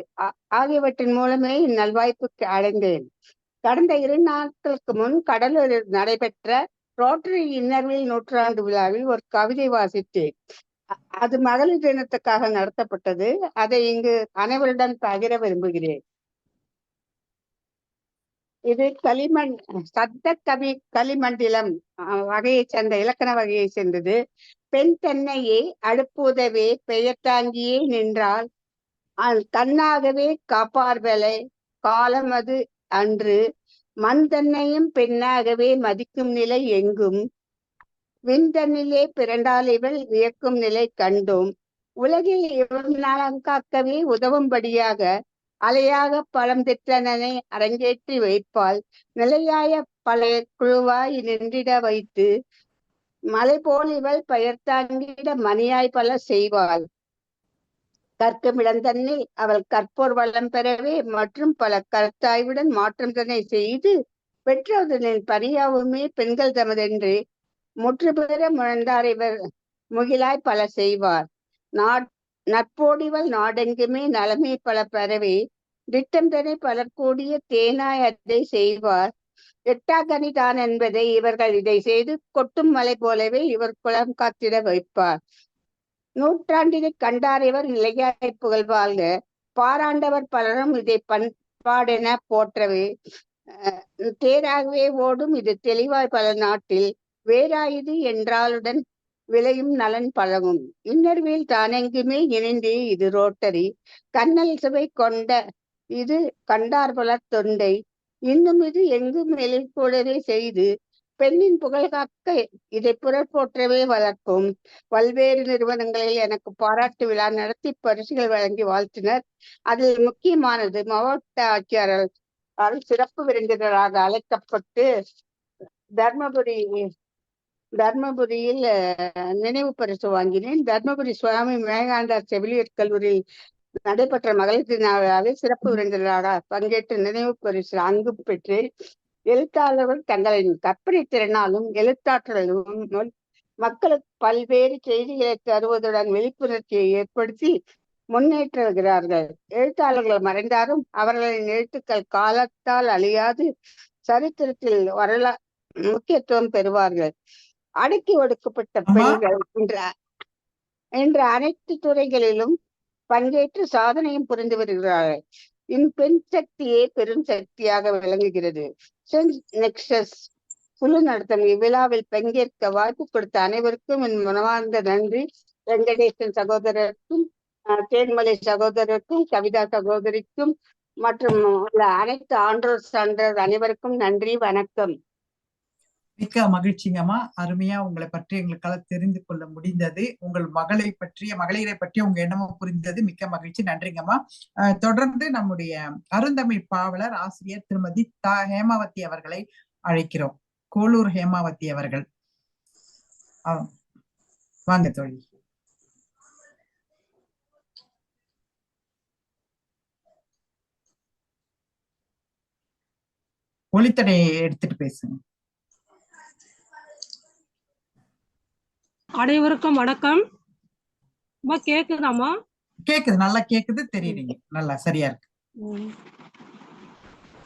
ஆகியவற்றின் மூலமே இந்நல்வாய்ப்புக்கு அடைந்தேன். கடந்த 2 நாட்களுக்கு முன் கடலூரில் நடைபெற்ற ரோட்டரி இன்னர்வீல் நூற்றாண்டு விழாவில் ஒரு கவிதை வாசித்தேன். அது மகளிர் தினத்துக்காக நடத்தப்பட்டது. அதை இங்கு அனைவருடன் பகிர விரும்புகிறேன். இது சப்த கவி களிமண்டலம் வகையை சேர்ந்த இலக்கண வகையை சேர்ந்தது. பெண் தென்னையே அடுப்புதவே பெயர் தாங்கியே நின்றால் தன்னாகவே காப்பார்வலை காலம் அது அன்று, மண் தன்னையும் பெண்ணாகவே மதிக்கும் நிலை எங்கும், விண்தன்னிலே பிறண்டால் இவள் வியக்கும் நிலை கண்டோம். உலகில் இவள் நலம் காக்கவே உதவும்படியாக அலையாக பலம் பெற்றனனை அரங்கேற்றி வைப்பாள். நிலையாய பழைய குழுவாய் நின்றிட வைத்து மலை போல் இவள் பெயர்த்தாங்கிட மணியாய் பல செய்வாள். கற்கும் இடந்தன்னில் அவள் கற்போர் வளம் பெறவே மற்றும் பல கருத்தாய்வுடன் மாற்றம் தன்னை செய்து பெற்றோதனின் பணியாவுமே பெண்கள் தமதென்று முற்று பெற முழந்தார் இவர் முகிலாய் பல செய்வார். நட்போடிவள் நாடெங்குமே நலமே பல பெறவே திட்டம் தனை பலர்கூடிய தேனாய் அதை செய்வார். எட்டாக்கனி தான் என்பதை இவர்கள் இதை செய்து கொட்டும் மலை போலவே இவர் குளம் காத்திட வைப்பார். நூற்றாண்டினை கண்டார் இவர் நிலையாய் புகழ்வாழ்க. பாராண்டவர் பலரும் இதை பண்பாடென போற்றவே தேராகவே ஓடும் இது தெளிவாய் பல நாட்டில் வேறாயுது என்றாலுடன் விளையும் நலன் பழகும். இன்னர்வேல் தானெங்குமே இணைந்தே இது ரோட்டரி கண்ணல் சுவை கொண்ட இது கண்டார் பலர் தொண்டை. இன்னும் இது எங்கும் எழில் கூடவே செய்து பெண்ணின் புகழ் காக்க இதை புறப் போற்றவே வளர்க்கும். பல்வேறு நிறுவனங்களில் எனக்கு பாராட்டு விழா நடத்தி பரிசுகள் வழங்கி வாழ்த்தினர். அதில் முக்கியமானது மாவட்ட ஆட்சியாளர் சிறப்பு விருந்தினராக அழைக்கப்பட்டு தர்மபுரியில் நினைவு பரிசு வாங்கினேன். தர்மபுரி சுவாமி விவேகானந்தர் செவிலியர் கல்லூரியில் நடைபெற்ற மகளிர் தின விழாவில் சிறப்பு விருந்தினராக பங்கேற்று நினைவு பரிசு அங்கு பெற்று எழுத்தாளர்கள் தங்களின் கற்பனை திறனாலும் எழுத்தாற்றலும் மக்களுக்கு பல்வேறு செய்திகளை தருவதுடன் விழிப்புணர்ச்சியை ஏற்படுத்தி முன்னேற்றுகிறார்கள். எழுத்தாளர்கள் மறைந்தாலும் அவர்களின் எழுத்துக்கள் காலத்தால் அழியாது சரித்திரத்தில் முக்கியத்துவம் பெறுவார்கள். அடக்கி ஒடுக்கப்பட்ட பெண்கள் என்ற அனைத்து துறைகளிலும் பங்கேற்று சாதனையும் புரிந்து வருகிறார்கள். பெண் சக்தியே பெரும் சக்தியாக விளங்குகிறது. நெக்ஸஸ் குழு நடத்தும் இவ்விழாவில் பங்கேற்க வாய்ப்பு கொடுத்த அனைவருக்கும் என் மனமார்ந்த நன்றி. வெங்கடேசன் சகோதரருக்கும், தேன்மலை சகோதரருக்கும், கவிதா சகோதரிக்கும் மற்றும் உள்ள அனைத்து ஆன்றோர் சான்றோர் அனைவருக்கும் நன்றி, வணக்கம். மிக்க மகிழ்ச்சிங்கம்மா. அருமையா உங்களை பற்றி எங்களுக்காக தெரிந்து கொள்ள முடிந்தது. உங்கள் மகளை பற்றிய மகளிரை பற்றிய உங்க எண்ணமும் புரிந்தது. மிக்க மகிழ்ச்சி, நன்றிங்கம்மா. தொடர்ந்து நம்முடைய அருந்தமிழ் பாவலர் ஆசிரியர் திருமதி ஹேமாவதி அவர்களை அழைக்கிறோம். கோலூர் ஹேமாவதி அவர்கள் வாங்க தோழி. ஒளித்தடையை எடுத்துட்டு பேசுங்க. அனைவருக்கும் வணக்கம். கேக்குதாமா? கேக்குது, நல்லா கேக்குது, தெரியுறீங்க, நல்லா சரியா இருக்கு.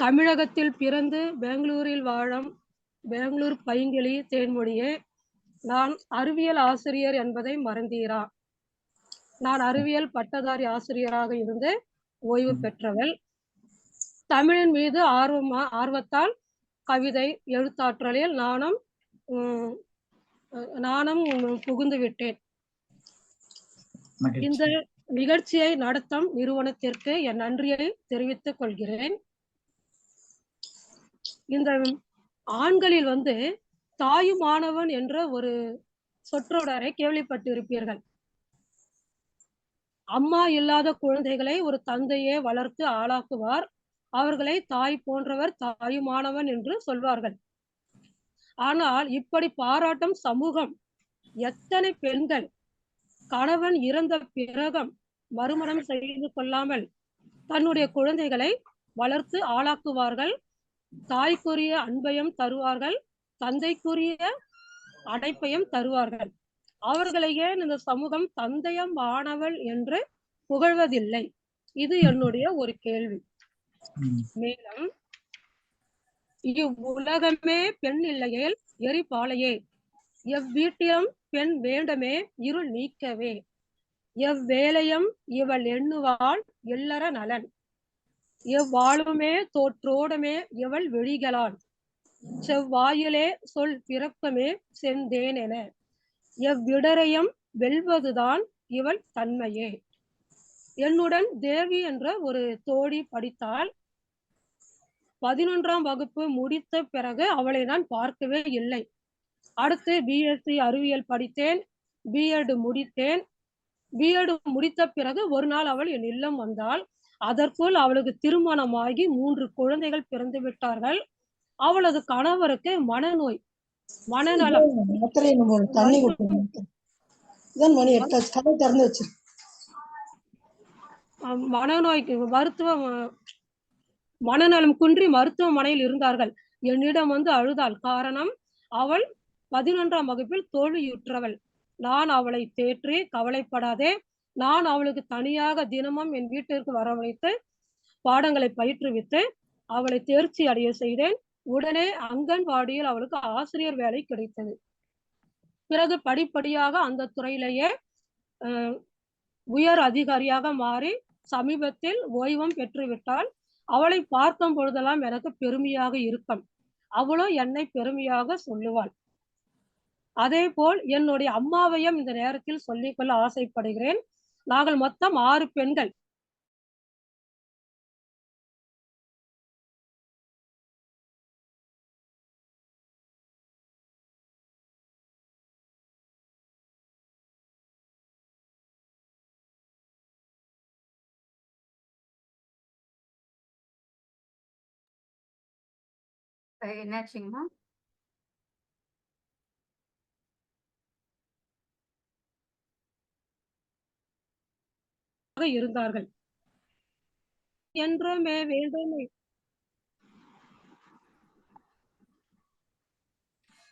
தமிழகத்தில் பிறந்து பெங்களூரில் வாழும் பெங்களூர் பைங்கிளி தேன்மொழியே, நான் அறிவியல் ஆசிரியர் என்பதை மறந்தீரா? நான் அறிவியல் பட்டதாரி ஆசிரியராக இருந்து ஓய்வு பெற்றவள். தமிழின் மீது ஆர்வத்தால் கவிதை எழுத்தாற்றலில் நானும் புகுந்து விட்டேன். இந்த நிகழ்ச்சியை நடத்தும் நிறுவனத்திற்கு என் நன்றியை தெரிவித்துக் கொள்கிறேன். இந்த ஆண்களில் தாயுமானவன் என்ற ஒரு சொற்றொடரை கேள்விப்பட்டிருப்பீர்கள். அம்மா இல்லாத குழந்தைகளை ஒரு தந்தையே வளர்த்து ஆளாக்குவார். அவர்களை தாய் போன்றவர் தாயுமானவன் என்று சொல்வார்கள். ஆனால் இப்படி பாராட்டும் சமூகம் எத்தனை பெண்கள் கணவன் இறந்த பிறகும் மறுமணம் செய்து கொள்ளாமல் தன்னுடைய குழந்தைகளை வளர்த்து ஆளாக்குவார்கள். தாய்க்குரிய அன்பையும் தருவார்கள், தந்தைக்குரிய அடைப்பையும் தருவார்கள். அவர்களை ஏன் இந்த சமூகம் தந்தையம் ஆனவள் என்று புகழ்வதில்லை? இது என்னுடைய ஒரு கேள்வி. மேலும் இவ்வுலகமே பெண் இல்லையேல் எரிபாலையே, எவ்வீட்டிலும் பெண் வேண்டமே இருள் நீக்கவே, எவ்வேளையும் இவள் எண்ணுவாள் எல்லற நலன், எவ்வாளுமே தோற்றோடமே இவள் வெளிகளால், செவ்வாயிலே சொல் பிறப்பமே செந்தேன் என, எவ்விடரையும் வெல்வதுதான் இவள் தன்மையே. என்னுடன் தேவி என்ற ஒரு தோழி படித்தால் 11ஆம் வகுப்பு முடித்த பிறகு அவளை நான் பார்க்கவே இல்லை. அடுத்து பிஎஸ்சி அறிவியல் படித்தேன், பிஎட் முடித்தேன். பிஎட் முடித்த பிறகு ஒரு நாள் அவள் என் இல்லம் வந்தாள். அதற்குள் அவளுக்கு திருமணமாகி 3 குழந்தைகள் பிறந்து விட்டார்கள். அவளது கணவருக்கு மனநோய், மனநலம் மாத்திரை நம்ம தண்ணி மருத்துவ கொடுக்கணும். இதான் மணி 8 கதை திறந்து வச்சு. மனநோய்க்கு மனநலம் குன்றி மருத்துவமனையில் இருந்தார்கள். என்னிடம் வந்து அழுதாள். காரணம், அவள் 11ஆம் வகுப்பில் தோல்வியுற்றவள். நான் அவளை தேற்றி, கவலைப்படாதே, நான் அவளுக்கு தனியாக தினமும் என் வீட்டிற்கு வரவழைத்து பாடங்களை பயிற்றுவித்து அவளை தேர்ச்சி அடைய செய்தேன். உடனே அங்கன்வாடியில் அவளுக்கு ஆசிரியர் வேலை கிடைத்தது. பிறகு படிப்படியாக அந்த துறையிலேயே உயர் அதிகாரியாக மாறி சமீபத்தில் ஓய்வும் பெற்றுவிட்டாள். அவளை பார்க்கும் பொழுதெல்லாம் எனக்கு பெருமையாக இருக்கும். அவளும் என்னை பெருமையாக சொல்லுவாள். அதே போல் என்னுடைய அம்மாவையும் இந்த நேரத்தில் சொல்லிக்கொள்ள ஆசைப்படுகிறேன். நாங்கள் மொத்தம் 6 பெண்கள். என்னாச்சுங்கம்மா? இருந்தார்கள். என்றுமே வேண்டுமே.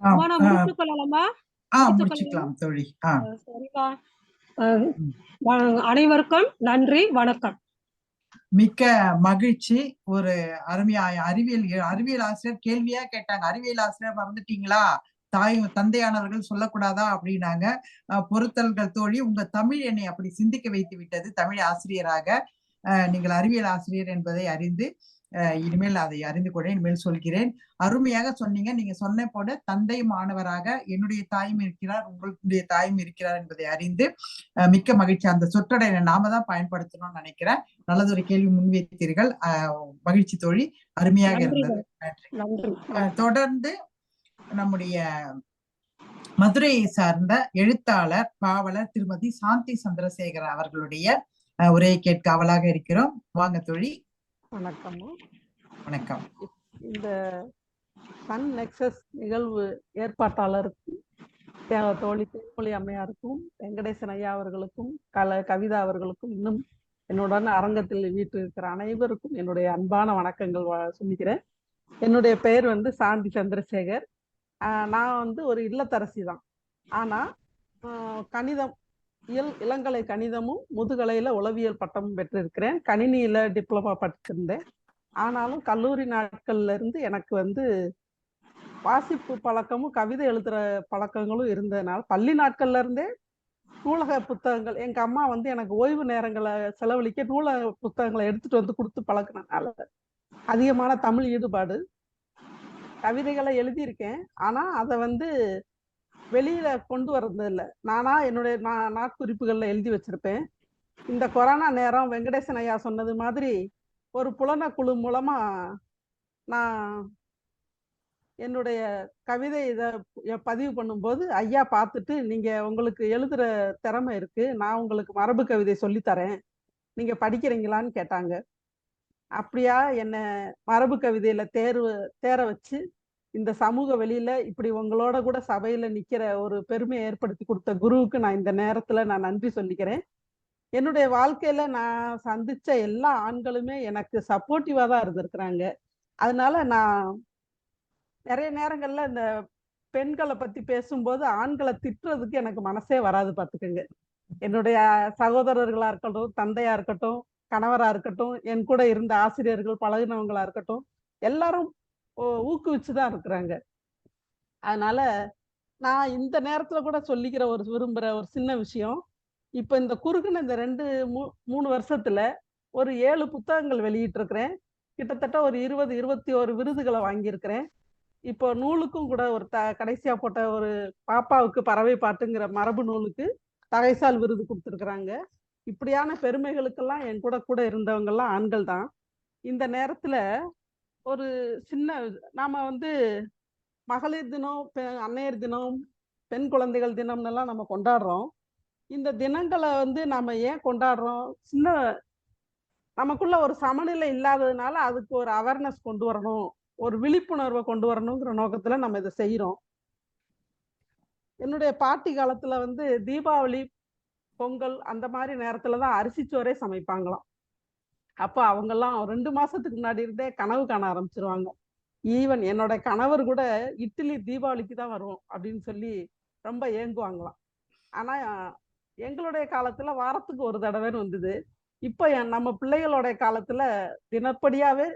அம்மா, நான் முடித்துக் கொள்ளலாமா? முடிச்சுக்கலாம் தோழி. சரிப்பா. அனைவருக்கும் நன்றி, வணக்கம். மிக்க மகிழ்ச்சி. ஒரு அருமையா அறிவியல் ஆசிரியர் கேள்வியா கேட்டாங்க. அறிவியல் ஆசிரியர் மறந்துட்டீங்களா, தந்தையானவர்கள் சொல்லக்கூடாதா அப்படின்னாங்க. பொறுத்தல்கள் தோழி, உங்க தமிழ் என்னை அப்படி சிந்திக்க வைத்து விட்டது. தமிழ் ஆசிரியராக நீங்கள் அறிவியல் ஆசிரியர் என்பதை அறிந்து இனிமேல் அதை அறிந்து கொள்ள இனிமேல் சொல்கிறேன். அருமையாக சொன்னீங்க. நீங்க சொன்ன போல தந்தை மாணவராக என்னுடைய தாயும் இருக்கிறார், உங்களுடைய தாயும் இருக்கிறார் என்பதை அறிந்து மிக்க மகிழ்ச்சி. அந்த சொற்றொடை நாம தான் பயன்படுத்தணும்னு நினைக்கிறேன். நல்லதொரு கேள்வி முன்வைத்தீர்கள். மகிழ்ச்சி தோழி, அருமையாக இருந்தது. நன்றி. தொடர்ந்து நம்முடைய மதுரையை சார்ந்த எழுத்தாளர், பாவலர் திருமதி சாந்தி சந்திரசேகர் அவர்களுடைய உரையை கேட்க ஆவலாக இருக்கிறோம். வாங்க தோழி. வணக்கம். வணக்கம். இந்த சன் நெக்சஸ் நிகழ்வு ஏற்பாட்டாளருக்கும் தோழி தேன்மொழி அம்மையாருக்கும் வெங்கடேசன் ஐயா அவர்களுக்கும் கவிதா அவர்களுக்கும் இன்னும் என்னுடன் அரங்கத்தில் வீட்டிருக்கிற அனைவருக்கும் என்னுடைய அன்பான வணக்கங்கள் சொல்லிக்கிறேன். என்னுடைய பெயர் வந்து சாந்தி சந்திரசேகர். நான் ஒரு இல்லத்தரசி தான். ஆனா கணிதம், இளங்கலை கணிதமும் முதுகலையில உளவியல் பட்டமும் பெற்றிருக்கிறேன். கணினியில டிப்ளமா படிச்சிருந்தேன். ஆனாலும் கல்லூரி நாட்கள்ல இருந்து எனக்கு வாசிப்பு பழக்கமும் கவிதை எழுதுற பழக்கங்களும் இருந்ததுனால பள்ளி நாட்கள்ல இருந்தே நூலக புத்தகங்கள், எங்க அம்மா எனக்கு ஓய்வு நேரங்களை செலவழிக்க நூலக புத்தகங்களை எடுத்துட்டு வந்து கொடுத்து பழக்கினால அதிகமான தமிழ் ஈடுபாடு. கவிதைகளை எழுதியிருக்கேன். ஆனா அதை வெளியில கொண்டு வர்றது இல்லை. நானா என்னுடைய நாட்குறிப்புகள்ல எழுதி வச்சிருப்பேன். இந்த கொரோனா நேரம் வெங்கடேசன் ஐயா சொன்னது மாதிரி ஒரு புலனக்குழு மூலமா நான் என்னுடைய கவிதை இதை பதிவு பண்ணும்போது ஐயா பார்த்துட்டு, நீங்க உங்களுக்கு எழுதுற திறமை இருக்கு, நான் உங்களுக்கு மரபு கவிதை சொல்லித்தரேன், நீங்க படிக்கிறீங்களான்னு கேட்டாங்க. அப்படியா என்ன மரபு கவிதையில தேர வச்சு இந்த சமூக வெளியில இப்படி உங்களோட கூட சபையில நிக்கிற ஒரு பெருமையை ஏற்படுத்தி கொடுத்த குருவுக்கு நான் இந்த நேரத்துல நான் நன்றி சொல்லிக்கிறேன். என்னுடைய வாழ்க்கையில நான் சந்திச்ச எல்லா ஆண்களுமே எனக்கு சப்போர்ட்டிவா தான் இருந்திருக்கிறாங்க. அதனால நான் நிறைய நேரங்கள்ல இந்த பெண்களை பத்தி பேசும்போது ஆண்களை திட்டுறதுக்கு எனக்கு மனசே வராது பார்த்துக்கோங்க. என்னுடைய சகோதரர்களா இருக்கட்டும், தந்தையா இருக்கட்டும், கணவரா இருக்கட்டும், என் கூட இருந்த ஆசிரியர்கள், பழகினவங்களா இருக்கட்டும், எல்லாரும் ஊக்குவிச்சுதான் இருக்கிறாங்க. அதனால நான் இந்த நேரத்துல கூட சொல்லிக்கிற விரும்புற ஒரு சின்ன விஷயம், இப்ப இந்த குறுகுன இந்த 2-3 வருஷத்துல ஒரு 7 புத்தகங்கள் வெளியிட்டு இருக்கிறேன். கிட்டத்தட்ட ஒரு 20-21 விருதுகளை வாங்கியிருக்கிறேன். இப்போ நூலுக்கும் கூட ஒரு கடைசியா போட்ட ஒரு பாப்பாவுக்கு பறவை பாட்டுங்கிற மரபு நூலுக்கு தகைசால் விருது கொடுத்துருக்குறாங்க. இப்படியான பெருமைகளுக்கெல்லாம் என் கூட இருந்தவங்க எல்லாம் ஆண்கள் தான். இந்த நேரத்துல ஒரு சின்ன நாம மகளிர் தினம், அன்னையர் தினம், பெண் குழந்தைகள் தினம்னு எல்லாம் நம்ம கொண்டாடுறோம். இந்த தினங்களை நாம ஏன் கொண்டாடுறோம்? நமக்குள்ள ஒரு சமநிலை இல்லாததுனால அதுக்கு ஒரு அவேர்னஸ் கொண்டு வரணும், ஒரு விழிப்புணர்வை கொண்டு வரணுங்கிற நோக்கத்துல நம்ம இதை செய்யறோம். என்னுடைய பாட்டி காலத்துல வந்து தீபாவளி, பொங்கல் அந்த மாதிரி நேரத்துலதான் அரிசி சோறே சமைப்பாங்களாம். அப்ப அவங்கெல்லாம் 2 மாசத்துக்கு முன்னாடி இருந்தே கனவு காண ஆரம்பிச்சிருவாங்க. ஈவன் என்னோட கணவர் கூட இட்லி தீபாவளிக்கு தான் வரும் அப்படின்னு சொல்லி ரொம்ப ஏங்குவாங்களாம். ஆனா எங்களுடைய காலத்துல வாரத்துக்கு ஒரு தடவைன்னு வந்தது. இப்ப நம்ம பிள்ளைகளோட காலத்துல தினப்படியாவே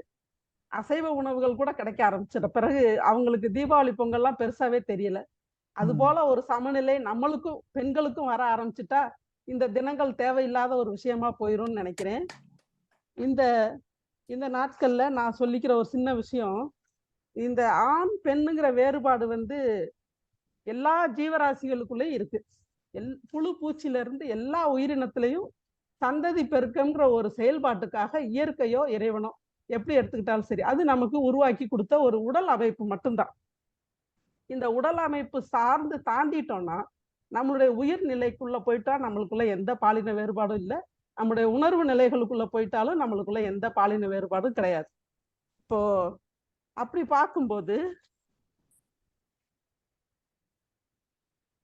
அசைவ உணவுகள் கூட கிடைக்க ஆரம்பிச்சிட பிறகு அவங்களுக்கு தீபாவளி பொங்கல்லாம் பெருசாவே தெரியல. அது போல ஒரு சமநிலை நம்மளுக்கும் பெண்களுக்கும் வர ஆரம்பிச்சுட்டா இந்த தினங்கள் தேவையில்லாத ஒரு விஷயமா போயிரும்னு நினைக்கிறேன். இந்த இந்த நாட்கள்ல நான் சொல்லிக்கிற ஒரு சின்ன விஷயம், இந்த ஆண் பெண்ணுங்கிற வேறுபாடு வந்து எல்லா ஜீவராசிகளுக்குள்ளேயும் இருக்கு. புழு பூச்சில இருந்து எல்லா உயிரினத்திலையும் சந்ததி பெருக்கம்ங்கிற ஒரு செயல்பாட்டுக்காக இயற்கையோ இறைவனோ எப்படி எடுத்துக்கிட்டாலும் சரி, அது நமக்கு உருவாக்கி கொடுத்த ஒரு உடல் அமைப்பு மட்டும்தான். இந்த உடல் அமைப்பு சார்ந்து தாண்டிட்டோம்னா நம்மளுடைய உயிர் நிலைக்குள்ள போயிட்டா நம்மளுக்குள்ள எந்த பாலின வேறுபாடும் இல்லை. நம்முடைய உணர்வு நிலைகளுக்குள்ள போயிட்டாலும் நம்மளுக்குள்ள எந்த பாலின வேறுபாடும் கிடையாது. இப்போ அப்படி பார்க்கும்போது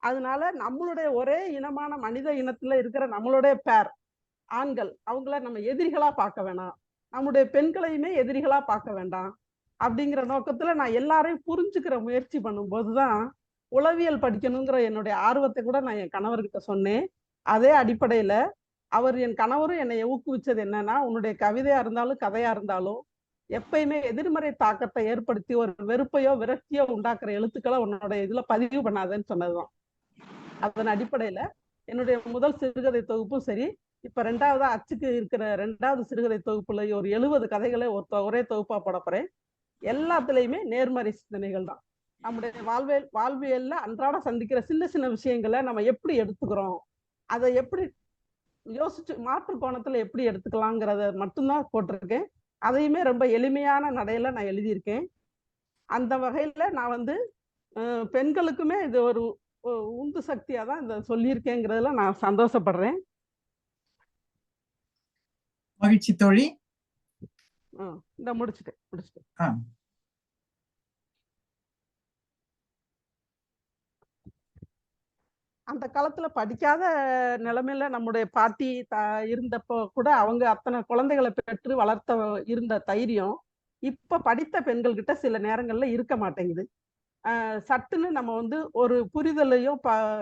அதனால நம்மளுடைய ஒரே இனமான மனித இனத்துல இருக்கிற நம்மளுடைய பேர் ஆண்கள், அவங்கள நம்ம எதிரிகளா பார்க்க வேணாம், நம்முடைய பெண்களையுமே எதிரிகளா பார்க்க வேண்டாம் அப்படிங்கிற நோக்கத்துல நான் எல்லாரையும் புரிஞ்சுக்கிற முயற்சி பண்ணும்போதுதான் உளவியல் படிக்கணுங்கிற என்னுடைய ஆர்வத்தை கூட நான் என் கணவர்கிட்ட சொன்னேன். அதே அடிப்படையில என் கணவரும் என்னை ஊக்குவிச்சது என்னன்னா, உன்னுடைய கவிதையா இருந்தாலும் கதையா இருந்தாலும் எப்பயுமே எதிர்மறை தாக்கத்தை ஏற்படுத்தி ஒரு வெறுப்பையோ விரக்தியோ உண்டாக்குற எழுத்துக்களை உன்னோட இதுல பதிவு பண்ணாதேன்னு சொன்னதுதான். அதன் அடிப்படையில என்னுடைய முதல் சிறுகதை தொகுப்பும் சரி, இப்ப 2வது அச்சுக்கு இருக்கிற 2வது சிறுகதை தொகுப்புல ஒரு 70 கதைகளை ஒரே தொகுப்பா போட போறேன். எல்லாத்துலயுமே நேர்மறை சிந்தனைகள் தான். நம்முடைய வாழ்வியல்ல அன்றாட சந்திக்கிற சின்ன சின்ன விஷயங்களை நம்ம எப்படி எடுத்துக்கிறோம், அதை எப்படி யோசிச்சு மாற்று கோணத்துல எப்படி எடுத்துக்கலாங்கிறத மட்டும்தான் போட்டிருக்கேன். அதையுமே ரொம்ப எளிமையான நடையில நான் எழுதியிருக்கேன். அந்த வகையில நான் வந்து பெண்களுக்குமே இது ஒரு உந்து சக்தியா தான் இதை சொல்லியிருக்கேங்கிறதுல நான் சந்தோஷப்படுறேன். மகிழ்ச்சி தோழி. இந்த முடிச்சுட்டேன். அந்த காலத்துல படிக்காத நிலைமையில நம்முடைய பாட்டி இருந்தப்போ கூட அவங்க அத்தனை குழந்தைகளை பெற்று வளர்த்த இருந்த தைரியம் இப்ப படித்த பெண்கள் கிட்ட சில நேரங்கள்ல இருக்க மாட்டேங்குது. சட்டுன்னு நம்ம வந்து ஒரு புரிதலையும்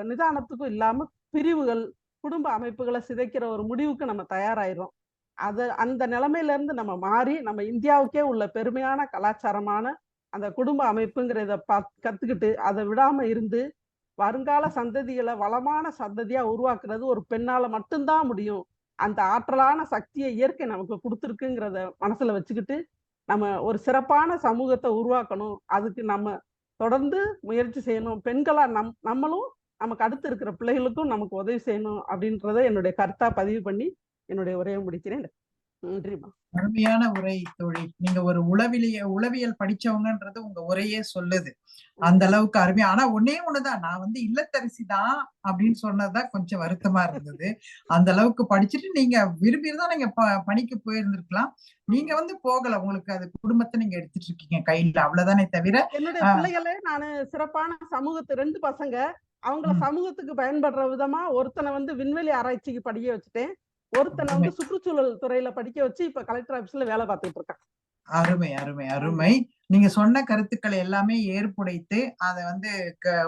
நிதானத்துக்கும் இல்லாம பிரிவுகள், குடும்ப அமைப்புகளை சிதைக்கிற ஒரு முடிவுக்கு நம்ம தயாராயிரும். அந்த நிலைமையில இருந்து நம்ம மாறி நம்ம இந்தியாவுக்கே உள்ள பெருமையான கலாச்சாரமான அந்த குடும்ப அமைப்புங்கிறத கத்துக்கிட்டு அதை விடாம இருந்து வருங்கால சந்ததிகளை வளமான சந்ததியா உருவாக்குறது ஒரு பெண்ணால மட்டும்தான் முடியும். அந்த ஆற்றலான சக்தியை இயற்கை நமக்கு கொடுத்துருக்குங்கிறத மனசுல வச்சுக்கிட்டு நம்ம ஒரு சிறப்பான சமூகத்தை உருவாக்கணும். அதுக்கு நம்ம தொடர்ந்து முயற்சி செய்யணும். பெண்களா நம்மளும் நமக்கு அடுத்து இருக்கிற பிள்ளைகளுக்கும் நமக்கு உதவி செய்யணும் அப்படின்றத என்னுடைய கருத்தா பதிவு பண்ணி என்னுடைய உரையை முடிக்கிறேன். நன்றிமா. அருமையான உரை தோழி. நீங்க ஒரு உளவியல் படிச்சவங்கன்றது உங்க உரையே சொல்லுது. அந்த அளவுக்கு அருமையா. ஆனா ஒண்ணுதான், நான் வந்து இல்லத்தரசி தான் அப்படின்னு சொன்னதுதான் கொஞ்சம் வருத்தமா இருந்தது. அந்த அளவுக்கு படிச்சுட்டு நீங்க விரும்பிதான் நீங்க பணிக்கு போயிருந்திருக்கலாம். நீங்க வந்து போகல, உங்களுக்கு அது குடும்பத்தை நீங்க எடுத்துட்டு இருக்கீங்க கையில, அவ்வளவுதானே தவிர. என்னுடைய பிள்ளைகளே நானு சிறப்பான சமூகத்து 2 பசங்க, அவங்கள சமூகத்துக்கு பயன்படுற விதமா ஒருத்தனை வந்து விண்வெளி ஆராய்ச்சிக்கு படிக்க வச்சுட்டேன், ஒருத்தனை வந்து சுற்றுச்சூழல் துறையில படிக்க வச்சு இப்ப கலெக்டர் ஆபீஸ்ல வேலை பார்த்துட்டு இருக்கான். அருமை அருமை அருமை. நீங்க சொன்ன கருத்துக்களை எல்லாமே ஏற்புடைத்து அதை வந்து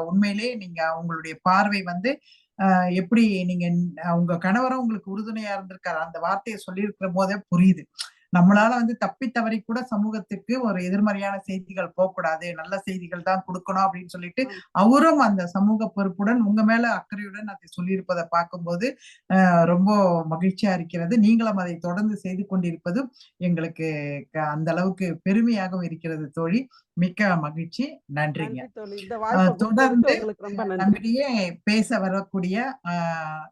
உண்மையிலே நீங்க உங்களுடைய பார்வை வந்து எப்படி நீங்க உங்க கணவரும் உங்களுக்கு உறுதுணையா இருந்திருக்காரு, அந்த வார்த்தையை சொல்லியிருக்கிற போதே புரியுது. நம்மளால வந்து தப்பி தவறி கூட சமூகத்துக்கு ஒரு எதிர்மறையான செய்திகள் போகக்கூடாது, நல்ல செய்திகள் தான் கொடுக்கணும் அப்படின்னு சொல்லிட்டு அவரும் அந்த சமூக பொறுப்புடன் உங்க மேல அக்கறையுடன் அதை சொல்லியிருப்பதை பார்க்கும்போது ரொம்ப மகிழ்ச்சியா இருக்கிறது. நீங்களும் அதை தொடர்ந்து செய்து கொண்டிருப்பது எங்களுக்கு அந்த அளவுக்கு பெருமையாகவும் இருக்கிறது தோழி. மிக்க மகிழ்ச்சி. நன்றிங்க. தொடர்ந்து நம்மிடையே பேச வரக்கூடிய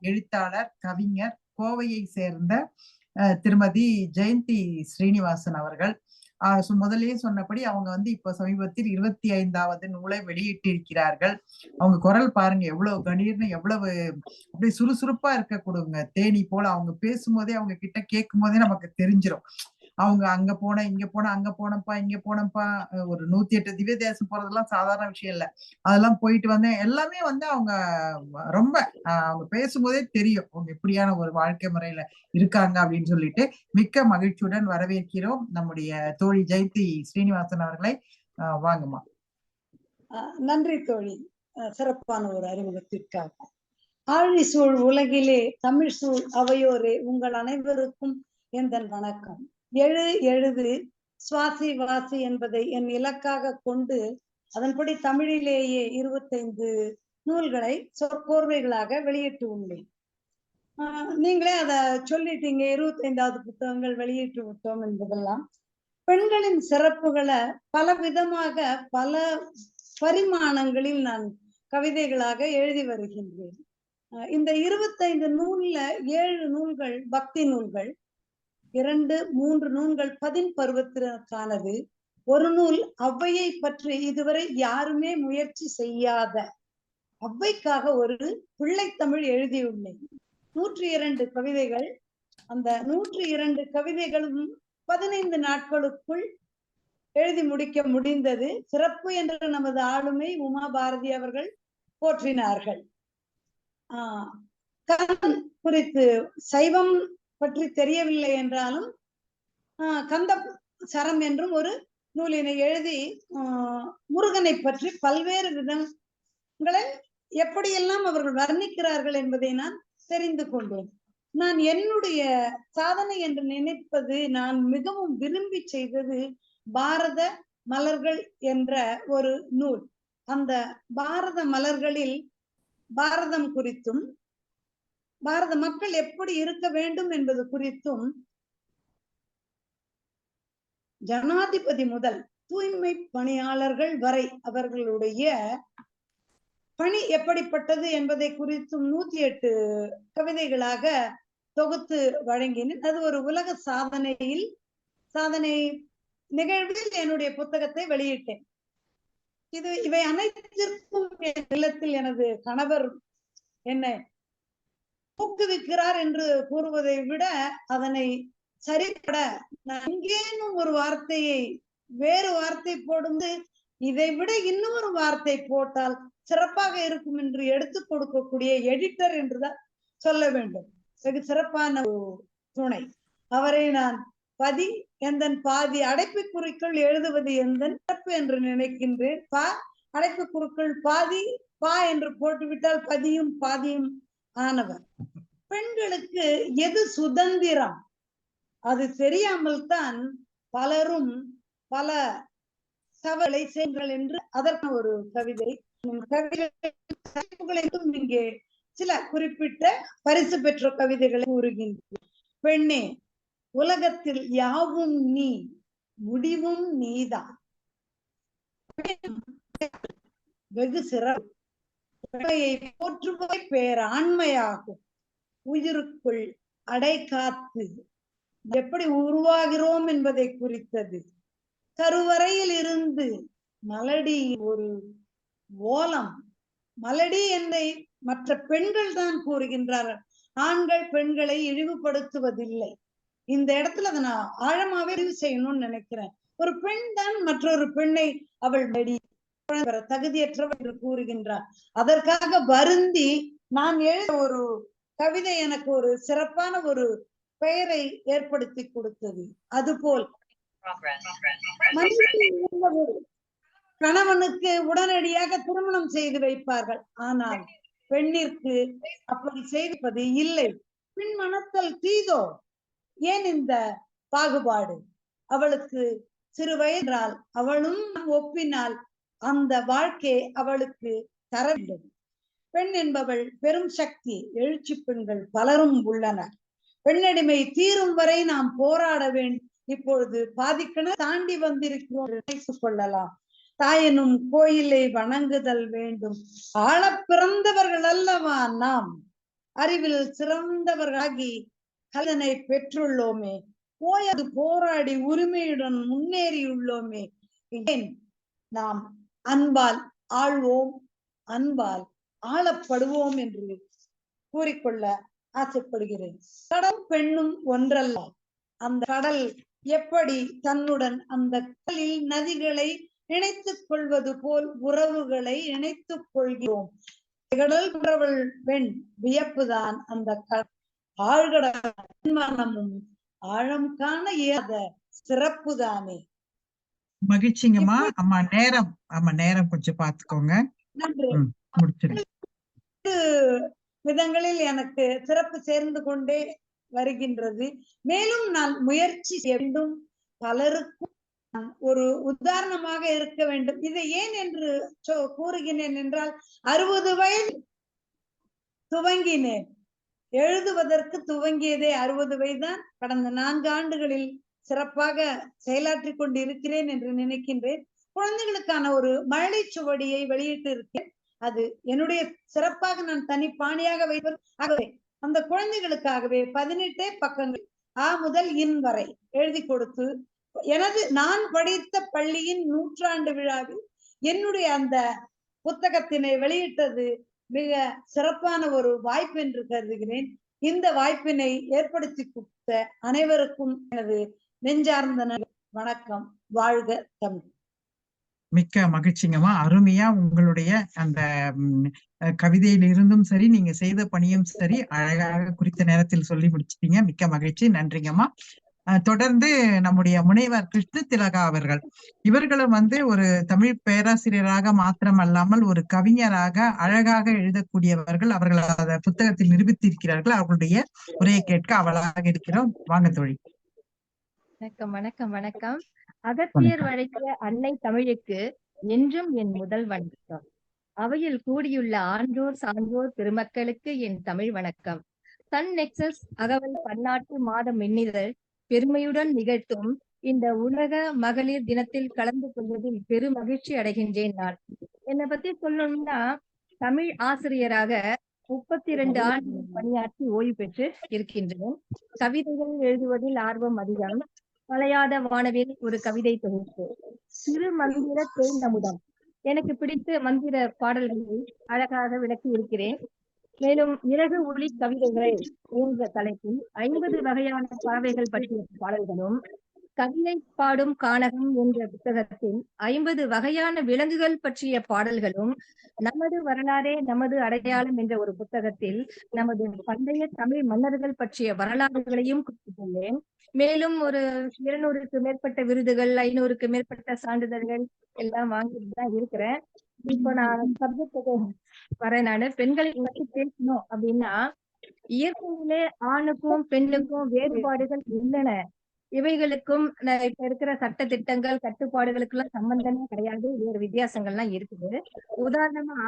எழுத்தாளர், கவிஞர், கோவையை சேர்ந்த திருமதி ஜெயந்தி ஸ்ரீனிவாசன் அவர்கள். முதல்லயே சொன்னபடி அவங்க வந்து இப்ப சமீபத்தில் 25வது நூலை வெளியிட்டிருக்கிறார்கள். அவங்க குரல் பாருங்க எவ்வளவு கணீர்னு, எவ்வளவு அப்படியே சுறுசுறுப்பா இருக்கக்கூடுங்க. தேனி போல அவங்க பேசும்போதே, அவங்க கிட்ட கேட்கும் போதே நமக்கு தெரிஞ்சிடும். அவங்க அங்க போன, இங்க போன, அங்க போனப்பா, இங்க போனப்பா, ஒரு 108 திவ்ய தேசம் போறதெல்லாம் சாதாரண விஷயம் இல்ல. அதெல்லாம் போயிட்டு வந்தேன். எல்லாமே வந்து அவங்க ரொம்ப அவங்க பேசும்போதே தெரியும் அவங்க எப்படியான ஒரு வாழ்க்கை முறையில இருக்காங்க அப்படின்னு சொல்லிட்டு மிக்க மகிழ்ச்சியுடன் வரவேற்கிறோம் நம்முடைய தோழி ஜெயந்தி ஸ்ரீனிவாசன் அவர்களை. வாங்கம்மா. நன்றி தோழி, சிறப்பான ஒரு அறிமுகத்திற்காக. ஆழி சூழ் உலகிலே தமிழ் சூழ் அவையோரே உங்கள் அனைவருக்கும் எந்தன் வணக்கம். எழுது சுவாசி வாசி என்பதை என் இலக்காக கொண்டு அதன்படி தமிழிலேயே 25 நூல்களை சொற்கோர்வைகளாக வெளியிட்டு உள்ளேன். நீங்களே அத சொல்லிட்டீங்க, 25வது புத்தகங்கள் வெளியிட்டு விட்டோம் என்பதெல்லாம். பெண்களின் சிறப்புகளை பல விதமாக பல பரிமாணங்களில் நான் கவிதைகளாக எழுதி வருகின்றேன். இந்த 25 நூல்ல 7 நூல்கள் பக்தி நூல்கள், 2-3 நூல்கள் பதின் பருவத்திற்கானது, ஒரு நூல் ஔவையை பற்றி இதுவரை யாருமே முயற்சி செய்யாத ஔவைக்காக ஒரு பிள்ளைத்தமிழ் எழுதியுள்ளேன். 102 கவிதைகள். அந்த 102 கவிதைகளும் 15 நாட்களுக்குள் எழுதி முடிக்க முடிந்தது. சிறப்பு என்று நமது ஆளுமை உமா பாரதி அவர்கள் போற்றினார்கள். கந்தன் குறித்து சைவம் பற்றி தெரியவில்லை என்றாலும் கந்த சரம் என்றும் ஒரு நூலினை எழுதி முருகனை பற்றி பல்வேறு விதங்களை எப்படியெல்லாம் அவர்கள் வர்ணிக்கிறார்கள் என்பதை நான் தெரிந்து கொண்டேன். நான் என்னுடைய சாதனை என்று நினைப்பது, நான் மிகவும் விரும்பி செய்தது பாரத மலர்கள் என்ற ஒரு நூல். அந்த பாரத மலர்களில் பாரதம் குறித்தும் பாரத மக்கள் எப்படி இருக்க வேண்டும் என்பது குறித்தும், ஜனாதிபதி முதல் தூய்மை பணியாளர்கள் வரை அவர்களுடைய பணி எப்படிப்பட்டது என்பதை குறித்தும் 108 கவிதைகளாக தொகுத்து வழங்கினேன். அது ஒரு உலக சாதனை நிகழ்வில் என்னுடைய புத்தகத்தை வெளியிட்டேன். இவை அனைத்திற்கும் இல்லத்தில் எனது கணவர் என்னை ஊக்குவிக்கிறார் என்று கூறுவதை விட, அதனை சரிபட எங்கேனும் ஒரு வார்த்தையை வேறு வார்த்தை போடுந்து இதை விட இன்னொரு வார்த்தை போட்டால் சிறப்பாக இருக்கும் என்று எடுத்துக் கொடுக்கக்கூடிய எடிட்டர் என்றுதான் சொல்ல வேண்டும். வெகு சிறப்பான துணை. அவரை நான் எந்தன் பாதி அடைப்புக்குறிக்குள் எழுதுவது எந்தன் சிறப்பு என்று நினைக்கின்றேன். அடைப்புக்குறிக்குள் பாதி பா என்று போட்டுவிட்டால் பதியும் பாதியும் ஆனவர். பெண்களுக்கு எது சுதந்திரம் அது தெரியாமல் தான் பலரும் பல தவறை செய்கிறார்கள் என்று அதற்கு ஒரு கவிதை. இங்கே சில குறிப்பிட்ட பரிசு பெற்ற கவிதைகளை கூறுகின்றேன். பெண்ணே, உலகத்தில் யாவும் நீ, முடிவும் நீதான். வெகு சிறப்பு. போற்றுவாய் பேராண்மையாகும். உயிருக்குள் அடை காத்து எப்படி உருவாகிறோம் என்பதை குறித்தது. கருவறையில் இருந்து மலடி ஒரு ஓலம். மலடி என்னை மற்ற பெண்கள் தான் கூறுகின்றார்கள். ஆண்கள் பெண்களை இழிவுபடுத்துவதில்லை. இந்த இடத்துல அதை நான் ஆழமாவே அறிவு செய்யணும்னு நினைக்கிறேன். ஒரு பெண் தான் மற்றொரு பெண்ணை அவள் தகுதியற்றவள் என்று கூறுகின்றார். அதற்காக வருந்தி நான் எழுத ஒரு கவிதை எனக்கு ஒரு சிறப்பான ஒரு பெயரை ஏற்படுத்தி கொடுத்தது. அதுபோல் கணவனுக்கு உடனடியாக திருமணம் செய்து வைப்பார்கள். ஆனால் பெண்ணிற்கு அப்படி செய்வது இல்லை. பெண் மனத்தல் தீதோ, ஏன் இந்த பாகுபாடு? அவளுக்கு சிறு வயதால் அவளும் ஒப்பினால் அந்த வாழ்க்கை அவளுக்கு தர வேண்டும். பெண் என்பவள் பெரும் சக்தி. எழுச்சி பெண்கள் பலரும் உள்ளனர். பெண்ணடிமை தீரும் வரை நாம் போராட வேண்டும். இப்பொழுது பாதிக்கிணறு தாண்டி வந்திருக்கிறோம் நினைத்துக் கொள்ளலாம். தாயெனும் கோயிலை வணங்குதல் வேண்டும். ஆழ பிறந்தவர்கள் அல்லவா நாம். அறிவில் சிறந்தவர்களாகி கலனை பெற்றுள்ளோமே. போயது போராடி உரிமையுடன் முன்னேறியுள்ளோமே, ஏன் நாம் அன்பால் ஆள்வோம், அன்பால் ஆளப்படுவோம் என்று கூறிக்கொள்ள ஆசைப்படுகிறேன். கடல் பெண்ணும் ஒன்றல்ல. அந்த கடல் எப்படி தன்னுடன் அந்த கடலில் நதிகளை இணைத்துக் கொள்வது போல் உறவுகளை இணைத்துக் கொள்கிறோம். கடல் குறவள் பெண் வியப்புதான் அந்த ஆழ்கடல் மனமும் ஆழம் காண இயலாத சிறப்புதானே. மகிழ்ச்சிங்கம்மா. அம்மா நேரம் கொஞ்சம் பாத்துக்கோங்க. நன்றி. முடிச்சிருங்க. விதங்களில் எனக்கு சிறப்பு சேர்ந்து கொண்டே வருகின்றது. மேலும் நான் முயற்சி செய்ய வேண்டும், பலருக்கும் ஒரு உதாரணமாக இருக்க வேண்டும். இதை ஏன் என்று கூறுகிறேன் என்றால், 60 வயது துவங்கினேன், எழுதுவதற்கு துவங்கியதே 60 வயதுதான். கடந்த 4 ஆண்டுகளில் சிறப்பாக செயலாற்றி கொண்டு இருக்கிறேன் என்று நினைக்கின்றேன். குழந்தைகளுக்கான ஒரு மழலை சுவடியை வெளியிட்டு இருக்கேன். அது என்னுடைய சிறப்பாக நான் தனிப்பாணியாக வைப்பது. ஆகவே அந்த குழந்தைகளுக்காகவே 18 பக்கங்கள் ஆ முதல் இன் வரை எழுதி கொடுத்து, நான் படித்த பள்ளியின் 100ஆண்டு விழாவில் என்னுடைய அந்த புத்தகத்தினை வெளியிட்டது மிக சிறப்பான ஒரு வாய்ப்பு என்று கருதுகிறேன். இந்த வாய்ப்பினை ஏற்படுத்தி கொடுத்த அனைவருக்கும் எனது நெஞ்சார்ந்த வணக்கம். வாழ்க தமிழ். மிக்க மகிழ்ச்சிங்கம்மா. அருமையா உங்களுடைய அந்த கவிதையில இருந்தும் சரி, நீங்க செய்த பணியும் சரி, அழகாக குறித்த நேரத்தில் சொல்லி முடிச்சிட்டீங்க. மிக்க மகிழ்ச்சி. நன்றிங்கம்மா. தொடர்ந்து நம்முடைய முனைவர் கிருஷ்ண திலகா அவர்கள், இவர்களும் ஒரு தமிழ் பேராசிரியராக மாத்திரம் அல்லாமல் ஒரு கவிஞராக அழகாக எழுதக்கூடியவர்கள். அவர்கள் அந்த புத்தகத்தில் நிரூபித்திருக்கிறார்கள். அவர்களுடைய உரையை கேட்க அவளாக இருக்கிறோம். வாங்க தோழி. வணக்கம். அகத்தியர் வழங்கிய அன்னை தமிழுக்கு என்றும் என் முதல் வணக்கம். அவையில் கூடியுள்ள ஆன்றோர் சான்றோர் பெருமக்களுக்கு என் தமிழ் வணக்கம். சன் நெக்சஸ் அகவல் பன்னாட்டு மாத மின்னிதழ் பெருமையுடன் நிகழ்த்தும் இந்த உலக மகளிர் தினத்தில் கலந்து கொள்வதில் பெரும் மகிழ்ச்சி அடைகின்றேன். நான் என்னை பத்தி சொல்லணும்னா, தமிழ் ஆசிரியராக 32 ஆண்டுகள் பணியாற்றி ஓய்வு பெற்று இருக்கின்றேன். கவிதைகள் எழுதுவதில் ஆர்வம் அதிகம். மலையாத வானவில் ஒரு கவிதை தொகுப்பு, சிறு மந்திர தேர்ந்தமுதம், எனக்கு பிடித்த மந்திர பாடல்களை அழகாக விளக்கி இருக்கிறேன். மேலும் இறகு ஒளி கவிதைகள் என்ற தலைப்பில் 50 வகையான பறவைகள் பற்றிய பாடல்களும், கவிதை பாடும் கானகம் என்ற புத்தகத்தில் 50 வகையான விலங்குகள் பற்றிய பாடல்களும், நமது வரலாறே நமது அடையாளம் என்ற ஒரு புத்தகத்தில் நமது பண்டைய தமிழ் மன்னர்கள் பற்றிய வரலாறுகளையும் குறிப்பிட்டுள்ளேன். மேலும் ஒரு 200க்கு மேற்பட்ட விருதுகள், 500க்கு மேற்பட்ட சான்றிதழ்கள் எல்லாம் வாங்கிட்டு தான் இருக்கிறேன். இப்போ நான் சப்ஜெக்டுக்கு வரேன். நான் பெண்களை பற்றி பேசணும் அப்படின்னா, இயற்கையிலே ஆணுக்கும் பெண்ணுக்கும் வேறுபாடுகள் இல்லைன. இவைகளுக்கும் இப்ப இருக்கிற சட்ட திட்டங்கள் கட்டுப்பாடுகளுக்கு எல்லாம் சம்பந்தமே கிடையாது. வேறு வித்தியாசங்கள்லாம் இருக்குது. உதாரணமா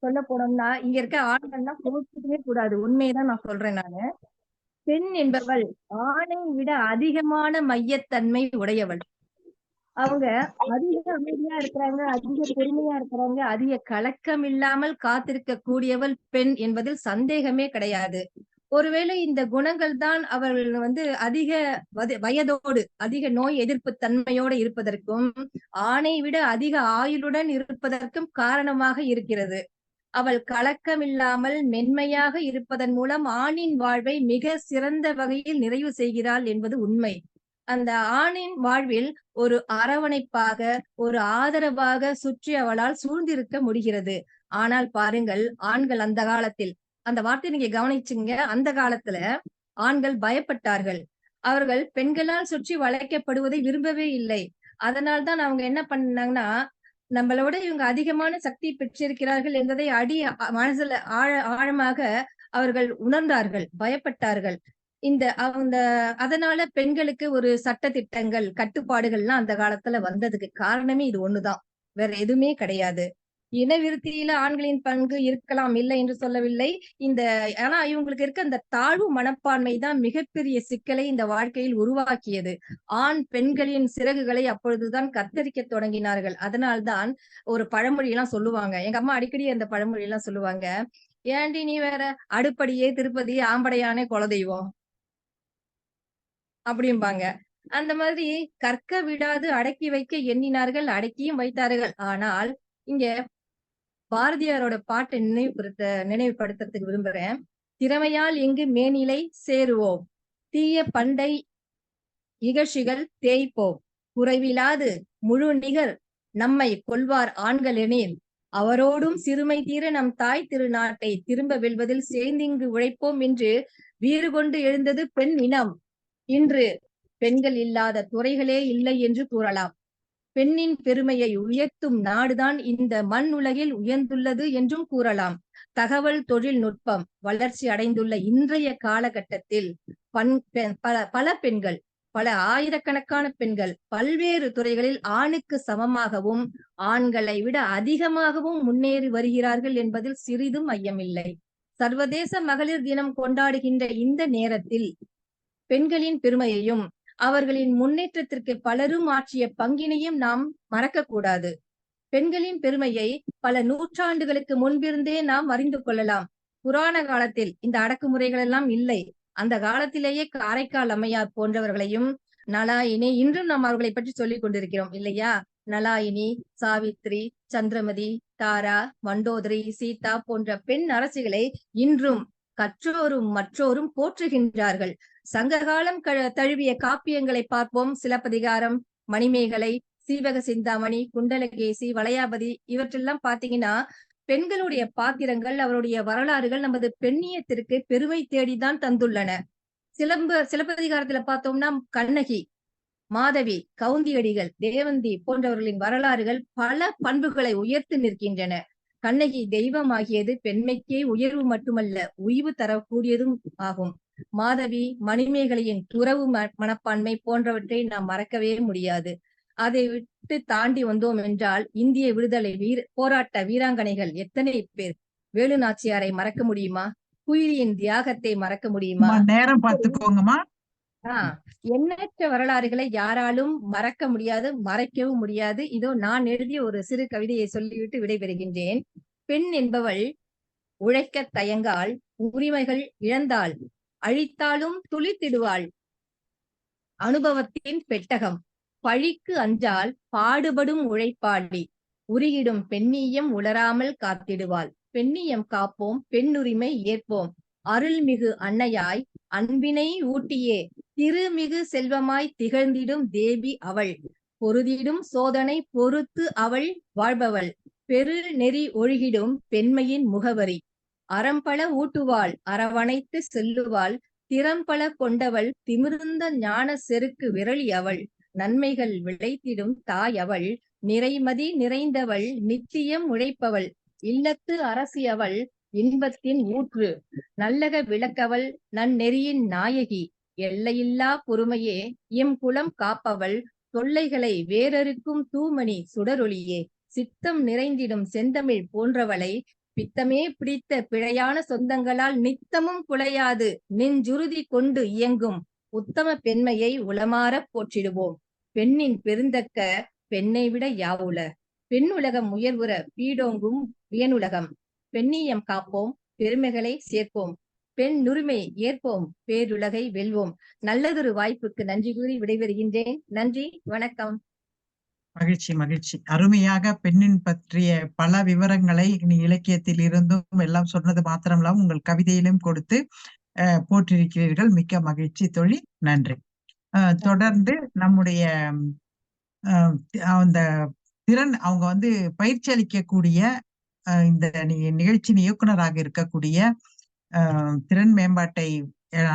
சொல்ல போனோம்னா, இங்க இருக்க ஆண்கள்லாம் கோபிக்கவே கூடாது. உண்மையதான் நான் சொல்றேன். நானு பெண் என்பவள் ஆணை விட அதிகமான மையத்தன்மை உடையவள். அவங்க அதிக அமைதியா இருக்கிறாங்க, அதிக பொறுமையா இருக்கிறாங்க, அதிக கலக்கம் இல்லாமல் காத்திருக்க கூடியவள் பெண் என்பதில் சந்தேகமே கிடையாது. ஒருவேளை இந்த குணங்கள் தான் அவர்கள் அதிக வயதோடு அதிக நோய் எதிர்ப்பு தன்மையோடு இருப்பதற்கும், ஆணை விட அதிக ஆயுளுடன் இருப்பதற்கும் காரணமாக இருக்கிறது. அவள் கலக்கமில்லாமல் மென்மையாக இருப்பதன் மூலம் ஆணின் வாழ்வை மிக சிறந்த வகையில் நிறைவு செய்கிறாள் என்பது உண்மை. அந்த ஆணின் வாழ்வில் ஒரு அரவணைப்பாக, ஒரு ஆதரவாக சுற்றி அவளால் சூழ்ந்திருக்க முடிகிறது. ஆனால் பாருங்கள், ஆண்கள் அந்த காலத்தில், அந்த வார்த்தை நீங்க கவனிச்சுங்க, அந்த காலத்துல ஆண்கள் பயப்பட்டார்கள். அவர்கள் பெண்களால் சுற்றி வளைக்கப்படுவதை விரும்பவே இல்லை. அதனால்தான் அவங்க என்ன பண்ணாங்கன்னா, நம்மளோட இவங்க அதிகமான சக்தி பெற்றிருக்கிறார்கள் என்பதை மனசுல ஆழமாக அவர்கள் உணர்ந்தார்கள், பயப்பட்டார்கள். அதனால பெண்களுக்கு ஒரு சட்ட திட்டங்கள், கட்டுப்பாடுகள்லாம் அந்த காலத்துல வந்ததுக்கு காரணமே இது ஒண்ணுதான், வேற எதுவுமே கிடையாது. இனவிருத்தியில ஆண்களின் பங்கு இருக்கலாம், இல்லை என்று சொல்லவில்லை. ஆனா இவங்களுக்கு இருக்க அந்த தாழ்வு மனப்பான்மை தான் மிகப்பெரிய சிக்கலை இந்த வாழ்க்கையில் உருவாக்கியது. ஆண் பெண்களின் சிறகுகளை அப்பொழுதுதான் கத்தரிக்க தொடங்கினார்கள். அதனால்தான் ஒரு பழமொழி எல்லாம் சொல்லுவாங்க, எங்க அம்மா அடிக்கடி அந்த பழமொழி எல்லாம் சொல்லுவாங்க, ஏண்டி நீ வேற அடுப்படியே திருப்பதி ஆம்படையானே குலதெய்வம். அப்படிம்பாங்க. அந்த மாதிரி கற்க விடாது அடக்கி வைக்க எண்ணினார்கள், அடக்கியும் வைத்தார்கள். ஆனால் இங்க பாரதியாரோட பாட்டை நினைவுபடுத்துறதுக்கு விரும்புறேன். திறமையால் எங்கு மேனிலை சேருவோம், தீய பண்டை இகழ்ச்சிகள் தேய்ப்போம், குறைவிலாது முழு நிகர் நம்மை கொள்வார் ஆண்கள் எனில், அவரோடும் சிறுமை தீர நம் தாய் திருநாட்டை திரும்ப வெல்வதில் சேர்ந்திங்கு உழைப்போம் என்று வீறு கொண்டு எழுந்தது பெண் இனம். இன்று பெண்கள் இல்லாத துறைகளே இல்லை என்று கூறலாம். பெண்ணின் பெருமையை உயர்த்தும் நாடுதான் இந்த மண் உலகில் உயர்ந்துள்ளது என்றும் கூறலாம். தகவல் தொழில்நுட்பம் வளர்ச்சி அடைந்துள்ள இன்றைய காலகட்டத்தில் பல பெண்கள், பல ஆயிரக்கணக்கான பெண்கள் பல்வேறு துறைகளில் ஆணுக்கு சமமாகவும் ஆண்களை விட அதிகமாகவும் முன்னேறி வருகிறார்கள் என்பதில் சிறிதும் ஐயமில்லை. சர்வதேச மகளிர் தினம் கொண்டாடுகின்ற இந்த நேரத்தில் பெண்களின் பெருமையையும் அவர்களின் முன்னேற்றத்திற்கு பலரும் ஆற்றிய பங்கினையும் நாம் மறக்கக்கூடாது. பெண்களின் பெருமையை பல நூற்றாண்டுகளுக்கு முன்பிருந்தே நாம் அறிந்து கொள்ளலாம். புராண காலத்தில் இந்த அடக்குமுறைகள் எல்லாம் இல்லை. அந்த காலத்திலேயே காரைக்கால் அம்மையார் போன்றவர்களையும், நலாயினி, இன்றும் நாம் அவர்களை பற்றி சொல்லிக் கொண்டிருக்கிறோம் இல்லையா? நலாயினி, சாவித்ரி, சந்திரமதி, தாரா, மண்டோதரி, சீதா போன்ற பெண் அரசிகளை இன்றும் கற்றோரும் மற்றோரும் போற்றுகின்றார்கள். சங்ககாலம் தழுவிய காப்பியங்களை பார்ப்போம். சிலப்பதிகாரம், மணிமேகலை, சீவக சிந்தாமணி, குண்டலகேசி, வளையாபதி இவற்றெல்லாம் பாத்தீங்கன்னா பெண்களுடைய பாத்திரங்கள், அவருடைய வரலாறுகள் நமது பெண்ணியத்திற்கு பெருமை தேடிதான் தந்துள்ளன. சிலப்பதிகாரத்துல பார்த்தோம்னா கண்ணகி, மாதவி, கவுந்தியடிகள், தேவந்தி போன்றவர்களின் வரலாறுகள் பல பண்புகளை உயர்த்தி நிற்கின்றன. கண்ணகி தெய்வமாகியது பெண்மைக்கே உயர்வு மட்டுமல்ல, உய்வு தரக்கூடியதும் ஆகும். மாதவி, மணிமேகலையின் துறவு மனப்பான்மை போன்றவற்றை நாம் மறக்கவே முடியாது. அதை விட்டு தாண்டி வந்தோம் என்றால் இந்திய விடுதலை போராட்ட வீராங்கனைகள் எத்தனை பேர்! வேலு நாச்சியாரை மறக்க முடியுமா? குயிலியின் தியாகத்தை மறக்க முடியுமா? நேரம் பார்த்துக்கோங்கம்மா. எண்ணற்ற வரலாறுகளை யாராலும் மறக்க முடியாது, மறைக்கவும் முடியாது. இதோ நான் எழுதிய ஒரு சிறு கவிதையை சொல்லிவிட்டு விடைபெறுகின்றேன். பெண் என்பவள் உழைக்க தயங்காள், உரிமைகள் இழந்தாள், அழித்தாலும் துளித்திடுவாள், அனுபவத்தின் பெட்டகம், பழிக்கு அஞ்சால், பாடுபடும் உழைப்பாளி, உருகிடும் பெண்ணியம் உலராமல் காத்திடுவாள். பெண்ணியம் காப்போம், பெண்ணுரிமை ஏற்போம், அருள்மிகு அன்னையாய் அன்பினை ஊட்டியே திருமிகு செல்வமாய் திகழ்ந்திடும் தேவி அவள், பொருதிடும் சோதனை பொறுத்து அவள் வாழ்பவள், பெரு நெறி ஒழுகிடும் பெண்மையின் முகவரி, அறம்பல ஊட்டுவாள், அரவணைத்து செல்லுவாள், திறம்பல கொண்டவள், திமிர்ந்த ஞான செருக்கு விரலி அவள், நன்மைகள் விளைத்திடும் தாய் அவள், நிறைமதி நிறைந்தவள், நித்தியம் உழைப்பவள், இல்லத்து அரசி அவள், இன்பத்தின் ஊற்று, நல்லக விளக்கவள், நன்னெறியின் நாயகி, எல்லையில்லா பொறுமையே எம் குலம் காப்பவள், தொல்லைகளை வேறறுக்கும் தூமணி சுடரொளியே, சித்தம் நிறைந்திடும் செந்தமிழ் போன்றவளை, பித்தமே பிடித்த பிழையான சொந்தங்களால் நித்தமும் குலையாது நெஞ்சுறுதி கொண்டு இயங்கும் உத்தம பெண்மையை உளமாற போற்றிடுவோம். பெண்ணின் பெருந்தக்க பெண்ணை விட யாவுல, பெண்ணுலகம் உயர்வுற பீடோங்கும் வியனுலகம், பெண்ணியம் காப்போம், பெருமைகளை சேர்ப்போம், பெண் உரிமை ஏற்போம், பேருலகை வெல்வோம். நல்லதொரு வாய்ப்புக்கு நன்றி கூறி விடைபெறுகின்றேன். நன்றி, வணக்கம். மகிழ்ச்சி மகிழ்ச்சி. அருமையாக பெண்ணின் பற்றிய பல விவரங்களை நீ இலக்கியத்தில் இருந்தும் எல்லாம் சொன்னது மாத்திரமில்லாமல் உங்கள் கவிதையிலும் கொடுத்து போற்றிருக்கிறீர்கள். மிக்க மகிழ்ச்சி தோழி, நன்றி. தொடர்ந்து நம்முடைய அந்த திறன் அவங்க பயிற்சி அளிக்கக்கூடிய இந்த நிகழ்ச்சியின் இயக்குனராக இருக்கக்கூடிய திறன் மேம்பாட்டை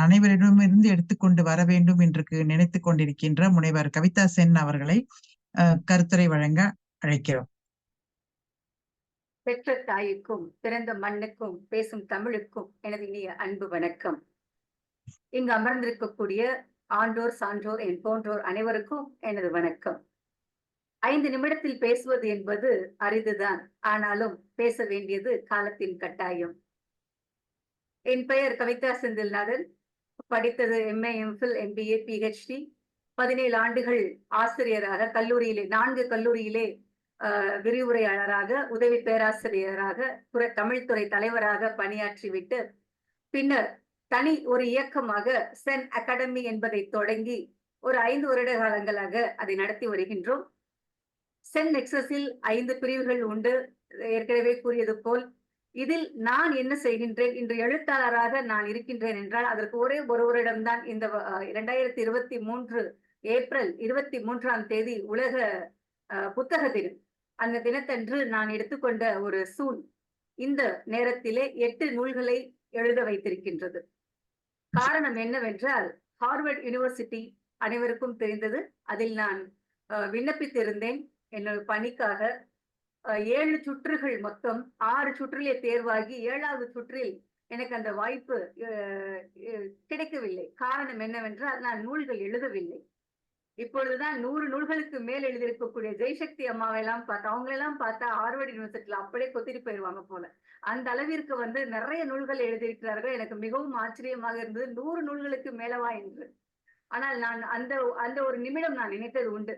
அனைவரிடமிருந்து எடுத்துக்கொண்டு வர வேண்டும் என்று நினைத்து கொண்டிருக்கின்ற முனைவர் கவிதா சென் அவர்களை கருத்துரை வழங்க அழைக்கிறோம். பெற்ற தாய்க்கும் பிறந்த மண்ணுக்கும் பேசும் தமிழுக்கும் எனது இனிய அன்பு வணக்கம். இங்கு அமர்ந்திருக்கக்கூடிய ஆண்டோர் சான்றோர் என் போன்றோர் அனைவருக்கும் எனது வணக்கம். 5 நிமிடத்தில் பேசுவது என்பது அரிதுதான், ஆனாலும் பேச வேண்டியது காலத்தின் கட்டாயம். என் பெயர் கவிதா செந்தில்நாதன். படித்தது MA, MPhil, MBA, PhD. 17 ஆண்டுகள் ஆசிரியராக கல்லூரியிலே 4 கல்லூரியிலே விரிவுரையாளராக, உதவி பேராசிரியராக, தமிழ்துறை தலைவராக பணியாற்றிவிட்டு பின்னர் தனி ஒரு இயக்கமாக சென் அகாடமி என்பதை தொடங்கி ஒரு 5 வருட காலங்களாக அதை நடத்தி வருகின்றோம். சென் நெக்சஸில் 5 பிரிவுகள் உண்டு. ஏற்கனவே கூறியது போல் இதில் நான் என்ன செய்கின்றேன், இன்று எழுத்தாளராக நான் இருக்கின்றேன் என்றால் அதற்கு ஒரே ஒரு வருடம்தான். இந்த 2023 ஏப்ரல் 23ஆம் தேதி உலக புத்தக தினம். அந்த தினத்தன்று நான் எடுத்துக்கொண்ட ஒரு சூழ் இந்த நேரத்திலே 8 நூல்களை எழுத வைத்திருக்கின்றது. காரணம் என்னவென்றால், ஹார்வர்ட் யூனிவர்சிட்டி அனைவருக்கும் தெரிந்தது. அதில் நான் விண்ணப்பித்திருந்தேன் என்னோட பணிக்காக. 7 சுற்றுகள், மொத்தம் 6 சுற்றிலே தேர்வாகி 7வது சுற்றில் எனக்கு அந்த வாய்ப்பு கிடைக்கவில்லை. காரணம் என்னவென்றால், நான் நூல்கள் எழுதவில்லை. இப்பொழுதுதான் 100 நூல்களுக்கு மேல் எழுதியிருக்கக்கூடிய ஜெய்சக்தி அம்மாவெல்லாம் பார்த்தா, அவங்களெல்லாம் பார்த்தா ஹார்வர்ட் யூனிவர்சிட்டியில அப்படியே கொத்திட்டு போயிடுவாங்க போல. அந்த அளவிற்கு நிறைய நூல்கள் எழுதியிருக்கிறார்கள். எனக்கு மிகவும் ஆச்சரியமாக இருந்தது, 100 நூல்களுக்கு மேலவா என்று. ஆனால் நான் அந்த ஒரு நிமிடம் நான் நினைத்தது உண்டு,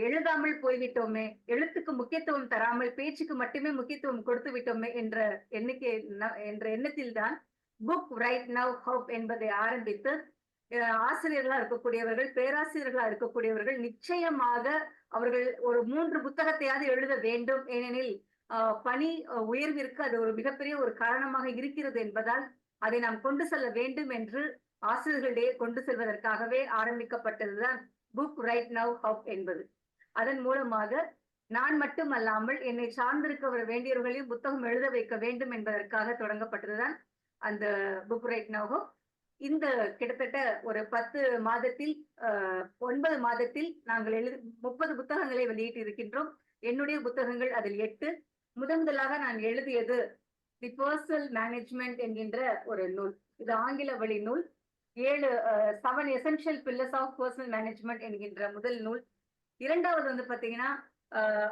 எழுதாமல் போய்விட்டோமே, எழுத்துக்கு முக்கியத்துவம் தராமல் பேச்சுக்கு மட்டுமே முக்கியத்துவம் கொடுத்து விட்டோமே என்ற எண்ணத்தில் தான் புக் ரைட் நவ் ஹோப் என்பதை ஆரம்பித்து, ஆசிரியர்களா இருக்கக்கூடியவர்கள், பேராசிரியர்களா இருக்கக்கூடியவர்கள் நிச்சயமாக அவர்கள் ஒரு 3 புத்தகத்தையாவது எழுத வேண்டும். ஏனெனில் பணி உயர்விற்கு அது ஒரு மிகப்பெரிய ஒரு காரணமாக இருக்கிறது என்பதால் அதை நாம் கொண்டு செல்ல வேண்டும் என்று ஆசிரியர்களிடையே கொண்டு செல்வதற்காகவே ஆரம்பிக்கப்பட்டதுதான் புக் ரைட் நவ் ஹோப் என்பது. அதன் மூலமாக நான் மட்டுமல்லாமல் என்னை சார்ந்திருக்க வேண்டியவர்களையும் புத்தகம் எழுத வைக்க வேண்டும் என்பதற்காக தொடங்கப்பட்டதுதான் அந்த புக் ரைட் நவ் ஹோப். இந்த கிட்டத்தட்ட ஒரு 10 மாதத்தில் 9 மாதத்தில் நாங்கள் 30 புத்தகங்களை வெளியிட்டு இருக்கின்றோம். என்னுடைய புத்தகங்கள் அதில் 8. முதலாக நான் எழுதியது தி பர்சனல் மேனேஜ்மெண்ட் என்கின்ற ஒரு நூல். இது ஆங்கில வழி நூல். 7 essential pillars of personal management என்கின்ற முதல் நூல். இரண்டாவது பாத்தீங்கன்னா,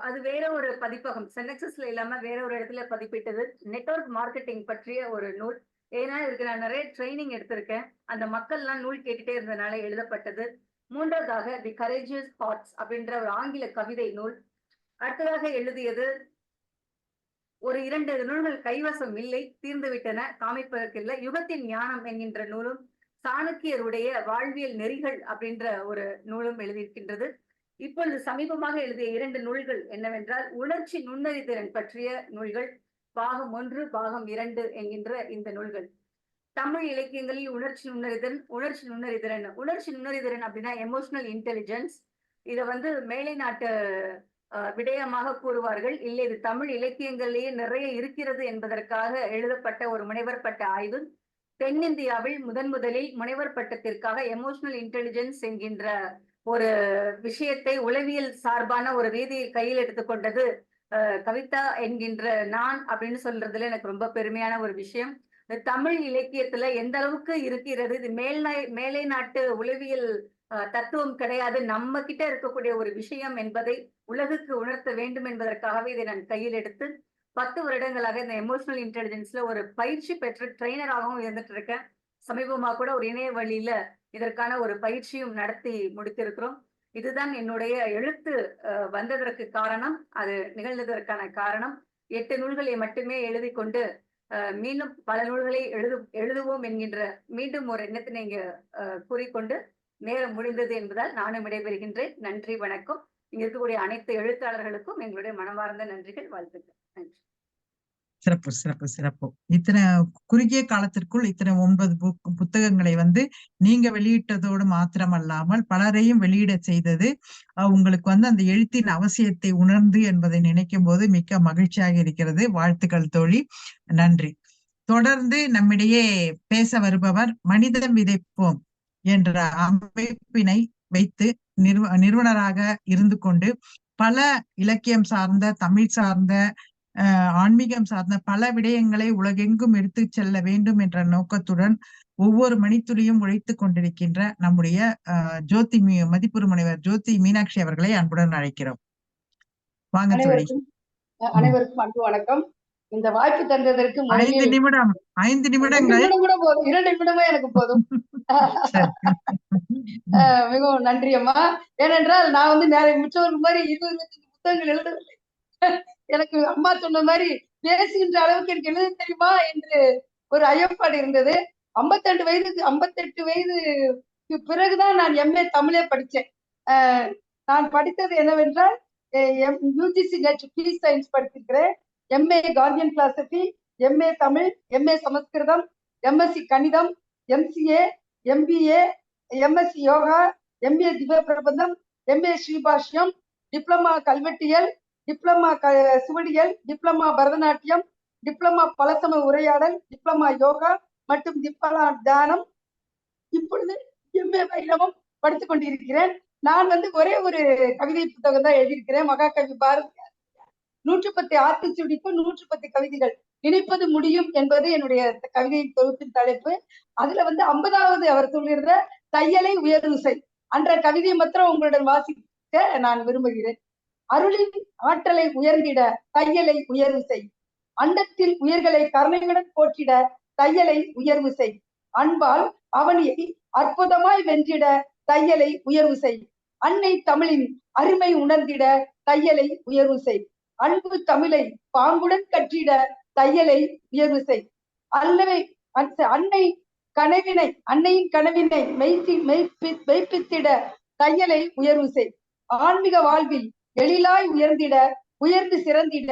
அது வேற ஒரு பதிப்பகம், சென்னெக்சஸ்ல இல்லாம வேற ஒரு இடத்துல பதிப்பிட்டது, நெட்வொர்க் மார்க்கெட்டிங் பற்றிய ஒரு நூல். ஏன்னா இதுக்கு நான் நிறைய ட்ரைனிங் எடுத்திருக்கேன். அந்த மக்கள்லாம் நூல் கேட்டுட்டே இருந்ததுனால எழுதப்பட்டது. மூன்றாவதாக தி கரேஜியஸ் தாட்ஸ் அப்படின்ற ஒரு ஆங்கில கவிதை நூல். அடுத்ததாக எழுதியது ஒரு 2 நூல்கள் கைவசம் இல்லை, தீர்ந்து விட்டன, காமிப்பதற்கில்லை, யுகத்தின் ஞானம் என்கின்ற நூலும், சாணக்கியருடைய வாழ்வியல் நெறிகள் அப்படின்ற ஒரு நூலும் எழுதியிருக்கின்றது. இப்பொழுது சமீபமாக எழுதிய 2 நூல்கள் என்னவென்றால், உணர்ச்சி நுண்ணறிதிறன் பற்றிய நூல்கள், பாகம் 1, பாகம் 2 என்கின்ற இந்த நூல்கள். தமிழ் இலக்கியங்களில் உணர்ச்சி நுண்ணறிதிறன் அப்படின்னா எமோஷனல் இன்டெலிஜென்ஸ். இதை மேலை நாட்டு விடயமாக கூறுவார்கள். இல்லை, இது தமிழ் இலக்கியங்களிலேயே நிறைய இருக்கிறது என்பதற்காக எழுதப்பட்ட ஒரு முனைவர் பட்ட ஆய்வு. தென்னிந்தியாவில் முதலில் முனைவர் பட்டத்திற்காக எமோஷனல் இன்டெலிஜென்ஸ் என்கின்ற ஒரு விஷயத்தை உளவியல் சார்பான ஒரு ரீதியை கையில் எடுத்துக்கொண்டது கவிதா என்கின்ற நான் அப்படின்னு சொல்றதுல எனக்கு ரொம்ப பெருமையான ஒரு விஷயம். தமிழ் இலக்கியத்துல எந்த அளவுக்கு இருக்கிறது, இது மேலை நாட்டு உளவியல் தத்துவம் கிடையாது, நம்ம கிட்ட இருக்கக்கூடிய ஒரு விஷயம் என்பதை உலகுக்கு உணர்த்த வேண்டும் என்பதற்காகவே இதை நான் கையில் எடுத்து 10 வருடங்களாக இந்த எமோஷனல் இன்டெலிஜென்ஸ்ல ஒரு பயிற்சி பெற்று ட்ரெயினராகவும் இருந்துட்டு இருக்கேன். சமீபமா கூட ஒரு இணைய வழியில இதற்கான ஒரு பயிற்சியும் நடத்தி முடித்திருக்கிறோம். இதுதான் என்னுடைய எழுத்து வந்ததற்கு காரணம், அது நிகழ்ந்ததற்கான காரணம். 8 நூல்களை மட்டுமே எழுதி கொண்டு மீண்டும் பல நூல்களை எழுதுவோம் என்கின்ற மீண்டும் ஒரு எண்ணத்தினை இங்க கூறிக்கொண்டு நேரம் முடிந்தது என்பதால் நானும் விடைபெறுகின்றேன். நன்றி, வணக்கம். இங்க இருக்கக்கூடிய அனைத்து எழுத்தாளர்களுக்கும் எங்களுடைய மனமார்ந்த நன்றிகள், வாழ்த்துக்கள். நன்றி. சிறப்பு சிறப்பு சிறப்பு. இத்தனை குறுகிய காலத்திற்குள் இத்தனை 9 புத்தகங்களை நீங்க வெளியிட்டதோடு மாத்திரமல்லாமல் பலரையும் வெளியிட செய்தது உங்களுக்கு அந்த எழுத்தின் அவசியத்தை உணர்ந்து என்பதை நினைக்கும் போது மிக்க மகிழ்ச்சியாக இருக்கிறது. வாழ்த்துக்கள் தோழி, நன்றி. தொடர்ந்து நம்மிடையே பேச வருபவர் மனிதம் விதைப்போம் என்ற அமைப்பினை வைத்து நிறுவனராக இருந்து கொண்டு பல இலக்கியம் சார்ந்த, தமிழ் சார்ந்த, ஆன்மீகம் சார்ந்த பல விடயங்களை உலகெங்கும் எடுத்து செல்ல வேண்டும் என்ற நோக்கத்துடன் ஒவ்வொரு மணித்துளியும் உழைத்துக் கொண்டிருக்கின்ற நம்முடைய ஜோதி மதிப்புறு முனைவர் ஜோதி மீனாட்சி அவர்களை அன்புடன் அழைக்கிறோம். வாங்க தோழி. அனைவருக்கும் அன்பு வணக்கம். இந்த வாய்ப்பு தந்ததற்கு 5 நிமிடங்கள் கூட போதும், 2 நிமிடமே எனக்கு போதும். மிகவும் நன்றி அம்மா. ஏனென்றால் நான் மிச்சவர்கள் மாதிரி 20 புத்தகங்கள் எழுதவில்லை. எனக்கு அம்மா சொன்ன மாதிரி பேசுகின்ற அளவுக்கு எனக்கு எழுத தெரியுமா என்று ஒரு ஐயப்பாடு இருந்தது. 58 வயதுக்கு பிறகுதான் நான் எம்ஏ தமிழே படித்தேன். நான் படித்தது என்னவென்றால் யூஜிசி நேற்று பீஸ் சயின்ஸ் படித்திருக்கிறேன், எம்ஏ கார்டியன் philosophy, MA Tamil, MA Sanskrit, MSc கணிதம், MCA, MBA, MSc yoga, MBA Divya Prabandham, MA Sribhashyam, diploma கல்வெட்டியல், டிப்ளமா சுவடியல், டிப்ளமா பரதநாட்டியம், டிப்ளமா பலசம உரையாடல், டிப்ளமா யோகா மற்றும் டிப்ளமா தியானம். இப்பொழுது எம்ஏ வைணவம் படித்துக் கொண்டிருக்கிறேன். நான் ஒரே ஒரு கவிதை புத்தகம் தான் எழுதியிருக்கிறேன், மகாகவி பாரதியார் 110 ஆத்திச்சூடிக்கு 110 கவிதைகள், நினைப்பது முடியும் என்பது என்னுடைய கவிதை தொகுப்பின் தலைப்பு. அதுல 50வது அவர் சொல்லியிருந்த தையலை உயர்வு செய் என்ற கவிதையை மாத்திரம் உங்களுடன் வாசிக்க நான் விரும்புகிறேன். அருளின் ஆற்றலை உயர்ந்திட தையலை உயர்வு செய், அண்டத்தில் உயிர்களை கருணையுடன் போற்றிட தையலை உயர்வு செய், அன்பால் அவனியை அற்புதமாய் வென்றிட தையலை உயர்வு செய், அன்னை தமிழின் அருமை உணர்ந்திட தையலை உயர்வு செய், அன்பு தமிழை பாங்குடன் கற்றிட தையலை உயர்வு செய், அன்னையின் கனவினை மெய்ப்பித்திட தையலை உயர்வு செய், ஆன்மீக வாழ்வில் எழிலாய் உயர்ந்து சிறந்திட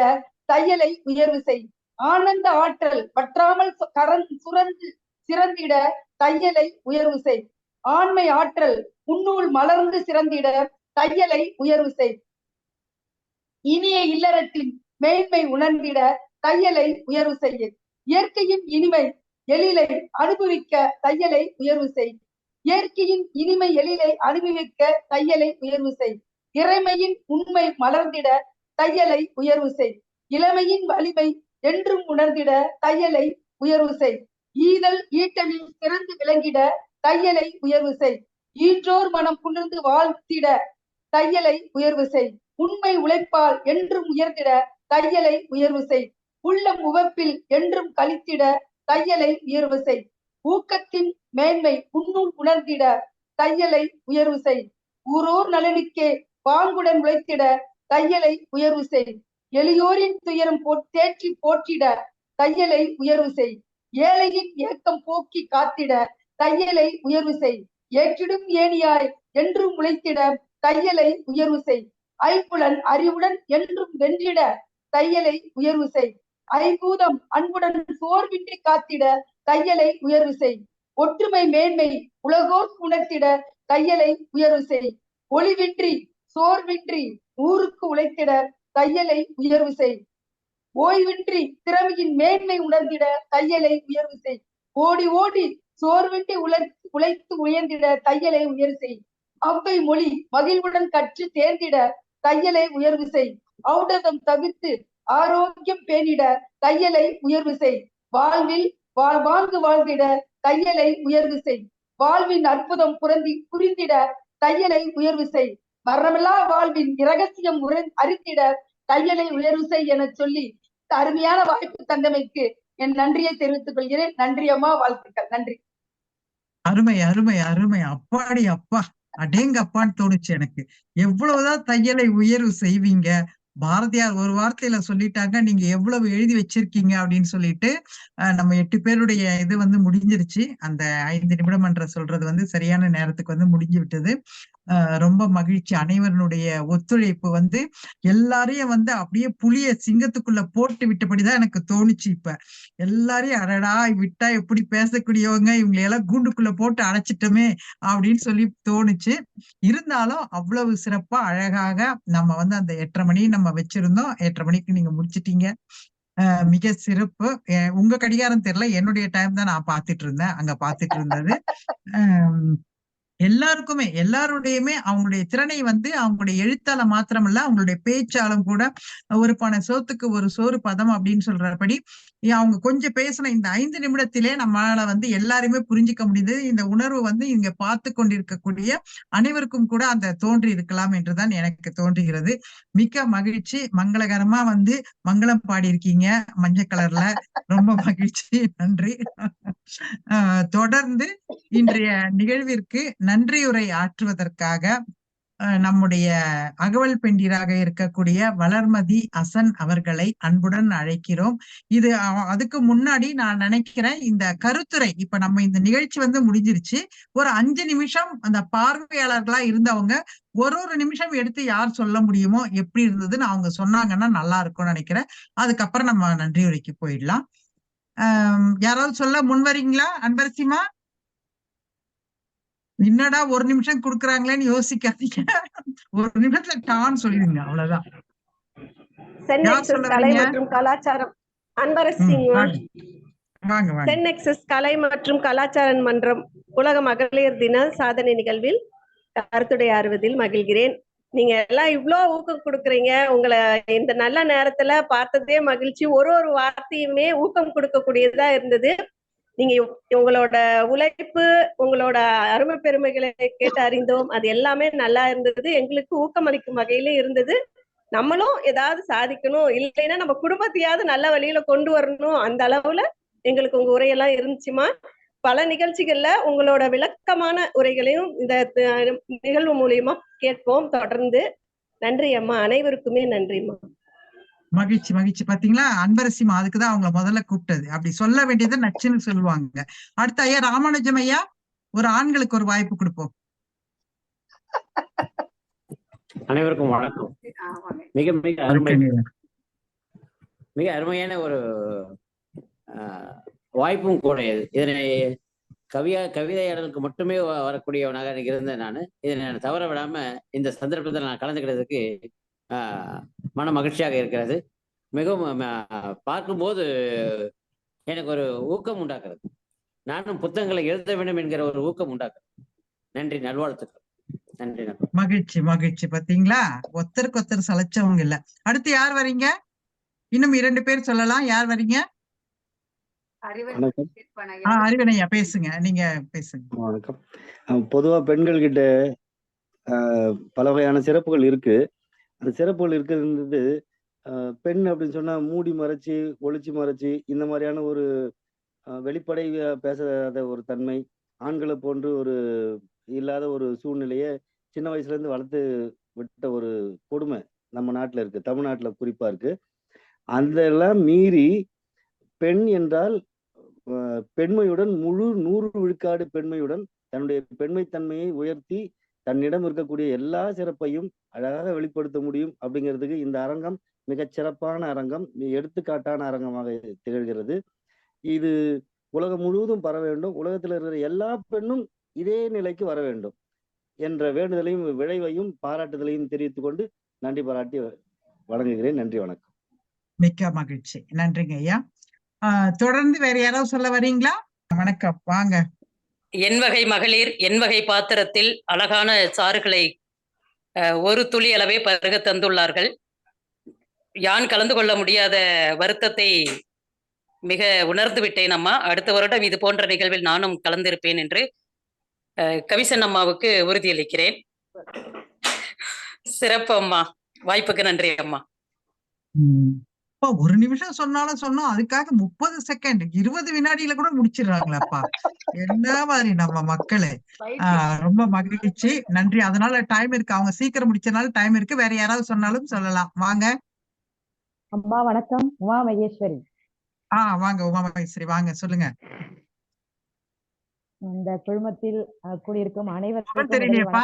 தையலை உயர்வு செய், ஆனந்த ஆற்றல் வற்றாமல் சுரந்து சிறந்திட தையலை உயர்வு செய், ஆண்மை ஆற்றல் உன்னூல் மலர்ந்து சிறந்திட தையலை உயர்வு செய், இனிய இல்லறத்தின் மேன்மை உணர்ந்திட தையலை உயர்வு செய்ய, இயற்கையின் இனிமை எழிலை அனுபவிக்க தையலை உயர்வு செய், இயற்கையின் இனிமை எழிலை அனுபவிக்க தையலை உயர்வு செய், இறைமையின் உண்மை மலர்ந்திட தையலை உயர்வு செய், இளமையின் வலிமை என்றும் உணர்ந்திட தையலை உயர்வு செய், ஈதல் ஈட்டலில் சிறந்து விளங்கிட தையலை உயர்வு செய், ஈன்றோர் மனம் குளிர்ந்து வாழ்த்திட தையலை உயர்வு செய், உண்மை உழைப்பால் என்றும் உயர்ந்திட தையலை உயர்வு செய், உள்ளம் உவப்பில் என்றும் கழித்திட தையலை உயர்வு செய், ஊக்கத்தின் மேன்மை உன்னூல் உணர்ந்திட தையலை உயர்வு செய், ஊரோர் நலனுக்கே பாங்குடன் உழைத்திட தையலை உயர்வு செய், எளியோரின் துயரம் தேற்றி போற்றிட தையலை உயர்வு செய், ஏழையின் ஏக்கம் போக்கி காத்திட தையலை உயர்வு செய், ஏற்றிடும் ஏனியாய் என்றும் உழைத்திட தையலை உயர்வு செய், ஐம்புலன் அறிவுடன் என்றும் வென்றிட தையலை உயர்வு செய், ஐம்பூதம் அன்புடன் சோர்வின்றி காத்திட தையலை உயர்வு செய், ஒற்றுமை மேன்மை உலகோர் உணர்த்திட தையலை உயர்வு செய், ஒளிவின்றி சோர்வின்றி ஊருக்கு உழைத்திட தையலை உயர்வு செய், ஓய்வின்றி திறமையின் மேன்மை உணர்ந்திட தையலை உயர்வு செய், ஓடி ஓடி சோர்வின்றி உழைத்து உயர்ந்திட தையலை உயர்வு செய், அவ்வை மொழி மகிழ்வுடன் கற்று தேர்ந்திட தையலை உயர்வு செய், ஔடதம் தவிர்த்து ஆரோக்கியம் பேணிட தையலை உயர்வு செய், வாழ்வில் வாழ்வாங்கு வாழ்ந்திட தையலை உயர்வு செய், வாழ்வின் அற்புதம் புரிந்திட தையலை உயர்வு செய், மரணமில்லா வாழ்வின் இரகசியம் அறிந்திட தையலை உயர்வு செய் என சொல்லி அருமையான வாய்ப்பு தந்தமைக்கு என் நன்றியை தெரிவித்துக் கொள்கிறேன். நன்றி அம்மா, வாழ்த்துக்கள். நன்றி. அருமை அருமை அருமை. அப்பாடி அப்பா, அடேங்க அப்பான்னு தோணுச்சு எனக்கு. எவ்வளவுதான் தையலை உயர்வு செய்வீங்க. பாரதியார் ஒரு வார்த்தையில சொல்லிட்டாங்க, நீங்க எவ்வளவு எழுதி வச்சிருக்கீங்க அப்படின்னு சொல்லிட்டு. நம்ம 8 பேருடைய இது முடிஞ்சிருச்சு. அந்த 5 நிமிடம் என்ற சொல்றது சரியான நேரத்துக்கு முடிஞ்சு விட்டது. ரொம்ப மகிழ்ச்சி. அனைவருடைய ஒத்துழைப்பு எல்லாரையும் அப்படியே புலிய சிங்கத்துக்குள்ள போட்டு விட்டபடிதான் எனக்கு தோணுச்சு. இப்ப எல்லாரையும் அடடா விட்டா எப்படி பேசக்கூடியவங்க, இவங்களை எல்லாம் கூண்டுக்குள்ள போட்டு அடைச்சிட்டோமே அப்படின்னு சொல்லி தோணுச்சு. இருந்தாலும் அவ்வளவு சிறப்பா அழகாக நம்ம அந்த 8:30 மணி நம்ம வச்சிருந்தோம். 8:30 மணிக்கு நீங்க முடிச்சிட்டீங்க. மிக சிறப்பு. உங்க கடிகாரம் தெரியல, என்னுடைய டைம் தான் நான் பாத்துட்டு இருந்தேன். அங்க பாத்துட்டு இருந்தது எல்லாருக்குமே எல்லாருடையுமே அவங்களுடைய திறனை அவங்களுடைய எழுத்தால மாத்திரமல்ல, அவங்களுடைய பேச்சாலும் கூட ஒரு பானை சோத்துக்கு ஒரு சோறு பதம் அப்படின்னு சொல்றபடி அவங்க கொஞ்சம் பேசின இந்த 5 நிமிடத்திலே நம்மளால எல்லாருமே புரிஞ்சுக்க முடியுது. இந்த உணர்வு இங்க பார்த்து கொண்டிருக்கக்கூடிய அனைவருக்கும் கூட அந்த தோன்றி இருக்கலாம் என்றுதான் எனக்கு தோன்றுகிறது. மிக்க மகிழ்ச்சி. மங்களகரமா மங்களம் பாடியிருக்கீங்க மஞ்சள் கலர்ல. ரொம்ப மகிழ்ச்சி. நன்றி. தொடர்ந்து இன்றைய நிகழ்விற்கு நன்றியுரை ஆற்றுவதற்காக நம்முடைய அகவல் பெண்டிராக இருக்கக்கூடிய வளர்மதி அசன் அவர்களை அன்புடன் அழைக்கிறோம். இது அதுக்கு முன்னாடி நான் நினைக்கிறேன் இந்த கருத்துரை, இப்ப நம்ம இந்த நிகழ்ச்சி வந்து முடிஞ்சிருச்சு. ஒரு 5 நிமிஷம் அந்த பார்வையாளர்களா இருந்தவங்க ஒரு நிமிஷம் எடுத்து யார் சொல்ல முடியுமோ எப்படி இருந்ததுன்னு அவங்க சொன்னாங்கன்னா நல்லா இருக்கும்னு நினைக்கிறேன். அதுக்கப்புறம் நம்ம நன்றி உரைக்கு போயிடலாம். யாராவது சொல்ல முன்வரீங்களா? அன்பரசிமா, என்னடா ஒரு நிமிஷம் குடுக்குறாங்களேன்னு யோசிக்காதீங்க. ஒரு நிமிஷத்துல டான்னு சொல்லிடுங்க, அவ்வளவுதான். யார் சொல்ல கலை வரீங்க? மற்றும் கலாச்சாரம் அன்பரசிங்க. வாங்க வாங்க. சென்எக்ஸஸ் கலை மற்றும் கலாச்சார மன்றம் உலக மகளிர் தின சாதனை நிகழ்வில் கருத்துடைய ஆறுவதில் மகிழ்கிறேன். நீங்க எல்லாம் இவ்ளோ ஊக்கம் கொடுக்குறீங்க. உங்களை இந்த நல்ல நேரத்துல பார்த்ததே மகிழ்ச்சி. ஒரு வார்த்தையுமே ஊக்கம் கொடுக்கக்கூடியதா இருந்தது. நீங்க உங்களோட உழைப்பு, உங்களோட அருமை பெருமைகளை கேட்டு அறிந்தோம். அது எல்லாமே நல்லா இருந்தது. எங்களுக்கு ஊக்கமளிக்கும் வகையில இருந்தது. நம்மளும் ஏதாவது சாதிக்கணும், இல்லைன்னா நம்ம குடும்பத்தையாவது நல்ல வழியில கொண்டு வரணும், அந்த அளவுல எங்களுக்கு உங்க உரையெல்லாம் இருந்துச்சுமா. பல நிகழ்ச்சிகள்ல உங்களோட விளக்கமான உரைகளையும் இந்த நிகழ்வு மூலியமா கேட்போம் தொடர்ந்து. நன்றி அம்மா, அனைவருக்குமே நன்றிம்மா. மகிழ்ச்சி மகிழ்ச்சி. பாத்தீங்களா அன்பரசிமா, அதுக்குதான் அவங்கள முதல்ல கூப்பிட்டது. அப்படி சொல்ல வேண்டியதை நச்சுன்னு சொல்லுவாங்க. அடுத்த ஐயா ராமானுஜம் ஐயா, ஒரு ஆண்களுக்கு ஒரு வாய்ப்பு கொடுப்போம். அனைவருக்கும் வணக்கம். மிக மிக அருமையான ஒரு வாய்ப்பும் கூட இது. இதனை கவிதையாடலுக்கு மட்டுமே வரக்கூடியவனாக இருந்தேன் நான். இதனை நான் தவற விடாம இந்த சந்தர்ப்பத்தில் நான் கலந்துக்கிறதுக்கு மன மகிழ்ச்சியாக இருக்கிறது. மிகவும் பார்க்கும்போது எனக்கு ஒரு ஊக்கம் உண்டாக்குறது. நானும் புத்தகங்களை எழுத வேண்டும் என்கிற ஒரு ஊக்கம் உண்டாக்குறது. நன்றி, நல்வாழ்த்துக்கள். நன்றி. மகிழ்ச்சி மகிழ்ச்சி. பாத்தீங்களா, ஒருத்தருக்கு ஒருத்தர் சளைச்சவங்க இல்ல. அடுத்து யார் வரீங்க? இன்னும் 2 பேர் சொல்லலாம். யார் வரீங்க? அறிவனையா பேசுங்க, நீங்க பேசுங்க. வணக்கம். பொதுவா பெண்கள் கிட்ட பல வகையான சிறப்புகள் இருக்கு. அந்த சிறப்புகள் இருக்கிறது பெண் அப்படின்னு சொன்னா மூடி மறைச்சி ஒளிச்சு மறைச்சி இந்த மாதிரியான ஒரு வெளிப்படை பேசாத ஒரு தன்மை, ஆண்களை போன்று ஒரு இல்லாத ஒரு சூழ்நிலையை சின்ன வயசுல இருந்து வளர்த்து விட்ட ஒரு கொடுமை நம்ம நாட்டுல இருக்கு, தமிழ்நாட்டுல குறிப்பா இருக்கு. அதெல்லாம் மீறி பெண் என்றால் பெண்மையுடன் 100 விழுக்காடு பெண்மையுடன் தன்னுடைய பெண்மைத்தன்மையை உயர்த்தி தன்னிடம் இருக்கக்கூடிய எல்லா சிறப்பையும் அழகாக வெளிப்படுத்த முடியும் அப்படிங்கிறதுக்கு இந்த அரங்கம் மிகச் சிறப்பான அரங்கம், எடுத்துக்காட்டான அரங்கமாக திகழ்கிறது. இது உலகம் முழுவதும் பரவ வேண்டும். உலகத்தில் இருக்கிற எல்லா பெண்ணும் இதே நிலைக்கு வர வேண்டும் என்ற வேண்டுதலையும் விளைவையும் பாராட்டுதலையும் தெரிவித்துக் கொண்டு நன்றி பாராட்டி வழங்குகிறேன். நன்றி, வணக்கம். மிக்க மகிழ்ச்சி. நன்றிங்க ஐயா. தொடர்ந்து வேற யாராவது சொல்ல வரீங்களா? வணக்கம், வாங்க. என் வகை மகளிர் என் வகை பாத்திரத்தில் அழகான சாறுகளை ஒரு துளி அளவே பருக தந்துள்ளார்கள். யான் கலந்து கொள்ள முடியாத வருத்தத்தை மிக உணர்ந்து விட்டேன் அம்மா. அடுத்த வருடம் இது போன்ற நிகழ்வில் நானும் கலந்திருப்பேன் என்று கவிசன் அம்மாவுக்கு உறுதியளிக்கிறேன். சிறப்பு அம்மா, வாய்ப்புக்கு நன்றி அம்மா. ஒரு நிமிஷம் சொன்னாலும் சொன்னோம், அதுக்காக 30 செகண்ட் 20 வினாடியில கூட முடிச்சிடுறாங்களப்பா. என்ன மாதிரி நம்ம மக்களே. ரொம்ப மகிழ்ச்சி, நன்றி. அதனால டைம் இருக்கு, அவங்க சீக்கிரம் முடிச்சனால டைம் இருக்கு. வேற யாராவது சொன்னாலும் சொல்லலாம். வாங்க அம்மா. வணக்கம், உமா மகேஸ்வரி. வாங்க உமா மகேஸ்வரி, வாங்க சொல்லுங்க. இந்த குழுமத்தில் கூடியிருக்கும் அனைவருக்கும் தெரியலையப்பா,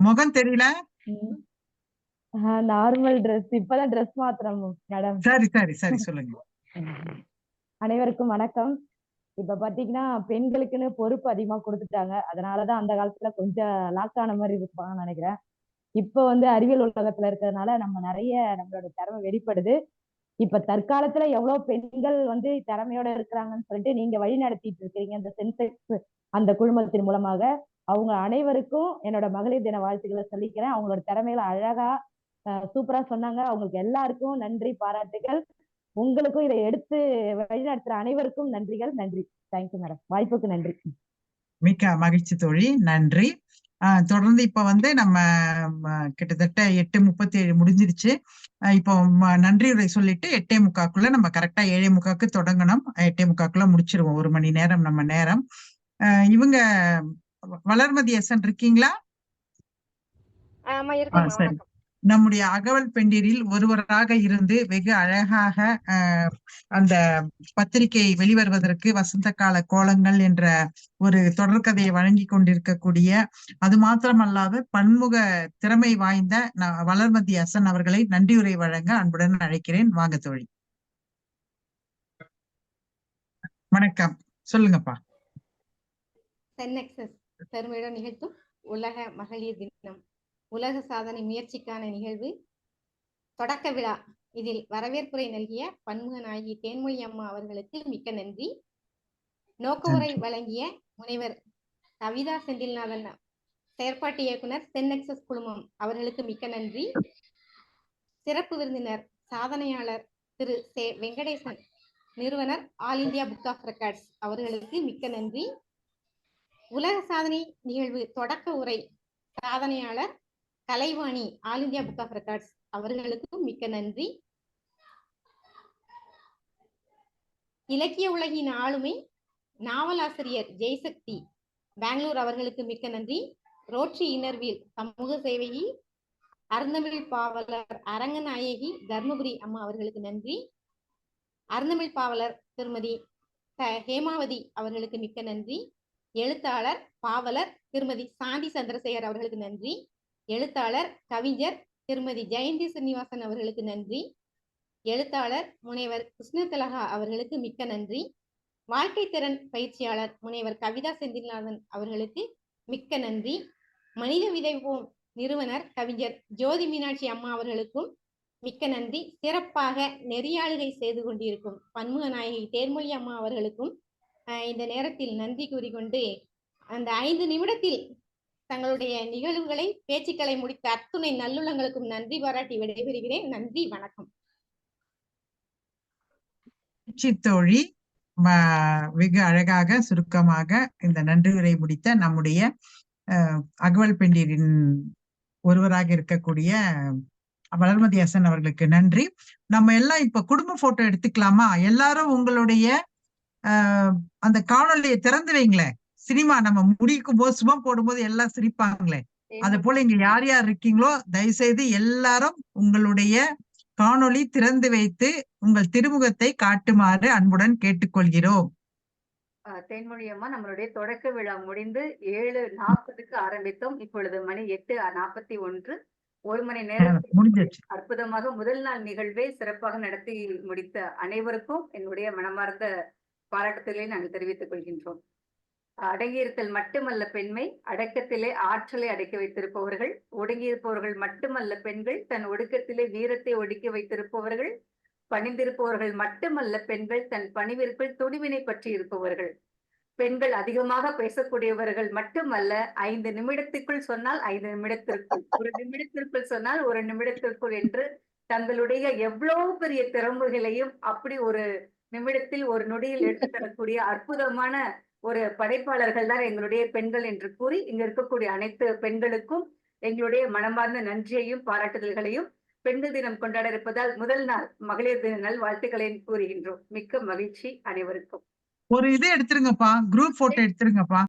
முகம் தெரியல. நார்மல் ட்ரெஸ், இப்பதான் ட்ரெஸ் மாத்திரம் மேடம். சரி சரி சரி, சொல்லுங்க. அனைவருக்கும் வணக்கம். இப்ப பாத்தீங்கன்னா பெண்களுக்குன்னு பொறுப்பு அதிகமா கொடுத்துட்டாங்க. அதனாலதான் அந்த காலத்துல கொஞ்சம் லாக் ஆன மாதிரி இருப்பாங்கன்னு நினைக்கிறேன். இப்ப அறிவியல் உலகத்துல இருக்கிறதுனால நம்ம நிறைய நம்மளோட திறமை வெளிப்படுது. இப்ப தற்காலத்துல எவ்வளவு பெண்கள் திறமையோட இருக்கிறாங்கன்னு சொல்லிட்டு நீங்க வழி நடத்திட்டு இருக்கிறீங்க இந்த சென்செக்ஸ் அந்த குழுமத்தின் மூலமாக. அவங்க அனைவருக்கும் என்னோட மகளிர் தின வாழ்த்துக்களை சொல்லிக்கிறேன். அவங்களோட திறமைகளை அழகா சூப்பரா சொன்னாங்க. அவங்களுக்கு எல்லாருக்கும் நன்றி, பாராட்டுகள். உங்களுக்கும் இதை எடுத்து வழிநடத்துற அனைவருக்கும் நன்றிகள். நன்றி, தேங்க்யூ மேடம், வாய்ப்புக்கு நன்றி. மிக்க மகிழ்ச்சி தோழி, நன்றி. தொடர்ந்து இப்ப நம்ம கிட்டத்தட்ட 8:37 முடிஞ்சிருச்சு. இப்போ நன்றி உரை சொல்லிட்டு 8:45 நம்ம கரெக்டா 7:45 தொடங்கணும். 8:45 முடிச்சிருவோம். 1 மணி நேரம் நம்ம நேரம். இவங்க வளர்மதி எஸ்என் இருக்கீங்களா? ஆமா இருக்குங்கம்மா. சரி. வணக்கம். நம்முடைய அகவல் பெண்டிரில் ஒருவராக இருந்து வெகு அழகாக அந்த பத்திரிகை வெளிவருவதற்கு வசந்த கால கோலங்கள் என்ற ஒரு தொடர்கதையை வழங்கி கொண்டிருக்கக்கூடிய, அது மாத்திரமல்லாது பன்முக திறமை வாய்ந்த வளர்மதி அசன் அவர்களை நன்றியுரை வழங்க அன்புடன் அழைக்கிறேன். வாங்க தோழி. வணக்கம், சொல்லுங்கப்பா. சென்னெக்சஸ் பெருமையுடன் நிகழ்த்தும் உலக மகளிர் தினம் உலக சாதனை முயற்சிக்கான நிகழ்வு தொடக்க விழா. இதில் வரவேற்புரை நல்கிய பன்முக நாயகி தேன்மொழி அம்மா அவர்களுக்கு மிக்க நன்றி. நோக்க உரை வழங்கிய முனைவர் கவிதா செந்தில்நாதன் செயற்பாட்டு இயக்குனர் சென்னெக்சஸ் குழுமம் அவர்களுக்கு மிக்க நன்றி. சிறப்பு விருந்தினர் சாதனையாளர் திரு சே வெங்கடேசன், நிறுவனர் All India Book of Records அவர்களுக்கு மிக்க நன்றி. உலக சாதனை நிகழ்வு தொடக்க உரை சாதனையாளர் Kalaivani, All India Book of Records அவர்களுக்கும் மிக்க நன்றி. இலக்கிய உலகின் ஆளுமை நாவலாசிரியர் ஜெய்சக்தி, பெங்களூர் அவர்களுக்கு மிக்க நன்றி. ரோட்டரி இன்னர்வீல் சமூக சேவையை அருந்தமிழ் பாவலர் அரங்கநாயகி தர்மபுரி அம்மா அவர்களுக்கு நன்றி. அருந்தமிழ் பாவலர் திருமதி ஹேமாவதி அவர்களுக்கு மிக்க நன்றி. எழுத்தாளர் பாவலர் திருமதி சாந்தி சந்திரசேகர் அவர்களுக்கு நன்றி. எழுத்தாளர் கவிஞர் திருமதி ஜெயந்தி சீனிவாசன் அவர்களுக்கு நன்றி. எழுத்தாளர் முனைவர் கிருஷ்ணதிலகா அவர்களுக்கு மிக்க நன்றி. வாழ்க்கை திறன் பயிற்சியாளர் முனைவர் கவிதா செந்தில்நாதன் அவர்களுக்கு மிக்க நன்றி. மனித விதைப்போம் நிறுவனர் கவிஞர் ஜோதி மீனாட்சி அம்மா அவர்களுக்கும் மிக்க நன்றி. சிறப்பாக நெறியாளுகை செய்து கொண்டிருக்கும் பன்முக நாயகி தேன்மொழி அம்மா அவர்களுக்கும் இந்த நேரத்தில் நன்றி கூறிக்கொண்டு, அந்த 5 நிமிடத்தில் தங்களுடைய நிகழ்வுகளை பேச்சுக்களை முடித்த அத்துணை நல்லுள்ளங்களுக்கும் நன்றி பாராட்டி விடைபெறுகிறேன். நன்றி, வணக்கம். தோழி வெகு அழகாக சுருக்கமாக இந்த நன்றி உரை முடித்த நம்முடைய அகவல் பெண்டிரின் ஒருவராக இருக்கக்கூடிய வளர்மதி அசன் அவர்களுக்கு நன்றி. நம்ம எல்லாம் இப்ப குடும்ப போட்டோ எடுத்துக்கலாமா? எல்லாரும் உங்களுடைய அந்த காணொலியை திறந்து வைங்களேன். சினிமா நம்ம முடிக்கும் போது சுபம் போடும்போது எல்லாம் சிரிப்பாங்களே, அது போல இங்க யார் யார் இருக்கீங்களோ தயவுசெய்து எல்லாரும் உங்களுடைய காணொளி திறந்து வைத்து உங்கள் திருமுகத்தை காட்டுமாறு அன்புடன் கேட்டுக்கொள்கிறோம். தேன்மொழி அம்மா, நம்மளுடைய தொடக்க விழா முடிந்து 7:40க்கு ஆரம்பித்தோம். இப்பொழுது மணி 8:41. 1 மணி நேரம் முடிஞ்சிருச்சு. அற்புதமாக முதல் நாள் நிகழ்வை சிறப்பாக நடத்தி முடித்த அனைவருக்கும் என்னுடைய மனமார்ந்த பாராட்டுதலை நாங்கள் தெரிவித்துக் கொள்கின்றோம். அடங்கியிருத்தல் மட்டுமல்ல பெண்மை, அடக்கத்திலே ஆற்றலை அடக்கி வைத்திருப்பவர்கள். ஒடுங்கியிருப்பவர்கள் மட்டுமல்ல பெண்கள், தன் ஒடுக்கத்திலே வீரத்தை ஒடுக்கி வைத்திருப்பவர்கள். பணிந்திருப்பவர்கள் மட்டுமல்ல பெண்கள், தன் பணிவிற்குள் துணிவினை பற்றி இருப்பவர்கள். பெண்கள் அதிகமாக பேசக்கூடியவர்கள் மட்டுமல்ல, 5 நிமிடத்திற்குள் சொன்னால் 5 நிமிடத்திற்குள், 1 நிமிடத்திற்குள் சொன்னால் 1 நிமிடத்திற்குள் என்று தங்களுடைய எவ்வளவு பெரிய திறமைகளையும் அப்படி ஒரு நிமிடத்தில் ஒரு நொடியில் எடுத்து தரக்கூடிய அற்புதமான ஒரு படைப்பாளர்கள் தான் எங்களுடைய பெண்கள் என்று கூறி, இங்க இருக்கக்கூடிய அனைத்து பெண்களுக்கும் எங்களுடைய மனமார்ந்த நன்றியையும் பாராட்டுதல்களையும், பெண்கள் தினம் கொண்டாட இருப்பதால் முதல் நாள் மகளிர் தின நல் வாழ்த்துக்களையும் கூறுகின்றோம். மிக்க மகிழ்ச்சி அனைவருக்கும். ஒரு இது எடுத்துருங்கப்பா, குரூப் போட்டோ எடுத்துருங்கப்பா.